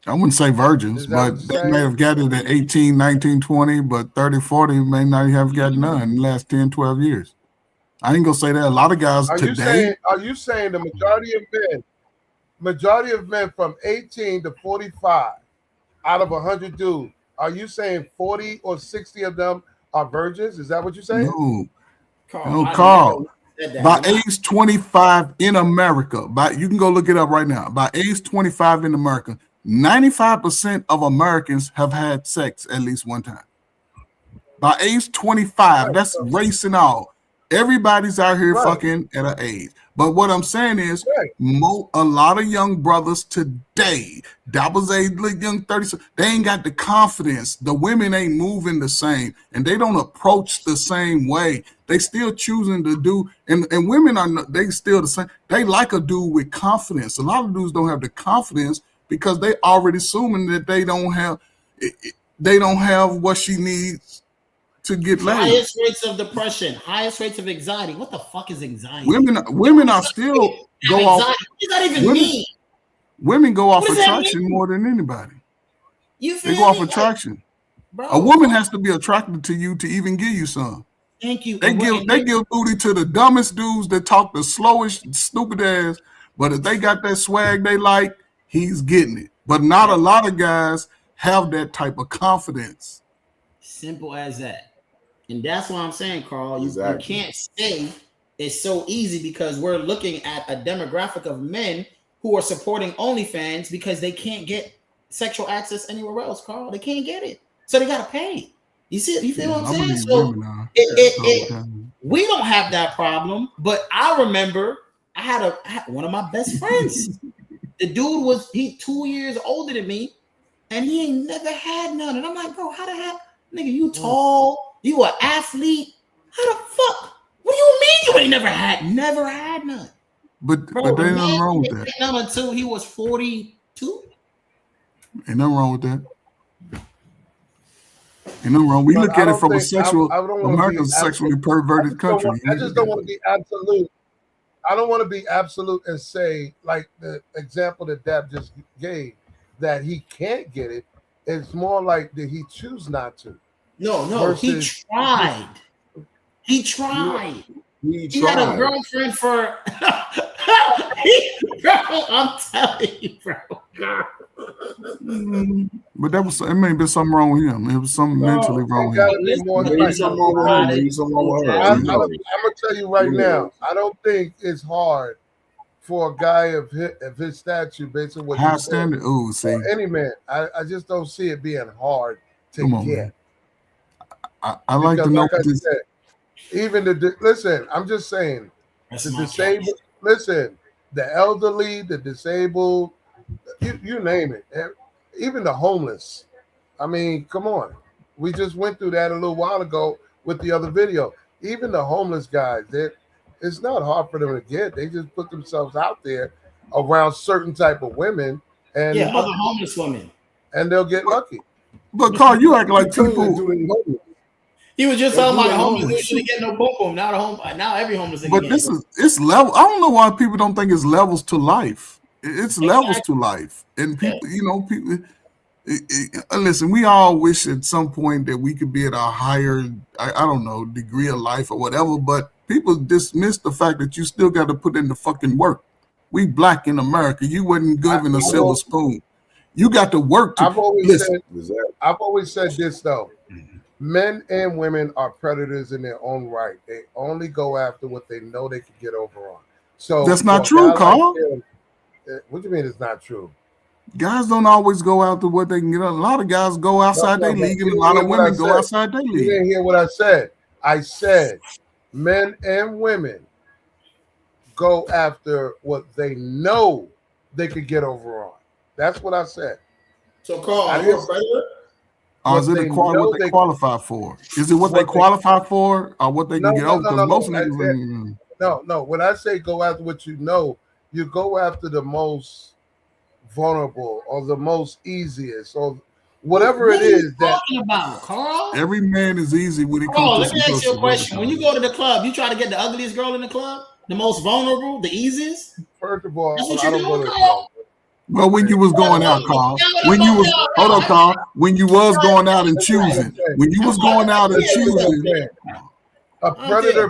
I wouldn't say virgins, but they may have gotten it at 18, 19, 20, but 30, 40 may not have gotten none in the last 10, 12 years. I ain't gonna say that. A lot of guys today. Are you saying the majority of men from 18 to 45 out of 100 dudes, are you saying 40 or 60 of them are virgins? Is that what you're saying? No, Carl. By age 25 in America, you can go look it up right now. By age 25 in America, 95% of Americans have had sex at least one time. By age 25, that's race and all. Everybody's out here fucking at an age. But what I'm saying is, a lot of young brothers today, that was a young 30, they ain't got the confidence. The women ain't moving the same, and they don't approach the same way. They still choosing to do, and women they still the same. They like a dude with confidence. A lot of dudes don't have the confidence because they already assuming that they don't have what she needs to get laid. Highest rates of depression, highest rates of anxiety. What the fuck is anxiety? Women are still go off. What does that even mean? Women go off attraction more than anybody. They go off attraction. Bro, a woman has to be attracted to you to even give you some. Thank you. They give booty to the dumbest dudes that talk the slowest, stupid ass. But if they got that swag they like, he's getting it. But not a lot of guys have that type of confidence. Simple as that. And that's what I'm saying, Carl. You can't say is so easy because we're looking at a demographic of men who are supporting OnlyFans because they can't get sexual access anywhere else, Carl. They can't get it. So they got to pay. You see, you feel what I'm I saying? believe So women are. we don't have that problem, but I remember I had one of my best friends. The dude was 2 years older than me, and he ain't never had none. And I'm like, bro, how the heck, nigga, you tall, you an athlete. How the fuck? What do you mean you ain't never had none? But Bro, there ain't nothing wrong with that. None until he was 42. Ain't nothing wrong with that. Ain't nothing wrong. We look at it from a sexual. America's a sexually perverted country. I just don't want to be absolute. I don't want to be absolute and say, like the example that Dab just gave, that he can't get it. It's more like that he choose not to. No, he tried. He tried. He had a girlfriend for. Bro, I'm telling you, bro. But it may be something wrong with him. It was something mentally wrong with him. Maybe something wrong with him. Maybe something wrong with her. I'm gonna tell you right now. I don't think it's hard for a guy of his stature, based on what high you said, standard. Oh, see, or any man. I just don't see it being hard to get. I like to know. Like I said, even listen. I'm just saying, the disabled. Listen, the elderly, the disabled, you name it. Even the homeless. I mean, come on. We just went through that a little while ago with the other video. Even the homeless guys, it's not hard for them to get. They just put themselves out there around certain type of women, and other homeless women, and they'll get lucky. But Carl, you act like people. He was just talking about the homeless nigga shouldn't get no boom boom. Now every homeless nigga. But it's level. I don't know why people don't think it's levels to life. It's levels to life, and people, people. Listen, we all wish at some point that we could be at a higher, I don't know, degree of life or whatever. But people dismiss the fact that you still got to put in the fucking work. We black in America. You wasn't given a silver spoon. You got to work. I've always said this though. Men and women are predators in their own right. They only go after what they know they can get over on. So that's not true, Carl. What do you mean it's not true? Guys don't always go after what they can get. A lot of guys go outside their league, and a lot of women go outside their league. You didn't hear what I said. I said men and women go after what they know they could get over on. That's what I said. So, Carl, are you a predator? Or is it what they qualify for? Is it what they qualify for, or what they can get over? Because most niggas. No. When I say go after what you know, you go after the most vulnerable or the most easiest or whatever it is that. Talking about, Carl? Every man is easy when it comes Carl, to. Let me ask you a question. When you go to the club, you try to get the ugliest girl in the club, the most vulnerable, the easiest. First of all, that's what you do, Carl. Well, when you was going out, Carl. When you was Carl. When you was going out and choosing. When you was going out and choosing. A predator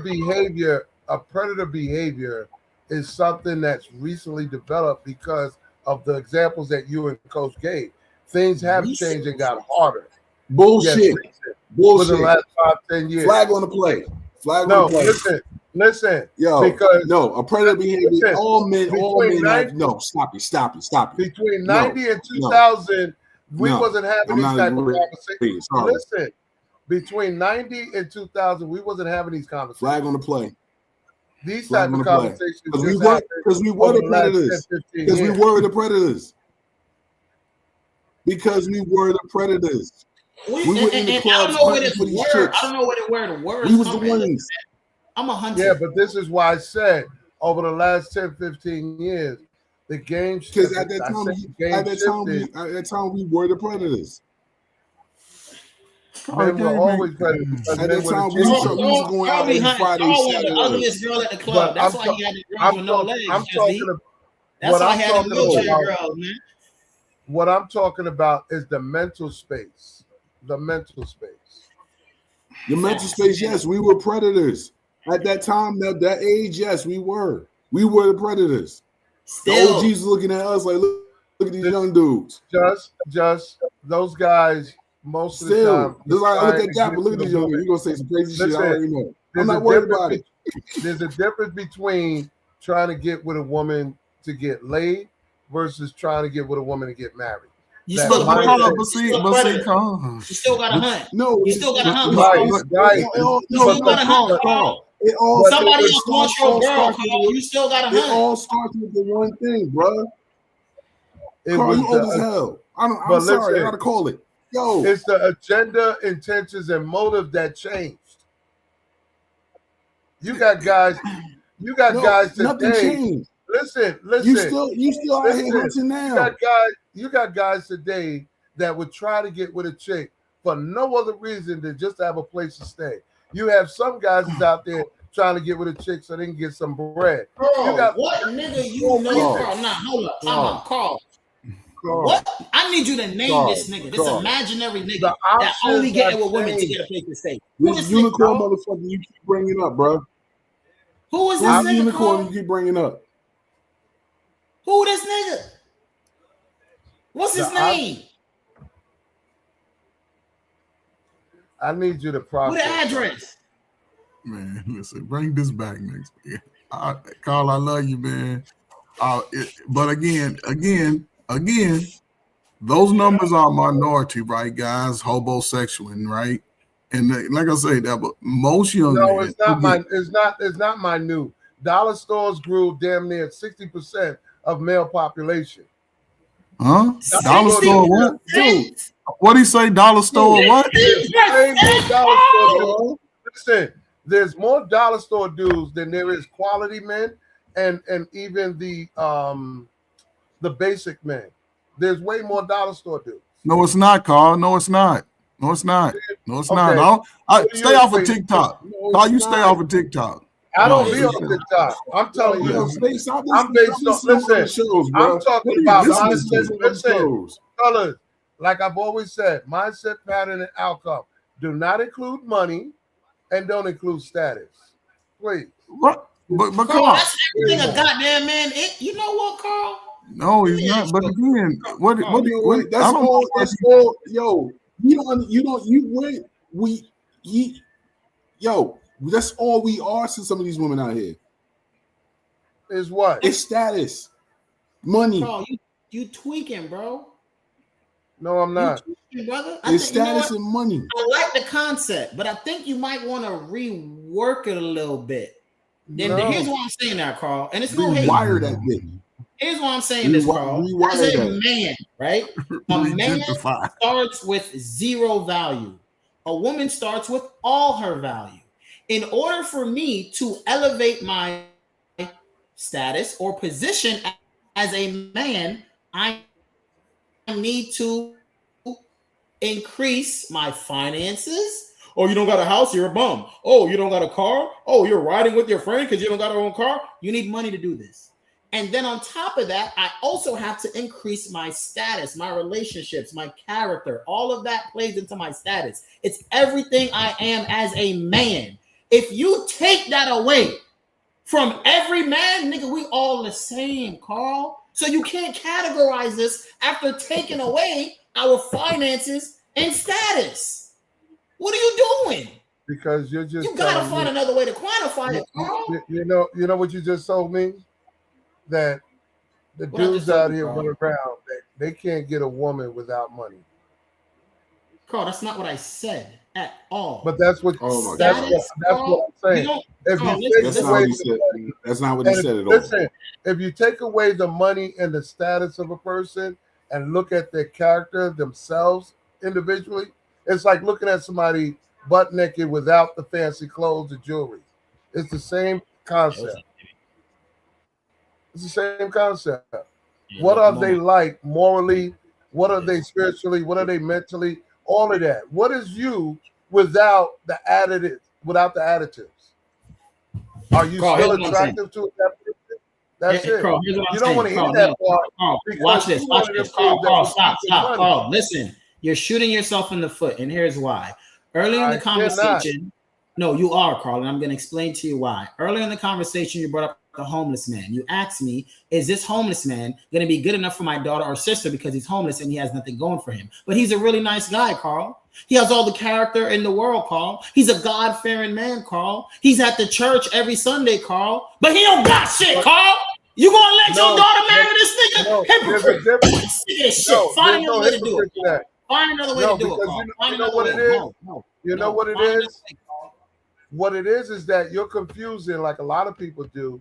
behavior is something that's recently developed because of the examples that you and Coach gave. Things have changed and got harder. Bullshit. For the last 5-10 years. Flag on the play. Flag on the play. Listen, because a predator behavior. All men have, stop it. Between 90 and 2000, we wasn't having these type of conversations. Listen, between 90 and 2000, we wasn't having these conversations. Flag on the play. These type of conversations because we were the predators. Because we were the predators. Because we were the predators. We were in the clubs hunting for these chicks. I don't know where the words. We was the ones. I'm a hunter. Yeah, but this is why I said over the last 10, 15 years, the game shifted. Because at that time we were the predators. Men were always predators. At that time we was going out every Friday, Saturday. The ugliest girl at the club. That's why he had the girls with no legs. That's why he had the wheelchair girls, man. What I'm talking about is the mental space. The mental space. The mental space, yes, we were predators. At that time, that age, yes, we were. We were the predators. Still. The OGs looking at us like, look at these young dudes. Just those guys, most of the time. Just like I look at Dapper, look at these young dudes. You're going to say some crazy shit, I already know. I'm not worried about it. There's a difference between trying to get with a woman to get laid versus trying to get with a woman to get married. You still a predator. You still got to hunt. No, you still got to hunt. Right. You still got to hunt, Carl. Somebody else wants your girl, Carl. You still got to hunt. It all starts with the one thing, bro. Carl, you old as hell. I'm sorry, I gotta call it. Yo, it's the agenda, intentions, and motive that changed. You got guys. You got guys today. Nothing changed. Listen. You still out here hunting now. You got guys today that would try to get with a chick for no other reason than just to have a place to stay. You have some guys that's out there trying to get with a chick so they can get some bread. Carl, what nigga you know, Carl? Nah, hold up. Time out, Carl. What? I need you to name this nigga, this imaginary nigga that only get with women to get a place to stay. Who This is unicorn motherfucker you keep bringing up, bro. Who is this nigga? Unicorn you keep bringing up. Who this nigga? What's his name? I need you to process. What the address? Man, listen, bring this back next week. Carl, I love you, man. But again, those numbers are minority, right, guys? Homosexual, right? And like I say, that but most young men. It's not minute. Dollar stores grew damn near 60% of male population. Huh? Dollar store what? Dude, what do you say? Dollar store what? Listen, there's more dollar store dudes than there is quality men, and even the basic men. There's way more dollar store dudes. No, it's not, Carl. No, it's not. Not. Stay off of TikTok. Carl, you stay off of Ttiktok. I don't be on TikTok. I'm telling you. I'm based on. Listen, I'm talking about mindset. Listen, fellas, like I've always said, mindset, pattern, and outcome do not include money and don't include status. Please. What? But Carl, that's everything a goddamn man. You know what, Carl? No, he's not. But again, what that's all. That's all. Yo, that's all we are to some of these women out here. Is what? It's status, money. Carl, you tweaking, bro. No, I'm not. Tweaking, brother. It's status and money. I like the concept, but I think you might want to rework it a little bit. Then here's why I'm saying that, Carl. And it's no hate. Rewire that bit. Here's why I'm saying this, Carl. As a man, right? A man starts with zero value. A woman starts with all her value. In order for me to elevate my status or position as a man, I need to increase my finances. Oh, you don't got a house, you're a bum. Oh, you don't got a car. Oh, you're riding with your friend because you don't got your own car. You need money to do this. And then on top of that, I also have to increase my status, my relationships, my character. All of that plays into my status. It's everything I am as a man. If you take that away from every man, nigga, we all the same, Carl. So you can't categorize this after taking away our finances and status. What are you doing? Because you're just you gotta find another way to quantify it, Carl. You know what you just told me? That the dudes out here run around, they can't get a woman without money. Carl, that's not what I said at all. But that's what that's what I'm saying. That's not what he said at all. Listen, if you take away the money and the status of a person and look at their character themselves individually, it's like looking at somebody butt naked without the fancy clothes or jewelry. It's the same concept. It's the same concept. What are they like morally? What are they spiritually? What are they mentally? All of that. What is you without the additives? Without the additives, are you still attractive to that person? That's it. Carl, you don't want to hear that part. Watch this. Carl, stop. Carl, listen. You're shooting yourself in the foot, and here's why. Earlier in the conversation, no, you are, Carl, and I'm going to explain to you why. Earlier in the conversation, you brought up the homeless man. You asked me, is this homeless man going to be good enough for my daughter or sister because he's homeless and he has nothing going for him? But he's a really nice guy, Carl. He has all the character in the world, Carl. He's a God-fearing man, Carl. He's at the church every Sunday, Carl. But he don't got shit, Carl. You gonna let your daughter marry this nigga? Hypocrite. Sick of this shit. Find another way to do it. Find another way to do it, Carl. You know what it is? You know what it is? What it is that you're confusing, like a lot of people do,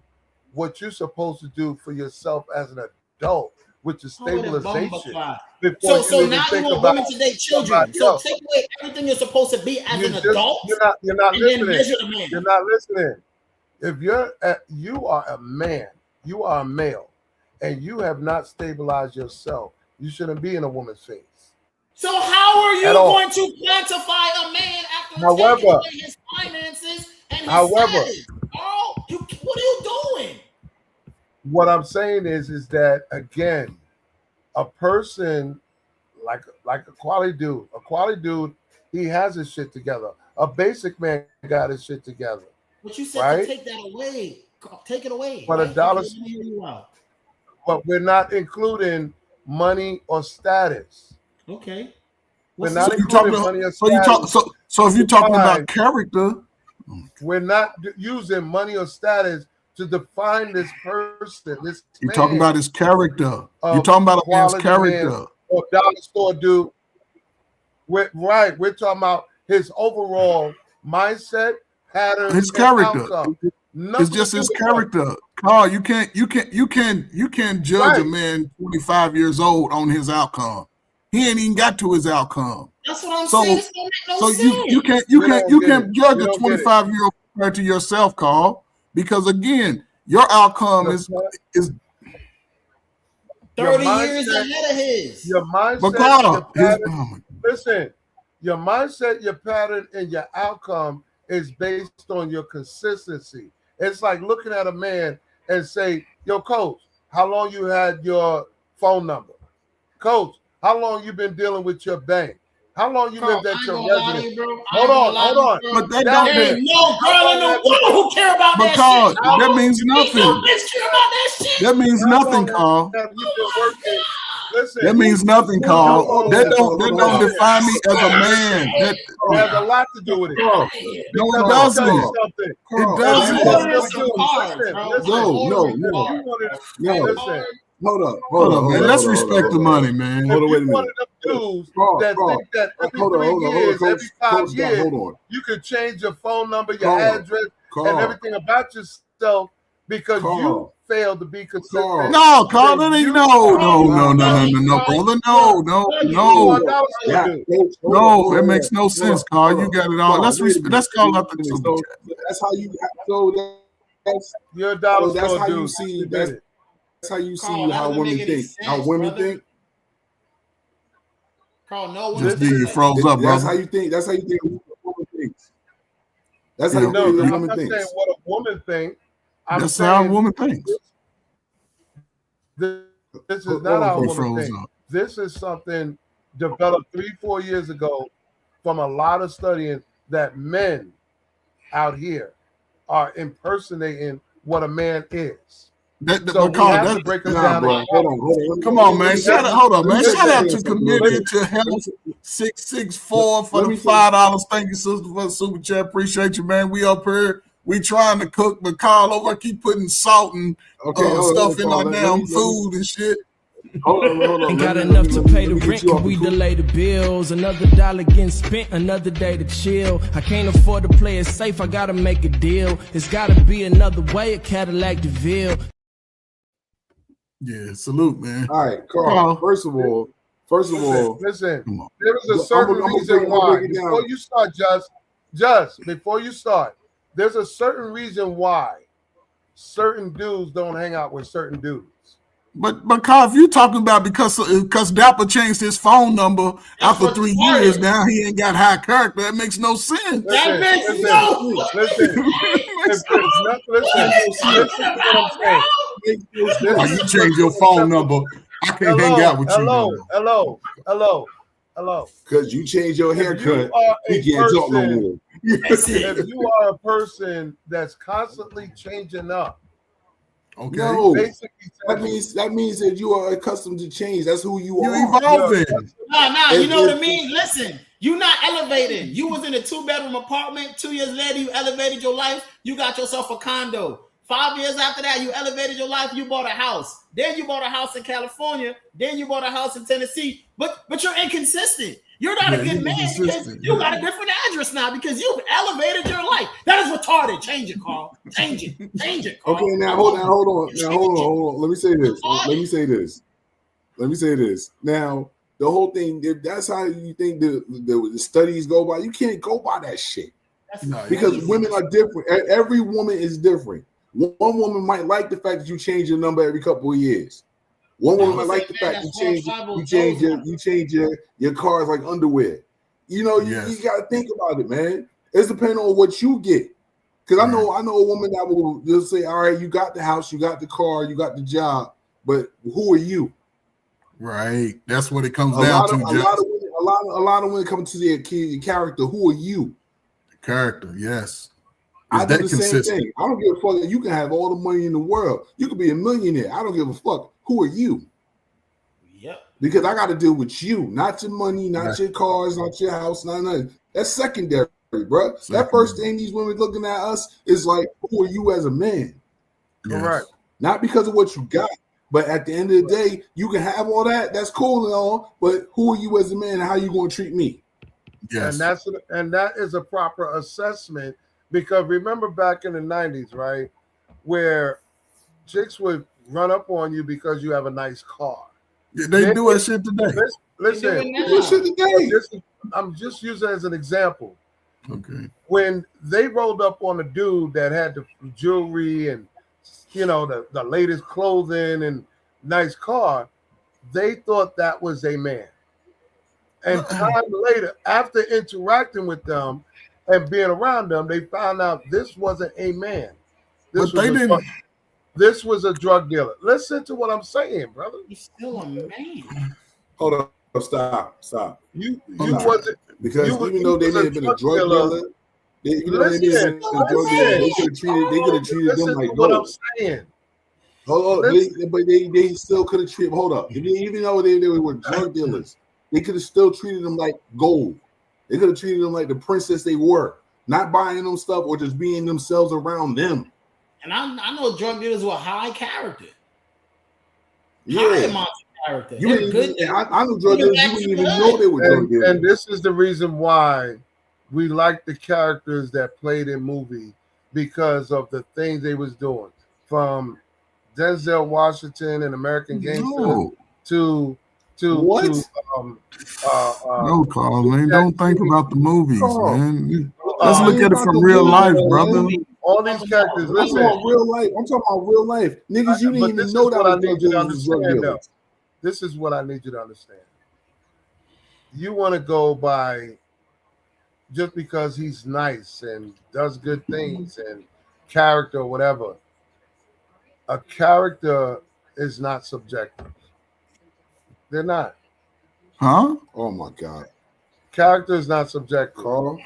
what you're supposed to do for yourself as an adult, which is stabilization. So now you want women to date children. So take away everything you're supposed to be as an adult. You're not listening. Measure the man. You're not listening. If you are a man, you are a male, and you have not stabilized yourself, you shouldn't be in a woman's face. So how are you going to quantify a man after taking away his finances and his status? Oh, what are you doing? What I'm saying is that again, a person like a quality dude, he has his shit together. A basic man got his shit together. But you said to take that away. Take it away. But right? But we're not including money or status. Okay. We're not including money or status. So if you're talking about character, we're not using money or status to define this person. You're talking about his character. You're talking about a man's character. Or dollar store dude. We're talking about his overall mindset, pattern, his character. Outcome. It's just his character. Carl, you can't judge a man 25 years old on his outcome. He ain't even got to his outcome. That's what I'm saying. This don't make no sense. You can't judge a 25-year-old compared to yourself, Carl, because again, your outcome is 30 years ahead of his. Your mindset, listen, your mindset, your pattern, and your outcome is based on your consistency. It's like looking at a man and say, yo, coach, how long you had your phone number? Coach, how long you been dealing with your bank? How long you lived at your residence? Hold on. But that ain't no girl in the world who care about that Carl, shit. that means nothing. No bitch care about that shit. That means nothing, Carl. Listen, that means nothing, Carl. That don't define me as a man. It has a lot to do with it. No, it doesn't. It doesn't. No. Hold up, man. Let's respect the money, man. Hold on, wait a minute. One of them dudes that think that every 5 years, you could change your phone number, your address, and everything about yourself because you failed to be consistent. No, Carl, that ain't no, brother. No, it makes no sense, Carl. You got it all. Let's call up the super chat. That's how you. So that's your dollar. That's how you see. That's how you see how women think. How women think. Carl, no one. Just you froze up, brother. That's how you think. That's how you think. Woman thinks. That's how you think. I'm not saying what a woman thinks. That's how a woman thinks. This is not how a woman thinks. This is something developed 3-4 years ago from a lot of studying that men out here are impersonating what a man is. So we have to break it down. Hold on. Come on, man. Hold on, man. Shout out to Committed to Health 664 for the $5. Thank you, sister, for the super chat. Appreciate you, man. We up here. We trying to cook, but Carl over keep putting salt and stuff in our damn food and shit. Hold on. Ain't got enough to pay the rent, can we delay the bills? Another dollar getting spent, another day to chill. I can't afford to play it safe, I gotta make a deal. It's gotta be another way, a Cadillac DeVille. Yeah, salute, man. All right, Carl. First of all, listen. There is a certain reason why. Before you start, before you start, there's a certain reason why certain dudes don't hang out with certain dudes. But Carl, if you're talking about because Dapper changed his phone number after 3 years, now he ain't got high character. That makes no sense. That makes no sense. Listen to what I'm saying. You change your phone number. I can't hang out with you. Hello. Because you change your haircut, you can't talk no more. If you are a person that's constantly changing up, Okay. No, Basically, that means that you are accustomed to change. That's who you are. Evolving. Nah, you know what I mean? Listen, you not elevating. You was in a 2-bedroom apartment. 2 years later, you elevated your life. You got yourself a condo. 5 years after that, you elevated your life. You bought a house. Then you bought a house in California. Then you bought a house in Tennessee. But you're inconsistent. You're not a good man because you got a different address now because you've elevated your life. That is retarded. Change it, Carl. Change it. Change it, Carl. Okay, now hold on. Let me say this. Now, the whole thing, if that's how you think the studies go by, you can't go by that shit. Because women are different. Every woman is different. One woman might like the fact that you change your number every couple of years. One woman might like the fact that you change your cars like underwear. You know, you got to think about it, man. It's depending on what you get. Because I know a woman that will just say, all right, you got the house, you got the car, you got the job, but who are you? Right. That's what it comes down to. A lot of women come to their character. Who are you? The character, yes. I do the same thing. I don't give a fuck. You can have all the money in the world. You could be a millionaire. I don't give a fuck. Who are you? Yep. Because I got to deal with you, not your money, not your cars, not your house, not nothing. That's secondary, bro. That first thing these women looking at us is like, who are you as a man? Correct. Not because of what you got, but at the end of the day, you can have all that. That's cool and all, but who are you as a man and how you going to treat me? Yes. And that is a proper assessment. Because remember back in the 90s, right, where chicks would run up on you because you have a nice car. Yeah, they do that shit today. Listen, I'm just using it as an example. Okay. When they rolled up on a dude that had the jewelry and, you know, the latest clothing and nice car, they thought that was a man. And time later, after interacting with them, and being around them, they found out this wasn't a man. This was a drug dealer. Listen to what I'm saying, brother. He's still a man. Hold on, stop. You wasn't because even though they may have been a drug dealer, they could have treated them like what I'm gold. saying. Hold on, but they still could have treated. Hold up, even though they were drug dealers, they could have still treated them like gold. They could have treated them like the princess they were, not buying them stuff or just being themselves around them. And I know drug dealers with high character. Yeah. High amount of character. I know drug dealers, you wouldn't even know they were drug dealers. And this is the reason why we like the characters that played in movie, because of the things they was doing. From Denzel Washington and American Gangster to no, Carl, man. Don't think about the movies, man. Let's look at it from real life, brother. All these characters. Listen, I'm talking about real life. Niggas, you didn't even know that was drug dealers. This is what I need you to understand. You want to go by just because he's nice and does good things and character or whatever. A character is not subjective. They're not. Huh? Oh my God. Character is not subjective. Carl.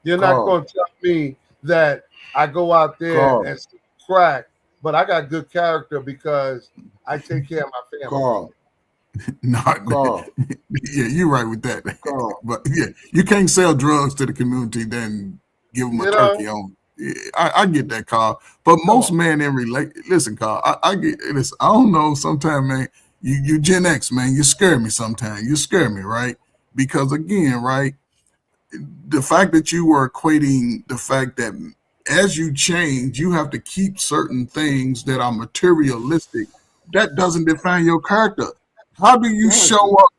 You're not going to tell me that I go out there and crack, but I got good character because I take care of my family. Carl. Not Carl. Yeah, you're right with that. Carl. But yeah, you can't sell drugs to the community, then give them a turkey on. Yeah, I get that, Carl. But most men listen, Carl, I get this. I don't know. Sometimes, man, you Gen X, man, you scare me sometimes. You scare me, right? Because again, right, the fact that you were equating the fact that as you change, you have to keep certain things that are materialistic. That doesn't define your character. How do you show up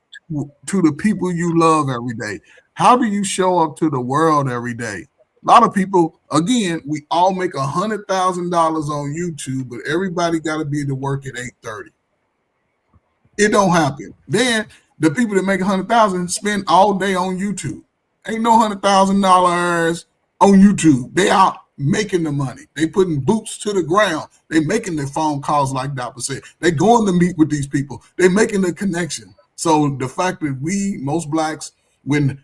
to the people you love every day? How do you show up to the world every day? A lot of people, again, we all make $100,000 on YouTube, but everybody got to be to work at 8:30. It don't happen. Then the people that make $100,000 spend all day on YouTube. Ain't no $100,000 on YouTube. They are making the money. They putting boots to the ground. They making their phone calls, like Dapper said. They going to meet with these people. They making the connection. So the fact that most blacks, when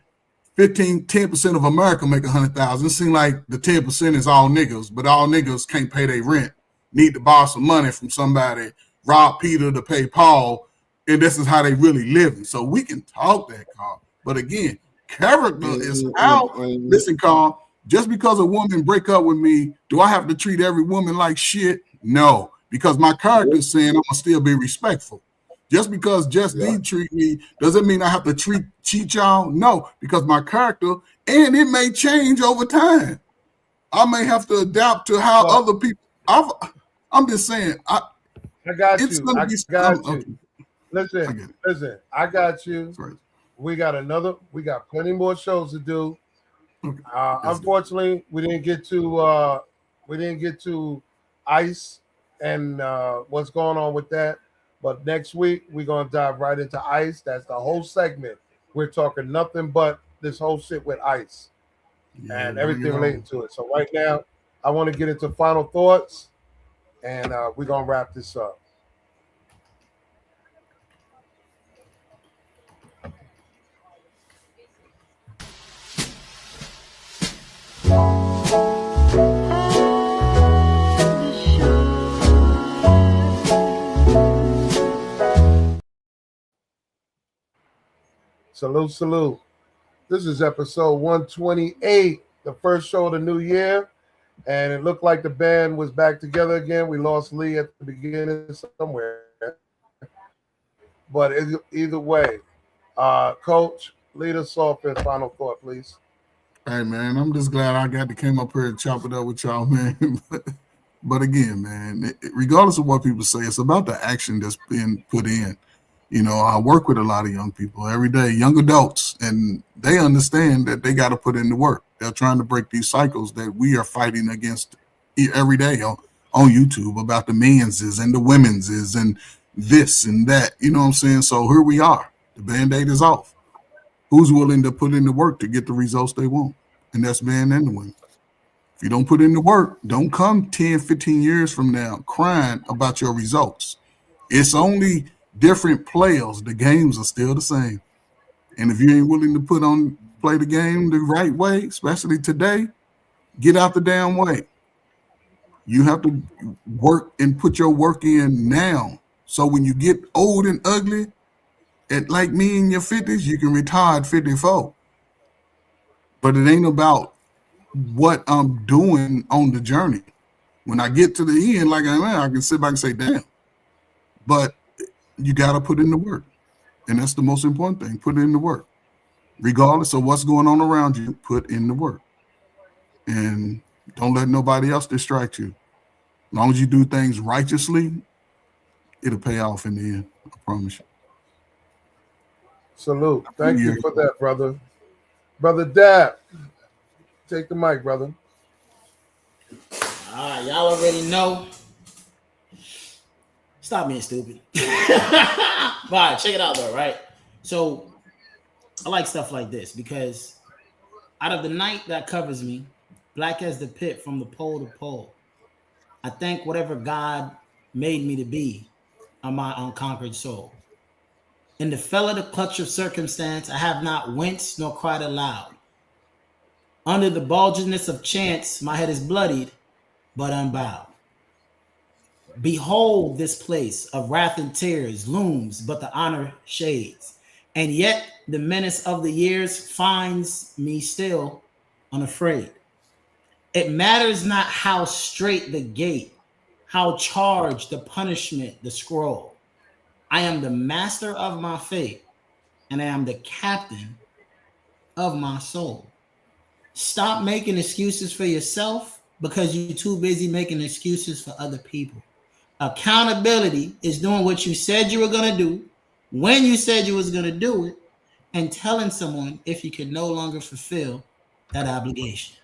10% of America make $100,000, it seems like the 10% is all niggas, but all niggas can't pay their rent. need to borrow some money from somebody, rob Peter to pay Paul, and this is how they really living. So we can talk that, Carl. But again, character is how. Listen, Carl. Just because a woman break up with me, do I have to treat every woman like shit? No, because my character is saying I'm gonna still be respectful. Just because Just D treat me doesn't mean I have to cheat y'all. No, because my character, and it may change over time. I may have to adapt to how other people. I'm just saying. I got it's you. Gonna I be, got you. okay. Listen. I got you. Right. We got plenty more shows to do. Unfortunately, we didn't get to ICE and what's going on with that. But next week we're gonna dive right into ICE. That's the whole segment. We're talking nothing but this whole shit with ICE and everything related to it. So right now, I want to get into final thoughts, and we're gonna wrap this up. Salute. This is episode 128, the first show of the new year. And it looked like the band was back together again. We lost Lee at the beginning somewhere. But either way, Coach, lead us off in final thought, please. Hey, man, I'm just glad I got to come up here and chop it up with y'all, man. But again, man, regardless of what people say, it's about the action that's being put in. You know, I work with a lot of young people every day, young adults, and they understand that they got to put in the work. They're trying to break these cycles that we are fighting against every day on YouTube about the men's and the women's and this and that. You know what I'm saying? So here we are. The Band-Aid is off. Who's willing to put in the work to get the results they want? And that's men and the women. If you don't put in the work, don't come 10, 15 years from now crying about your results. It's only different players. The games are still the same. And if you ain't willing to play the game the right way, especially today, get out the damn way. You have to work and put your work in now. So when you get old and ugly, like me in your 50s, you can retire at 54. But it ain't about what I'm doing on the journey. When I get to the end, like I can sit back and say, damn. But you got to put in the work. And that's the most important thing. Put in the work. Regardless of what's going on around you, put in the work. And don't let nobody else distract you. As long as you do things righteously, it'll pay off in the end. I promise you. Salute. Thank you for that, brother. Brother Dap, take the mic, brother. All right, y'all already know. Stop being stupid. All right, check it out though, right? So I like stuff like this because out of the night that covers me, black as the pit from the pole to pole, I thank whatever God made me to be on my unconquered soul. In the fell of the clutch of circumstance, I have not winced nor cried aloud. Under the bulginess of chance, my head is bloodied, but unbowed. Behold, this place of wrath and tears looms, but the honor shades. And yet the menace of the years finds me still unafraid. It matters not how straight the gate, how charged the punishment, the scroll. I am the master of my fate, and I am the captain of my soul. Stop making excuses for yourself because you're too busy making excuses for other people. Accountability is doing what you said you were going to do, when you said you was going to do it, and telling someone if you can no longer fulfill that obligation.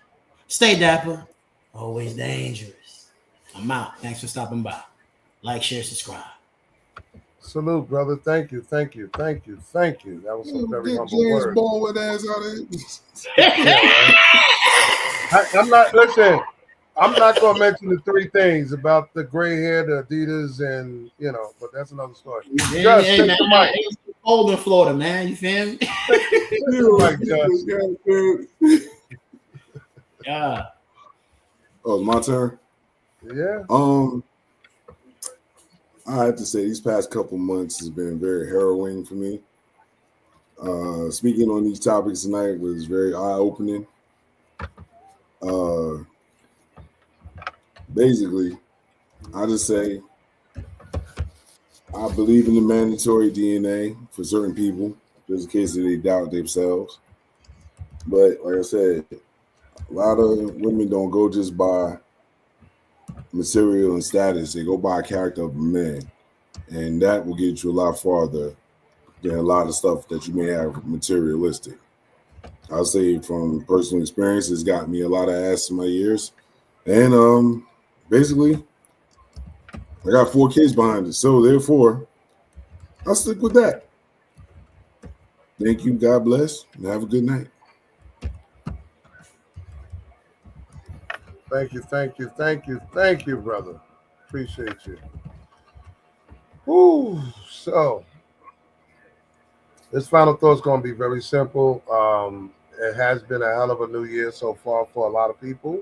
Stay dapper, always dangerous. I'm out. Thanks for stopping by. Like, share, subscribe. Salute, brother. Thank you. That was some very humble James words. Baldwin ass out of it. Yeah, right? I'm not. Listen, I'm not going to mention the three things about the gray hair, the Adidas, and but that's another story. Just take the mic. It's cold in Florida, man. You feel me? Take the mic, Just. Yeah. Oh, my turn. Yeah. I have to say these past couple months has been very harrowing for me. Speaking on these topics tonight was very eye-opening. Basically, I just say I believe in the mandatory DNA for certain people, just in case they doubt themselves. But like I said, a lot of women don't go just by material and status; they go by character of a man, and that will get you a lot farther than a lot of stuff that you may have materialistic. I'll say from personal experience, it's got me a lot of ass in my years, and basically, I got 4 kids behind it, so therefore, I'll stick with that. Thank you. God bless, and have a good night. Thank you, brother. Appreciate you. So this final thought is going to be very simple. It has been a hell of a new year so far for a lot of people.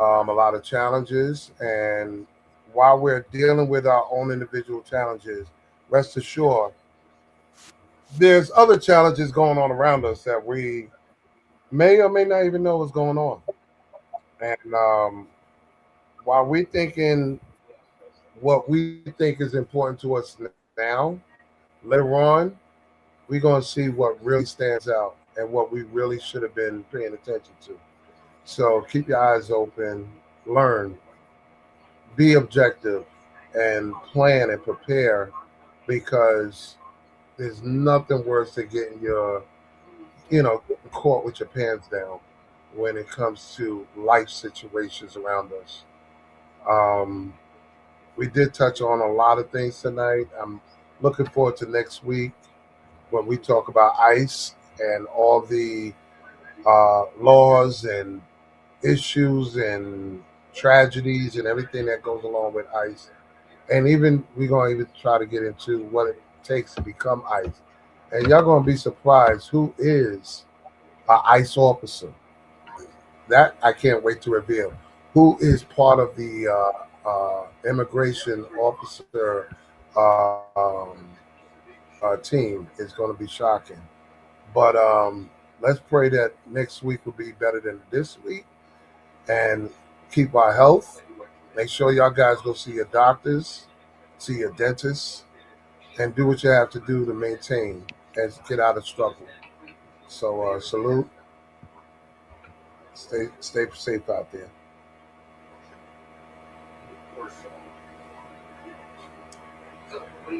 A lot of challenges, and while we're dealing with our own individual challenges, rest assured, there's other challenges going on around us that we may or may not even know what's going on. And while we're thinking what we think is important to us now, later on, we're going to see what really stands out and what we really should have been paying attention to. So keep your eyes open, learn, be objective, and plan and prepare, because there's nothing worse than getting caught with your pants down when it comes to life situations around us. Um, we did touch on a lot of things tonight. I'm looking forward to next week when we talk about ICE and all the laws and issues and tragedies and everything that goes along with ICE. And even we're going to even try to get into what it takes to become ICE. And y'all going to be surprised who is an ICE officer. That I can't wait to reveal. Who is part of the immigration officer team is going to be shocking. But let's pray that next week will be better than this week, and keep our health. Make sure y'all guys go see your doctors, see your dentists, and do what you have to do to maintain and get out of struggle. So salute. Stay safe out there.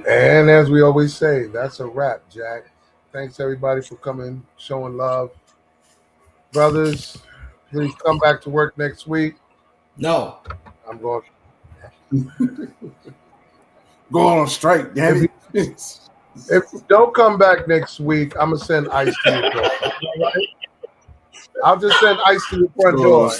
And as we always say, that's a wrap, Jack. Thanks everybody for coming, showing love. Brothers, please come back to work next week. No. I'm going. Go on strike, damn it. If you don't come back next week, I'm gonna send ice to your door. Right? I'll just send ice to your front door.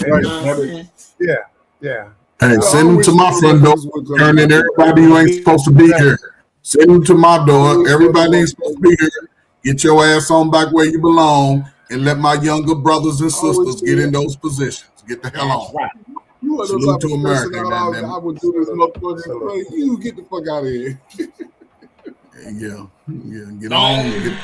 Yeah. Hey, send them to my front door. Turn in everybody who ain't supposed to be here. Send them to my door. Everybody ain't supposed to be here. Get your ass on back where you belong, and let my younger brothers and sisters get in those positions. Get the hell on. Right. You salute to America. I would do this motherfucker. You get the fuck out of here. Yeah. Get on.